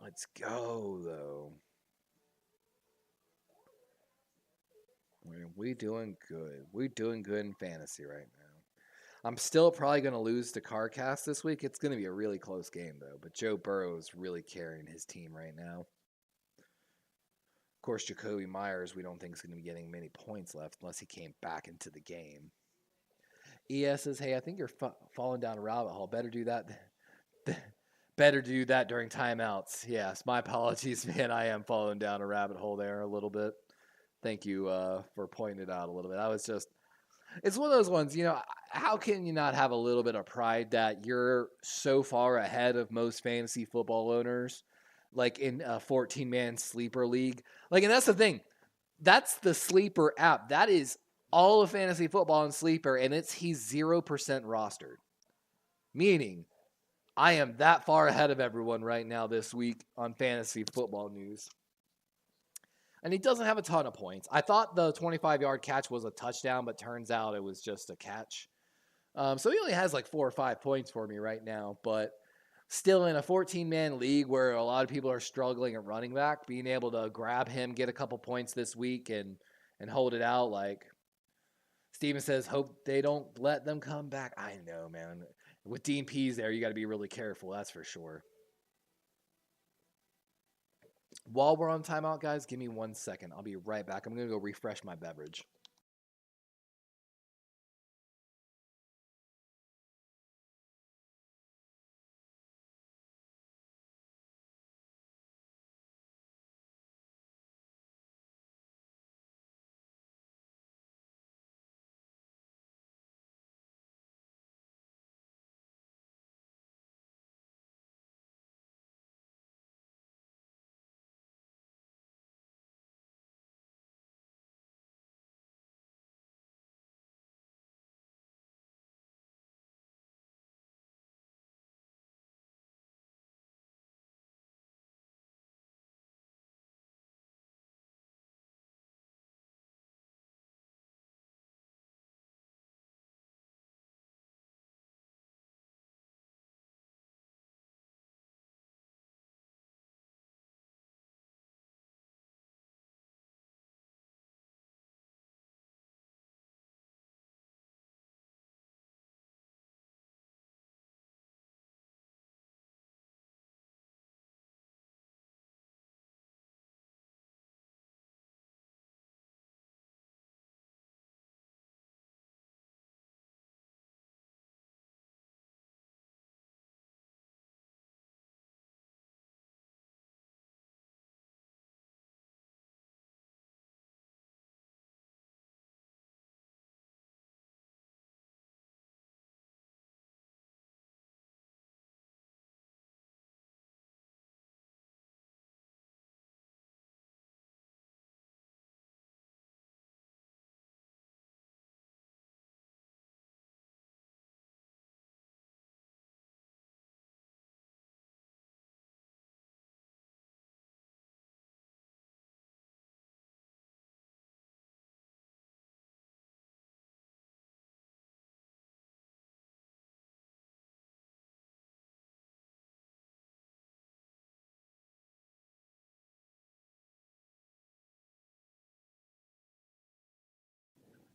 Let's go, though. We doing good. We doing good in fantasy right now. I'm still probably going to lose to CarCast this week. It's going to be a really close game, though. But Joe Burrow is really carrying his team right now. Of course, Jacoby Myers, we don't think is going to be getting many points left unless he came back into the game. ES says, hey, I think you're falling down a rabbit hole. Better do that. Better do that during timeouts. Yes, my apologies, man. I am falling down a rabbit hole there a little bit. Thank you for pointing it out a little bit. I was just, it's one of those ones, you know, how can you not have a little bit of pride that you're so far ahead of most fantasy football owners, like in a 14-man sleeper league? Like, and that's the thing. That's the sleeper app. That is all of fantasy football in sleeper, and he's 0% rostered. Meaning, I am that far ahead of everyone right now this week on fantasy football news. And he doesn't have a ton of points. I thought the 25-yard catch was a touchdown, but turns out it was just a catch. So he only has like 4 or 5 points for me right now, but still in a 14-man league where a lot of people are struggling at running back, being able to grab him, get a couple points this week and hold it out. Like Steven says, hope they don't let them come back. I know, man. With Dean Pease there, you got to be really careful. That's for sure. While we're on timeout, guys, give me 1 second. I'll be right back. I'm going to go refresh my beverage.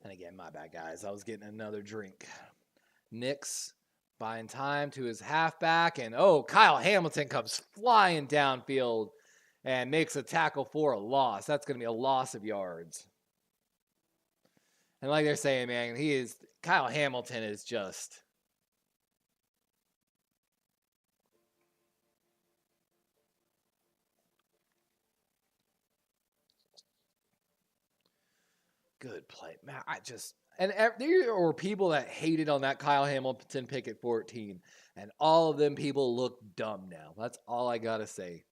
And again, my bad, guys. I was getting another drink. Knicks buying time to his halfback. And, Kyle Hamilton comes flying downfield and makes a tackle for a loss. That's going to be a loss of yards. And like they're saying, man, Kyle Hamilton is just... good play. Man, there were people that hated on that Kyle Hamilton pick at 14, and all of them people look dumb now. That's all I got to say.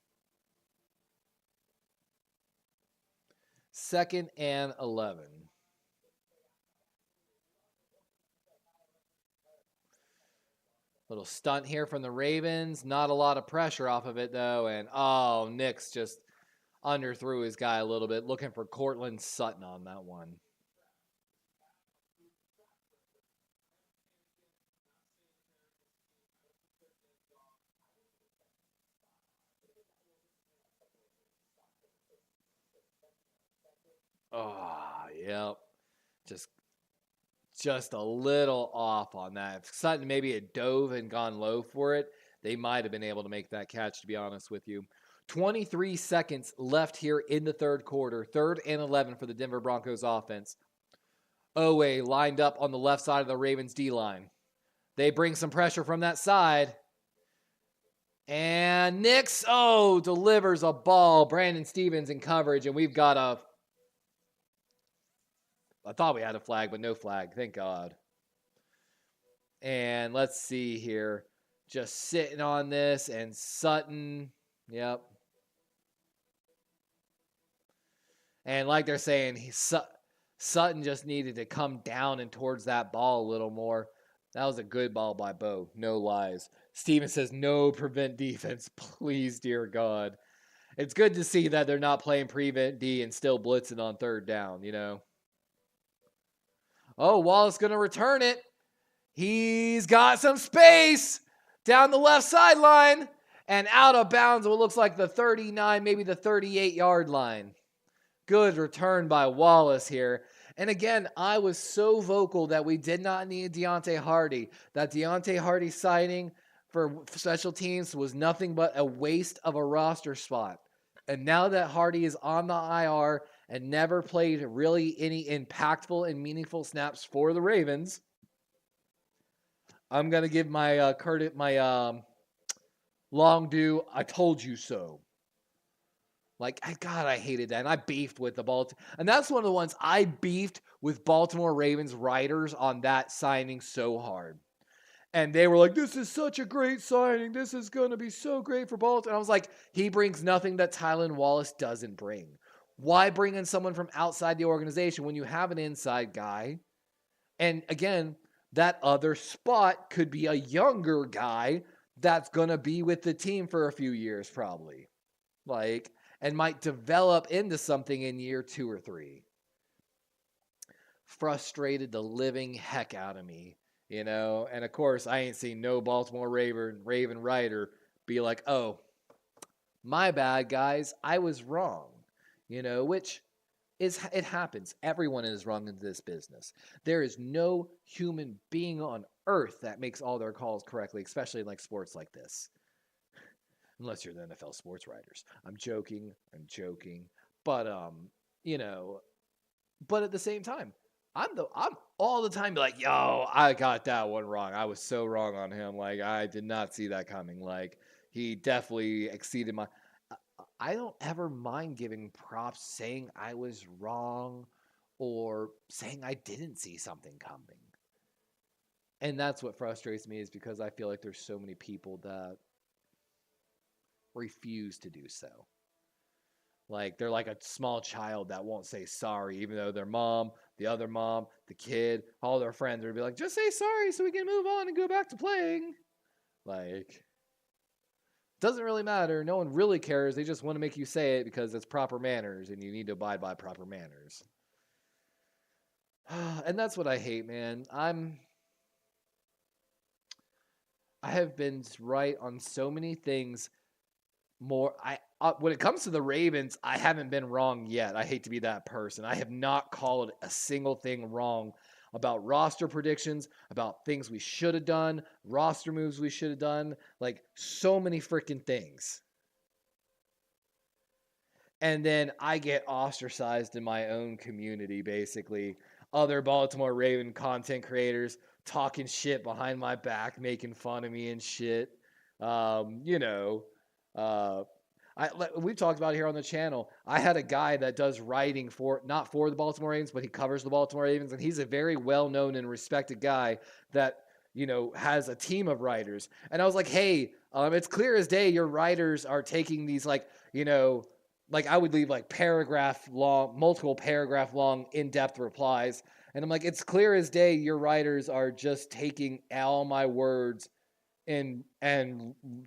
2nd and 11. Little stunt here from the Ravens. Not a lot of pressure off of it, though. And, Nick's just underthrew his guy a little bit, looking for Cortland Sutton on that one. Yep. Just a little off on that. If Sutton maybe had dove and gone low for it, they might have been able to make that catch, to be honest with you. 23 seconds left here in the third quarter. 3rd and 11 for the Denver Broncos offense. Owe lined up on the left side of the Ravens D-line. They bring some pressure from that side. And Nix, delivers a ball. Brandon Stevens in coverage, and we've got I thought we had a flag, but no flag. Thank God. And let's see here. Just sitting on this, and Sutton, yep. And like they're saying, Sutton just needed to come down and towards that ball a little more. That was a good ball by Bo. No lies. Steven says, no prevent defense. Please, dear God. It's good to see that they're not playing prevent D and still blitzing on 3rd down, you know. Wallace going to return it. He's got some space down the left sideline and out of bounds what looks like the 39, maybe the 38-yard line. Good return by Wallace here. And again, I was so vocal that we did not need Deontay Hardy. That Deontay Hardy signing for special teams was nothing but a waste of a roster spot. And now that Hardy is on the IR and never played really any impactful and meaningful snaps for the Ravens, I'm gonna give my long due. I told you so. Like, God, I hated that. And I beefed with the Baltimore. And that's one of the ones I beefed with Baltimore Ravens writers on that signing so hard. And they were like, this is such a great signing. This is going to be so great for Baltimore. And I was like, he brings nothing that Tylan Wallace doesn't bring. Why bring in someone from outside the organization when you have an inside guy? And again, that other spot could be a younger guy that's going to be with the team for a few years probably. Like, and might develop into something in year 2 or 3. Frustrated the living heck out of me, you know? And of course, I ain't seen no Baltimore Raven writer be like, oh, my bad, guys. I was wrong, you know, which is, it happens. Everyone is wrong in this business. There is no human being on earth that makes all their calls correctly, especially in like sports like this. Unless you're the NFL sports writers. I'm joking. But you know, but at the same time, I'm all the time like, yo, I got that one wrong. I was so wrong on him. Like, I did not see that coming. Like, he definitely exceeded my. I don't ever mind giving props, saying I was wrong, or saying I didn't see something coming. And that's what frustrates me, is because I feel like there's so many people that refuse to do so. Like, they're like a small child that won't say sorry, even though their mom, the other mom, the kid, all their friends would be like, just say sorry so we can move on and go back to playing. Like, doesn't really matter. No one really cares. They just want to make you say it because it's proper manners and you need to abide by proper manners. And that's what I hate, man. I have been right on so many things. When it comes to the Ravens, I haven't been wrong yet. I hate to be that person. I have not called a single thing wrong about roster predictions, about things we should have done, roster moves we should have done, like so many freaking things. And then I get ostracized in my own community, basically. Other Baltimore Raven content creators talking shit behind my back, making fun of me and shit. You know, we've talked about it here on the channel. I had a guy that does writing for, not for the Baltimore Ravens, but he covers the Baltimore Ravens, and he's a very well-known and respected guy that, you know, has a team of writers. And I was like, hey, it's clear as day your writers are taking these, like, you know, like I would leave like multiple paragraph long in-depth replies. And I'm like, it's clear as day your writers are just taking all my words and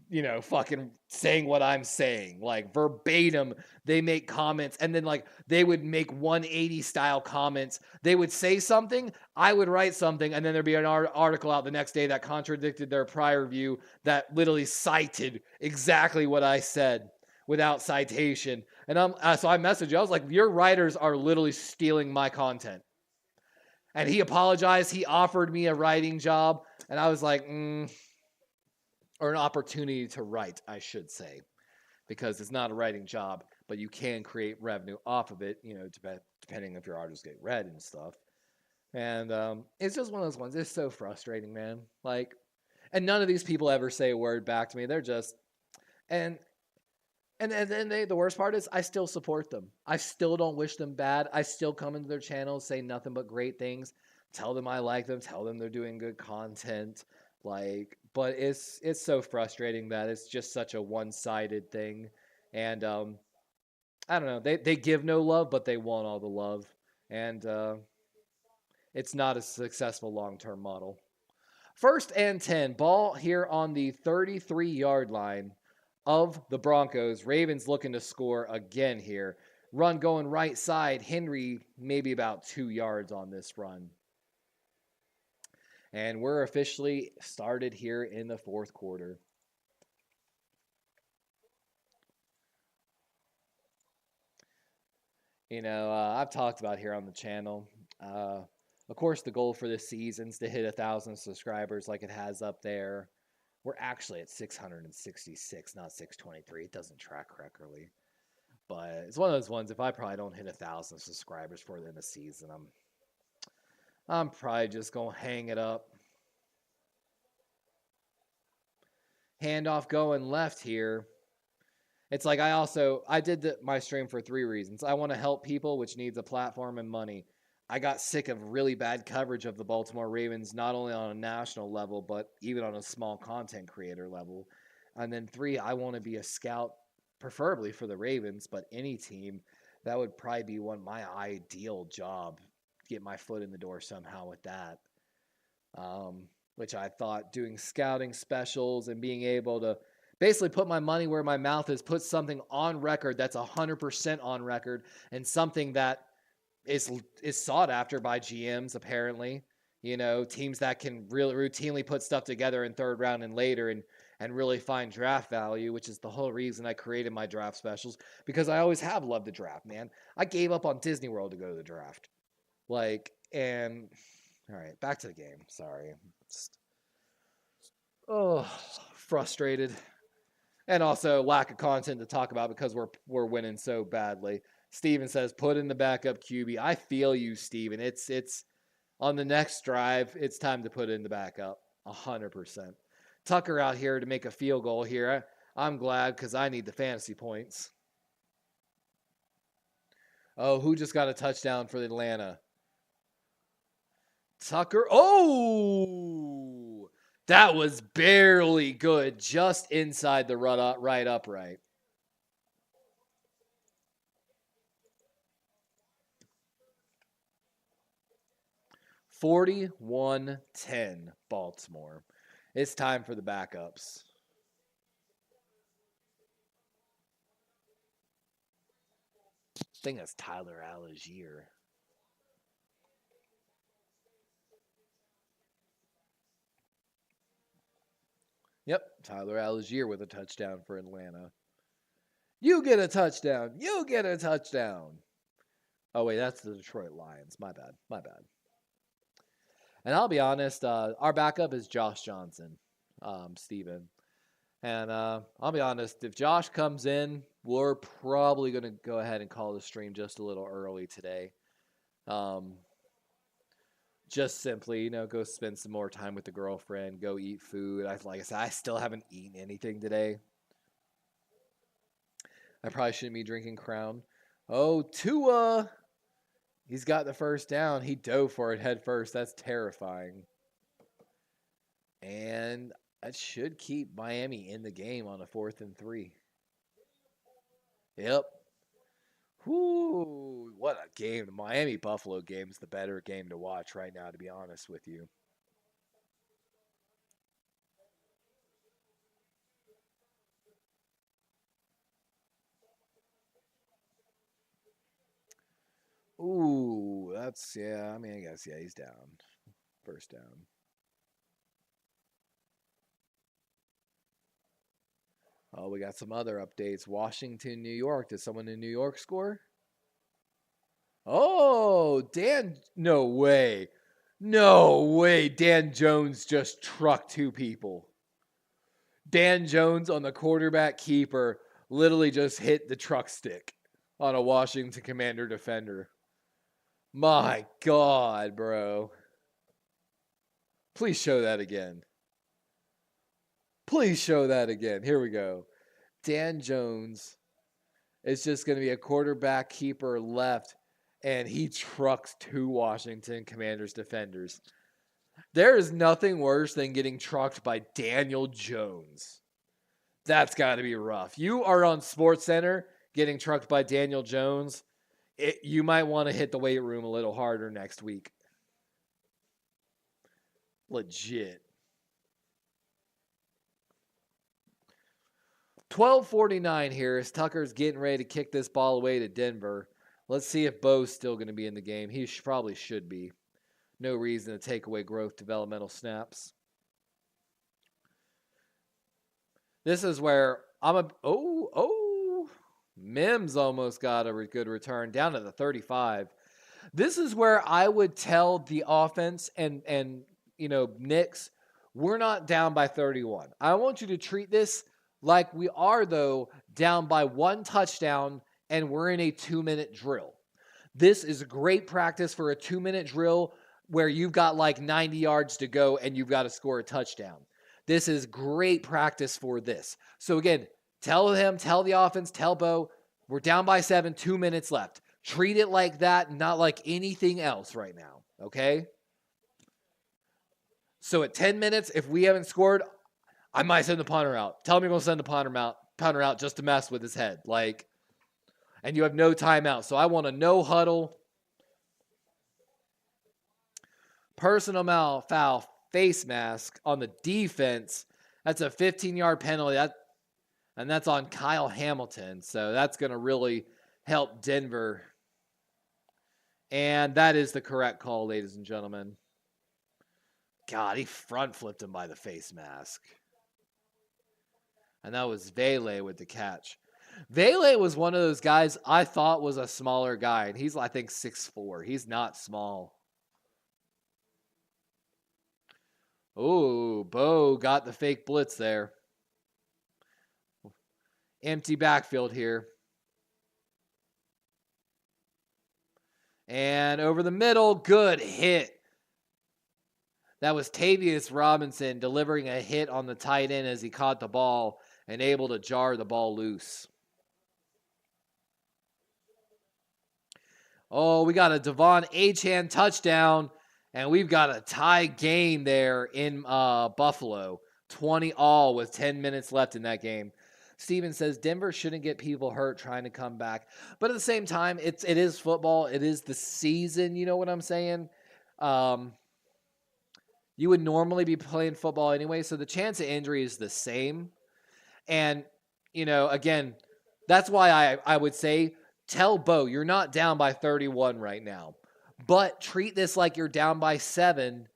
you know, fucking saying what I'm saying, like verbatim. They make comments, and then like they would make 180 style comments. They would say something, I would write something, and then there'd be an article out the next day that contradicted their prior view, that literally cited exactly what I said without citation. And so I messaged you. I was like, your writers are literally stealing my content. And he apologized. He offered me a writing job, and I was like, or an opportunity to write, I should say, because it's not a writing job, but you can create revenue off of it, you know, depending if your artists get read and stuff. And it's just one of those ones. It's so frustrating, man. Like, and none of these people ever say a word back to me. They're just, and then the worst part is I still support them. I still don't wish them bad. I still come into their channels, say nothing but great things, tell them I like them, tell them they're doing good content. Like, but it's so frustrating that it's just such a one-sided thing. And I don't know. They give no love, but they want all the love. And it's not a successful long-term model. 1st and 10, ball here on the 33-yard line of the Broncos. Ravens looking to score again here. Run going right side. Henry maybe about 2 yards on this run. And we're officially started here in the 4th quarter. You know, I've talked about here on the channel. Of course, the goal for this season is to hit 1,000 subscribers like it has up there. We're actually at 666, not 623. It doesn't track correctly. But it's one of those ones, if I probably don't hit 1,000 subscribers for the end of the season, I'm probably just going to hang it up. Handoff going left here. It's like I did my stream for 3 reasons. I want to help people, which needs a platform and money. I got sick of really bad coverage of the Baltimore Ravens, not only on a national level, but even on a small content creator level. And then 3, I want to be a scout, preferably for the Ravens, but any team. That would probably be my ideal job. Get my foot in the door somehow with that. Which I thought doing scouting specials and being able to basically put my money where my mouth is, put something on record that's 100% on record, and something that is sought after by GMs, apparently. Teams that can really routinely put stuff together in 3rd round and later and really find draft value, which is the whole reason I created my draft specials, because I always have loved the draft, man. I gave up on Disney World to go to the draft. All right, back to the game. Sorry. Frustrated. And also lack of content to talk about because we're winning so badly. Steven says, put in the backup QB. I feel you, Steven. It's on the next drive, it's time to put in the backup. 100%. Tucker out here to make a field goal here. I'm glad because I need the fantasy points. Oh, who just got a touchdown for Atlanta? Tucker. Oh! That was barely good. Just inside the right upright. (41-10) Baltimore. It's time for the backups. I think that's Tyler Algier. Yep, Tyler Algier with a touchdown for Atlanta. You get a touchdown. You get a touchdown. Oh, wait, that's the Detroit Lions. My bad. And I'll be honest, our backup is Josh Johnson, Steven. And I'll be honest, if Josh comes in, we're probably going to go ahead and call the stream just a little early today. Just simply, go spend some more time with the girlfriend, go eat food. Like I said, I still haven't eaten anything today. I probably shouldn't be drinking Crown. Oh, Tua! He's got the first down. He dove for it head first. That's terrifying. And that should keep Miami in the game on a 4th and 3. Yep. Whoo, what a game. The Miami-Buffalo game is the better game to watch right now, to be honest with you. Ooh, I guess, he's down. First down. Oh, we got some other updates. Washington, New York. Did someone in New York score? Oh, no way. No way. Dan Jones just trucked 2 people. Dan Jones on the quarterback keeper literally just hit the truck stick on a Washington Commander defender. My God, bro. Please show that again. Here we go. Dan Jones is just going to be a quarterback keeper left, and he trucks 2 Washington Commanders defenders. There is nothing worse than getting trucked by Daniel Jones. That's got to be rough. You are on SportsCenter getting trucked by Daniel Jones. You might want to hit the weight room a little harder next week. Legit. 12:49 here as Tucker's getting ready to kick this ball away to Denver. Let's see if Bo's still going to be in the game. He probably should be. No reason to take away growth developmental snaps. This is where Mims almost got a good return down to the 35. This is where I would tell the offense and Knicks, we're not down by 31. I want you to treat this like we are, though, down by 1 touchdown and we're in a 2-minute drill. This is great practice for a 2-minute drill where you've got like 90 yards to go and you've got to score a touchdown. This is great practice for this. So again, tell him, tell the offense, tell Bo, we're down by 7, 2 minutes left. Treat it like that, not like anything else right now, okay? So at 10 minutes, if we haven't scored, I might send the punter out. Tell him you're going to send the punter out just to mess with his head. Like, and you have no timeout. So I want a no huddle, personal foul, face mask on the defense. That's a 15-yard penalty. And that's on Kyle Hamilton. So that's going to really help Denver. And that is the correct call, ladies and gentlemen. God, he front flipped him by the face mask. And that was Vele with the catch. Vele was one of those guys I thought was a smaller guy. And he's, I think, 6'4". He's not small. Oh, Bo got the fake blitz there. Empty backfield here. And over the middle, good hit. That was Tavius Robinson delivering a hit on the tight end as he caught the ball and able to jar the ball loose. Oh, we got a Devon Achane touchdown, and we've got a tie game there in Buffalo. 20-all with 10 minutes left in that game. Steven says Denver shouldn't get people hurt trying to come back. But at the same time, it is football. It is the season, you know what I'm saying? You would normally be playing football anyway, so the chance of injury is the same. And, you know, again, that's why I would say tell Bo you're not down by 31 right now. But treat this like you're down by 7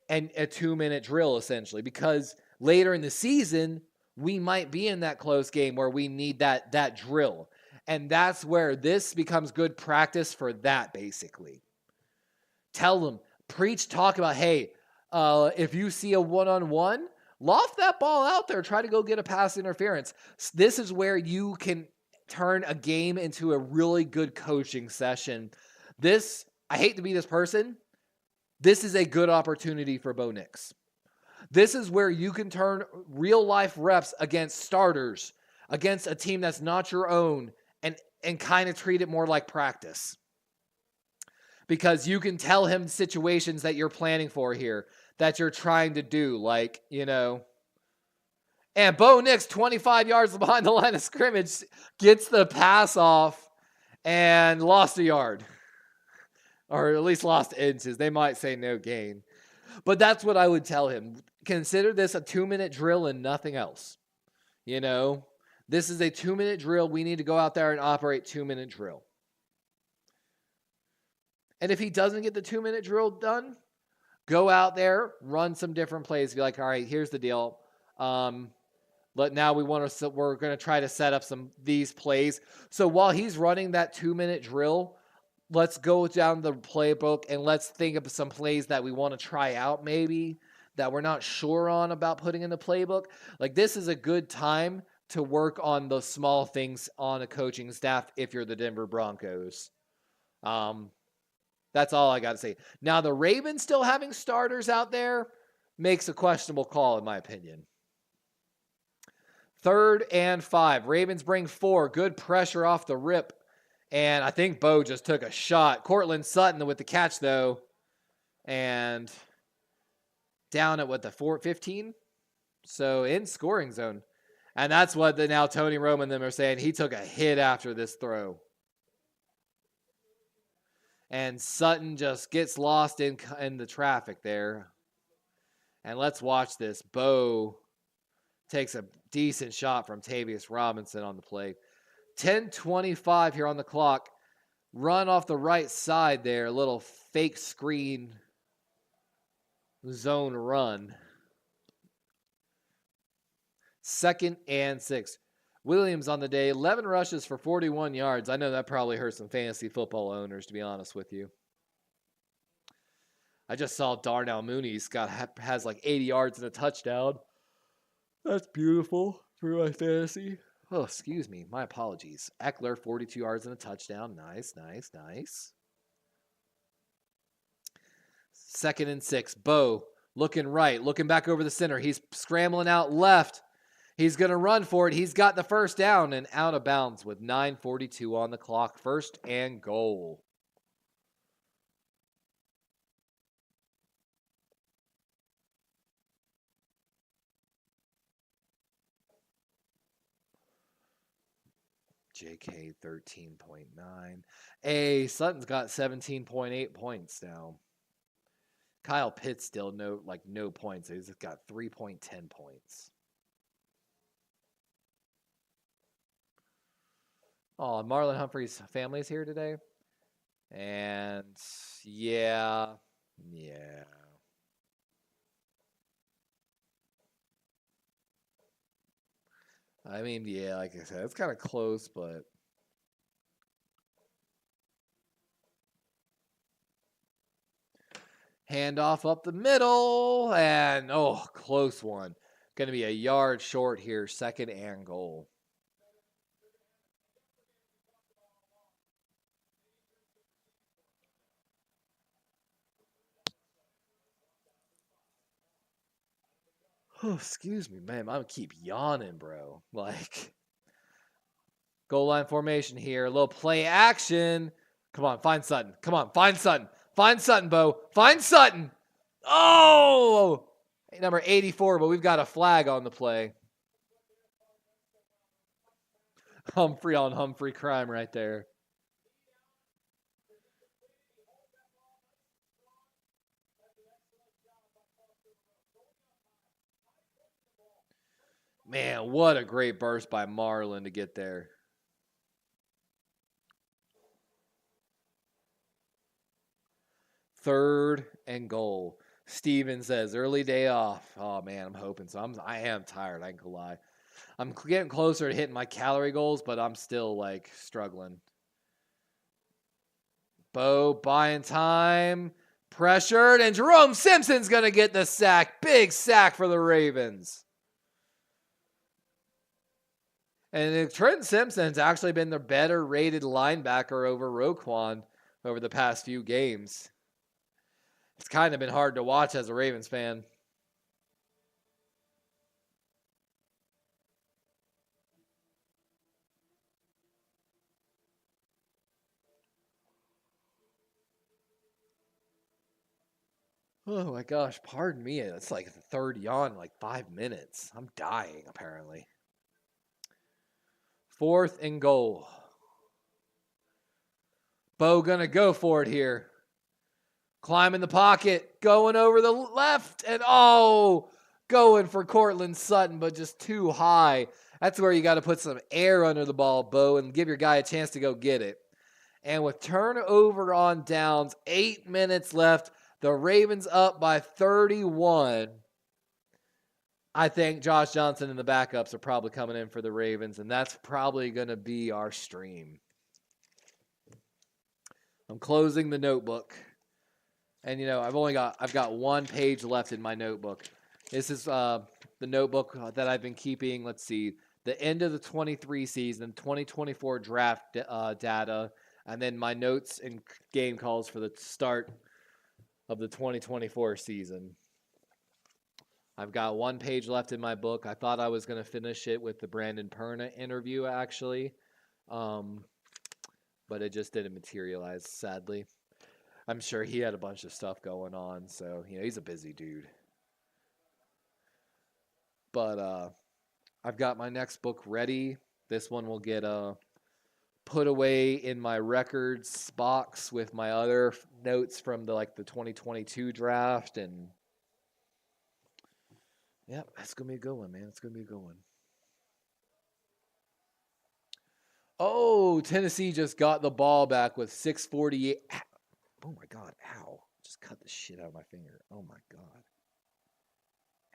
and a 2-minute drill, essentially. Because later in the season, we might be in that close game where we need that drill. And that's where this becomes good practice for that, basically. Tell them, preach, talk about, hey, if you see a one-on-one, loft that ball out there. Try to go get a pass interference. This is where you can turn a game into a really good coaching session. This, I hate to be this person, this is a good opportunity for Bo Nix. This is where you can turn real-life reps against starters, against a team that's not your own, and kind of treat it more like practice. Because you can tell him situations that you're planning for here, that you're trying to do, like, you know. And Bo Nix, 25 yards behind the line of scrimmage, gets the pass off and lost a yard. Or at least lost inches. They might say no gain. But that's what I would tell him. Consider this a 2-minute drill and nothing else. You know, this is a 2-minute drill. We need to go out there and operate 2-minute drill. And if he doesn't get the 2-minute drill done, go out there, run some different plays. Be like, all right, here's the deal. But now we're going to try to set up these plays. So while he's running that 2-minute drill, let's go down the playbook and let's think of some plays that we want to try out maybe that we're not sure on about putting in the playbook. Like, this is a good time to work on the small things on a coaching staff if you're the Denver Broncos. That's all I got to say. Now, the Ravens still having starters out there makes a questionable call, in my opinion. 3rd and 5. Ravens bring 4. Good pressure off the rip. And I think Bo just took a shot. Cortland Sutton with the catch, though. And down at, the 15? So in scoring zone. And that's what now Tony Romo and them are saying. He took a hit after this throw. And Sutton just gets lost in the traffic there. And let's watch this. Bo takes a decent shot from Tavius Robinson on the play. 10:25 here on the clock. Run off the right side there. A little fake screen zone run. 2nd and 6. Williams on the day, 11 rushes for 41 yards. I know that probably hurt some fantasy football owners, to be honest with you. I just saw Darnell Mooney's has like 80 yards and a touchdown. That's beautiful for my fantasy. Oh, excuse me. My apologies. Eckler, 42 yards and a touchdown. Nice, nice, nice. 2nd and 6. Bo looking right, looking back over the center. He's scrambling out left. He's going to run for it. He's got the first down and out of bounds with 9:42 on the clock. 1st and goal. JK 13.9. Sutton's got 17.8 points now. Kyle Pitts still no points. He's got 3.10 points. Oh, Marlon Humphrey's family is here today. And yeah. I mean, yeah, like I said, it's kind of close, but handoff up the middle, and close one. Going to be a yard short here, 2nd and goal. Oh, excuse me, man. I'm going to keep yawning, bro. Like, goal line formation here. A little play action. Come on, find Sutton. Come on, find Sutton. Find Sutton, Bo. Find Sutton. Oh! Number 84, but we've got a flag on the play. Humphrey on Humphrey crime right there. Man, what a great burst by Marlon to get there. Third and goal. Steven says, early day off. Oh, man, I'm hoping so. I am tired, I ain't gonna lie. I'm getting closer to hitting my calorie goals, but I'm still, like, struggling. Bo buying time. Pressured, and Jerome Simpson's going to get the sack. Big sack for the Ravens. And Trent Simpson's actually been the better rated linebacker over Roquan over the past few games. It's kind of been hard to watch as a Ravens fan. Oh my gosh, pardon me. It's like the third yawn in like 5 minutes. I'm dying, apparently. 4th and goal. Bo gonna go for it here. Climbing the pocket, going over the left, and going for Cortland Sutton, but just too high. That's where you got to put some air under the ball, Bo, and give your guy a chance to go get it. And with turnover on downs, 8 minutes left, the Ravens up by 31. I think Josh Johnson and the backups are probably coming in for the Ravens, and that's probably going to be our stream. I'm closing the notebook. And, I've got 1 page left in my notebook. This is the notebook that I've been keeping. Let's see, the end of the 23 season, 2024 draft data, and then my notes and game calls for the start of the 2024 season. I've got 1 page left in my book. I thought I was going to finish it with the Brandon Perna interview, actually. But it just didn't materialize, sadly. I'm sure he had a bunch of stuff going on, so he's a busy dude. But I've got my next book ready. This one will get put away in my records box with my other notes from the 2022 draft, and that's gonna be a good one, man. It's gonna be a good one. Oh, Tennessee just got the ball back with 6:48. Oh my God, ow. Just cut the shit out of my finger. Oh my God.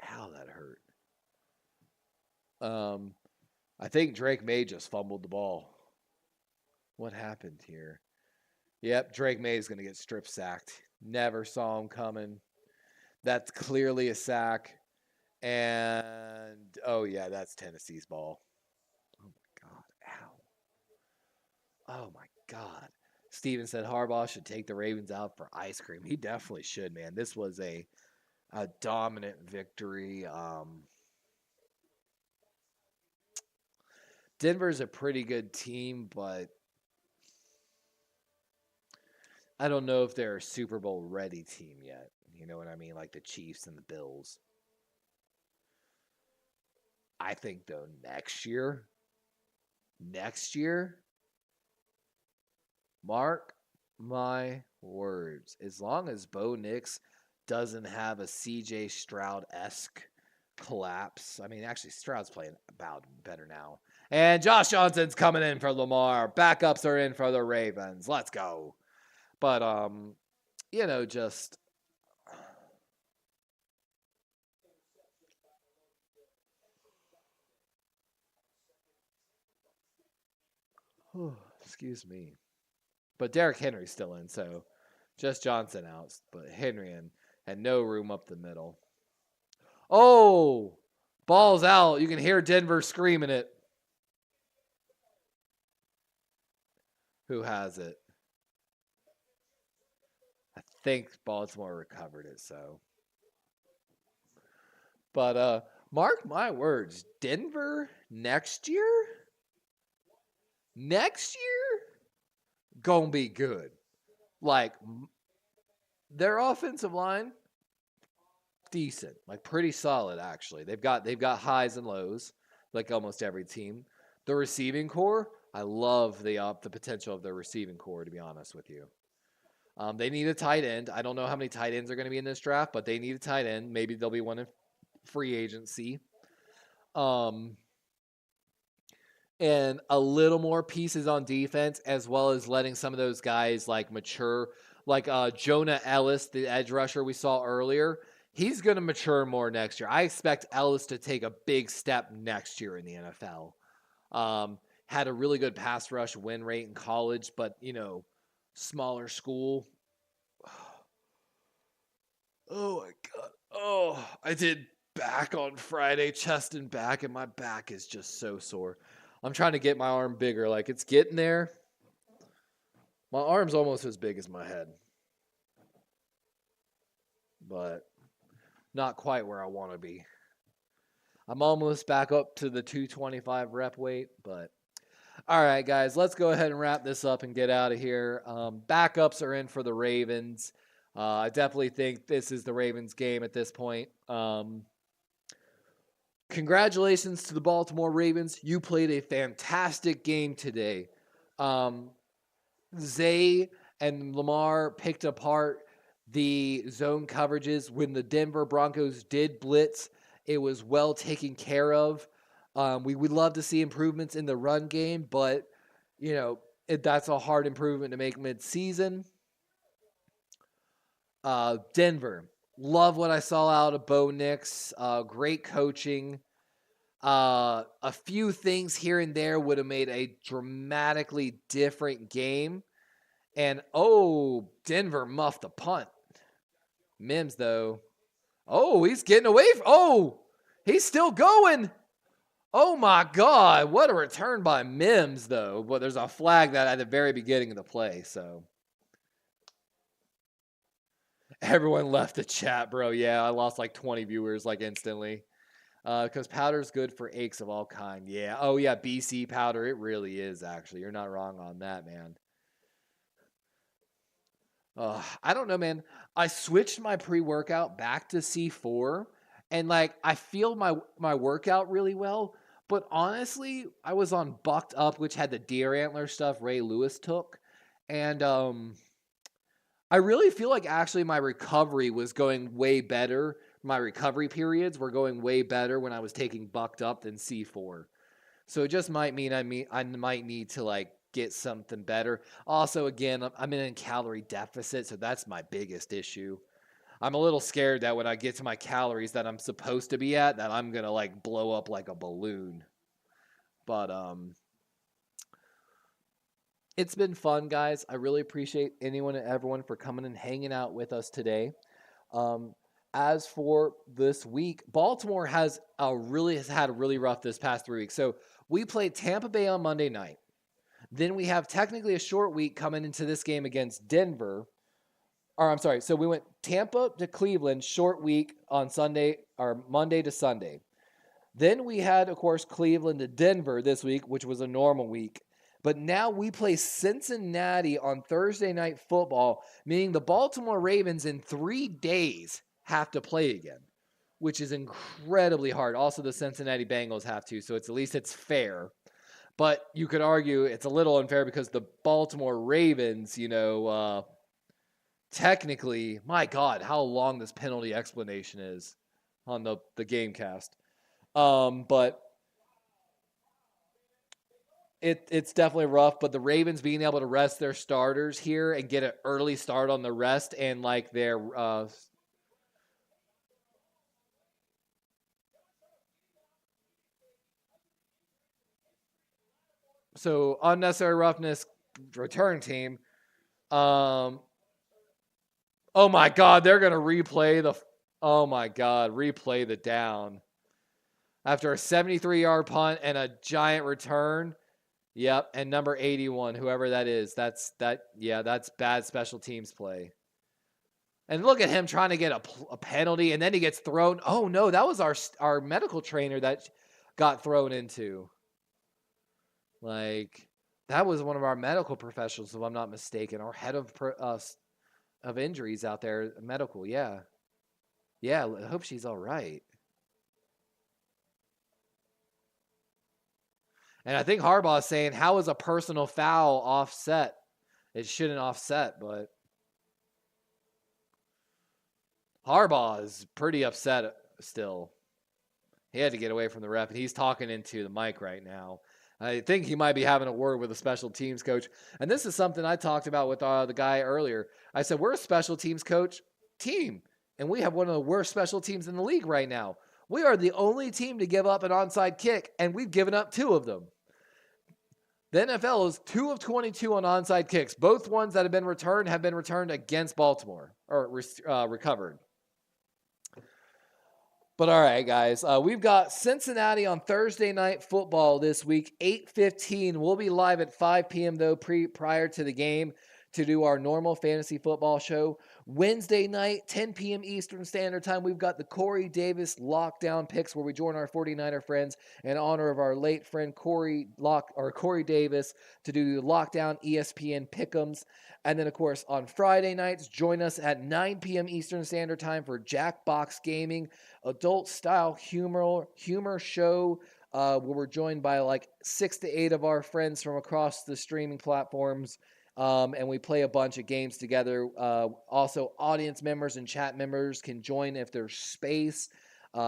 Ow, that hurt. I think Drake May just fumbled the ball. What happened here? Yep, Drake May is going to get strip sacked. Never saw him coming. That's clearly a sack. And, that's Tennessee's ball. Oh Oh my God. Steven said Harbaugh should take the Ravens out for ice cream. He definitely should, man. This was a dominant victory. Denver's a pretty good team, but I don't know if they're a Super Bowl ready team yet. You know what I mean? Like the Chiefs and the Bills. I think though next year, mark my words, as long as Bo Nix doesn't have a CJ Stroud-esque collapse. I mean, actually, Stroud's playing about better now. And Josh Johnson's coming in for Lamar. Backups are in for the Ravens. Let's go. But just excuse me. But Derrick Henry's still in, so just Johnson out, but Henry in had no room up the middle. Oh, ball's out. You can hear Denver screaming it. Who has it? I think Baltimore recovered it, so. But mark my words, Denver next year gonna be good. Like their offensive line decent, like pretty solid actually. They've got highs and lows like almost every team. The receiving core, I love the potential of their receiving core, to be honest with you. They need a tight end. I don't know how many tight ends are going to be in this draft, but they need a tight end. Maybe there'll be one in free agency. And a little more pieces on defense, as well as letting some of those guys like mature, like Jonah Ellis, the edge rusher we saw earlier. He's going to mature more next year. I expect Ellis to take a big step next year in the NFL. Had a really good pass rush win rate in college, but smaller school. Oh my God. Oh, I did back on Friday, chest and back, and my back is just so sore. I'm trying to get my arm bigger. Like it's getting there. My arm's almost as big as my head. But not quite where I want to be. I'm almost back up to the 225 rep weight, but all right, guys, let's go ahead and wrap this up and get out of here. Backups are in for the Ravens. I definitely think this is the Ravens game at this point. Congratulations to the Baltimore Ravens. You played a fantastic game today. Zay and Lamar picked apart the zone coverages when the Denver Broncos did blitz. It was well taken care of. We would love to see improvements in the run game, but that's a hard improvement to make mid-season. Denver, love what I saw out of Bo Nix. Great coaching. A few things here and there would have made a dramatically different game. And, Denver muffed a punt. Mims, though. Oh, he's getting away. He's still going. Oh, my God. What a return by Mims, though. But there's a flag that at the very beginning of the play, so. Everyone left the chat, bro. Yeah, I lost like 20 viewers like instantly. Because powder's good for aches of all kind. Yeah. Oh, yeah, BC powder. It really is, actually. You're not wrong on that, man. I don't know, man. I switched my pre-workout back to C4, and like I feel my workout really well. But honestly, I was on Bucked Up, which had the deer antler stuff Ray Lewis took, and I really feel like actually my recovery was going way better. My recovery periods were going way better when I was taking Bucked Up than C4. So it just might mean I might need to like get something better. Also, again, I'm in a calorie deficit, so that's my biggest issue. I'm a little scared that when I get to my calories that I'm supposed to be at, that I'm gonna like blow up like a balloon. But it's been fun, guys. I really appreciate anyone and everyone for coming and hanging out with us today. As for this week, Baltimore has had a really rough this past 3 weeks. So we played Tampa Bay on Monday night. Then we have technically a short week coming into this game against Denver. Or I'm sorry. So we went Tampa to Cleveland, short week on Sunday or Monday to Sunday. Then we had, of course, Cleveland to Denver this week, which was a normal week. But now we play Cincinnati on Thursday Night Football, meaning the Baltimore Ravens in 3 days have to play again, which is incredibly hard. Also, the Cincinnati Bengals have to, so at least it's fair. But you could argue it's a little unfair because the Baltimore Ravens, technically, my God, how long this penalty explanation is on the Gamecast. But it's definitely rough. But the Ravens being able to rest their starters here and get an early start on the rest and like their so unnecessary roughness return team. Oh my God, they're gonna replay the down after a 73-yard punt and a giant return. Yep, and number 81, whoever that is, that's bad special teams play. And look at him trying to get a penalty, and then he gets thrown. Oh no, that was our medical trainer that got thrown into. Like, that was one of our medical professionals, if I'm not mistaken, our head of injuries out there, medical. Yeah, I hope she's all right. And I think Harbaugh is saying, how is a personal foul offset? It shouldn't offset, but Harbaugh is pretty upset still. He had to get away from the ref, and he's talking into the mic right now. I think he might be having a word with a special teams coach. And this is something I talked about with the guy earlier. I said, we're a special teams coach team, and we have one of the worst special teams in the league right now. We are the only team to give up an onside kick, and we've given up 2 of them. The NFL is 2 of 22 on onside kicks. Both ones that have been returned against Baltimore or recovered. But all right, guys, we've got Cincinnati on Thursday Night Football this week, 8:15. We'll be live at 5 p.m. though, prior to the game to do our normal fantasy football show. Wednesday night, 10 p.m. Eastern Standard Time, we've got the Corey Davis Lockdown Picks, where we join our 49er friends in honor of our late friend Corey Davis to do the Lockdown ESPN Pick'ems. And then, of course, on Friday nights, join us at 9 p.m. Eastern Standard Time for Jackbox Gaming, adult-style humor show, where we're joined by like 6 to 8 of our friends from across the streaming platforms. And we play a bunch of games together. Also, audience members and chat members can join if there's space.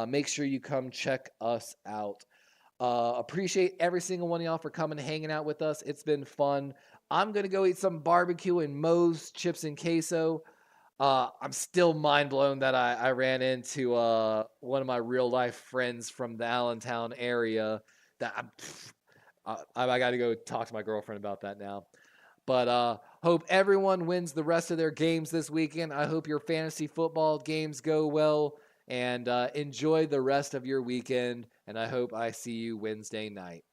Make sure you come check us out. Appreciate every single one of y'all for coming and hanging out with us. It's been fun. I'm going to go eat some barbecue and Moe's chips and queso. I'm still mind blown that I ran into one of my real life friends from the Allentown area. That I got to go talk to my girlfriend about that now. But hope everyone wins the rest of their games this weekend. I hope your fantasy football games go well, and enjoy the rest of your weekend. And I hope I see you Wednesday night.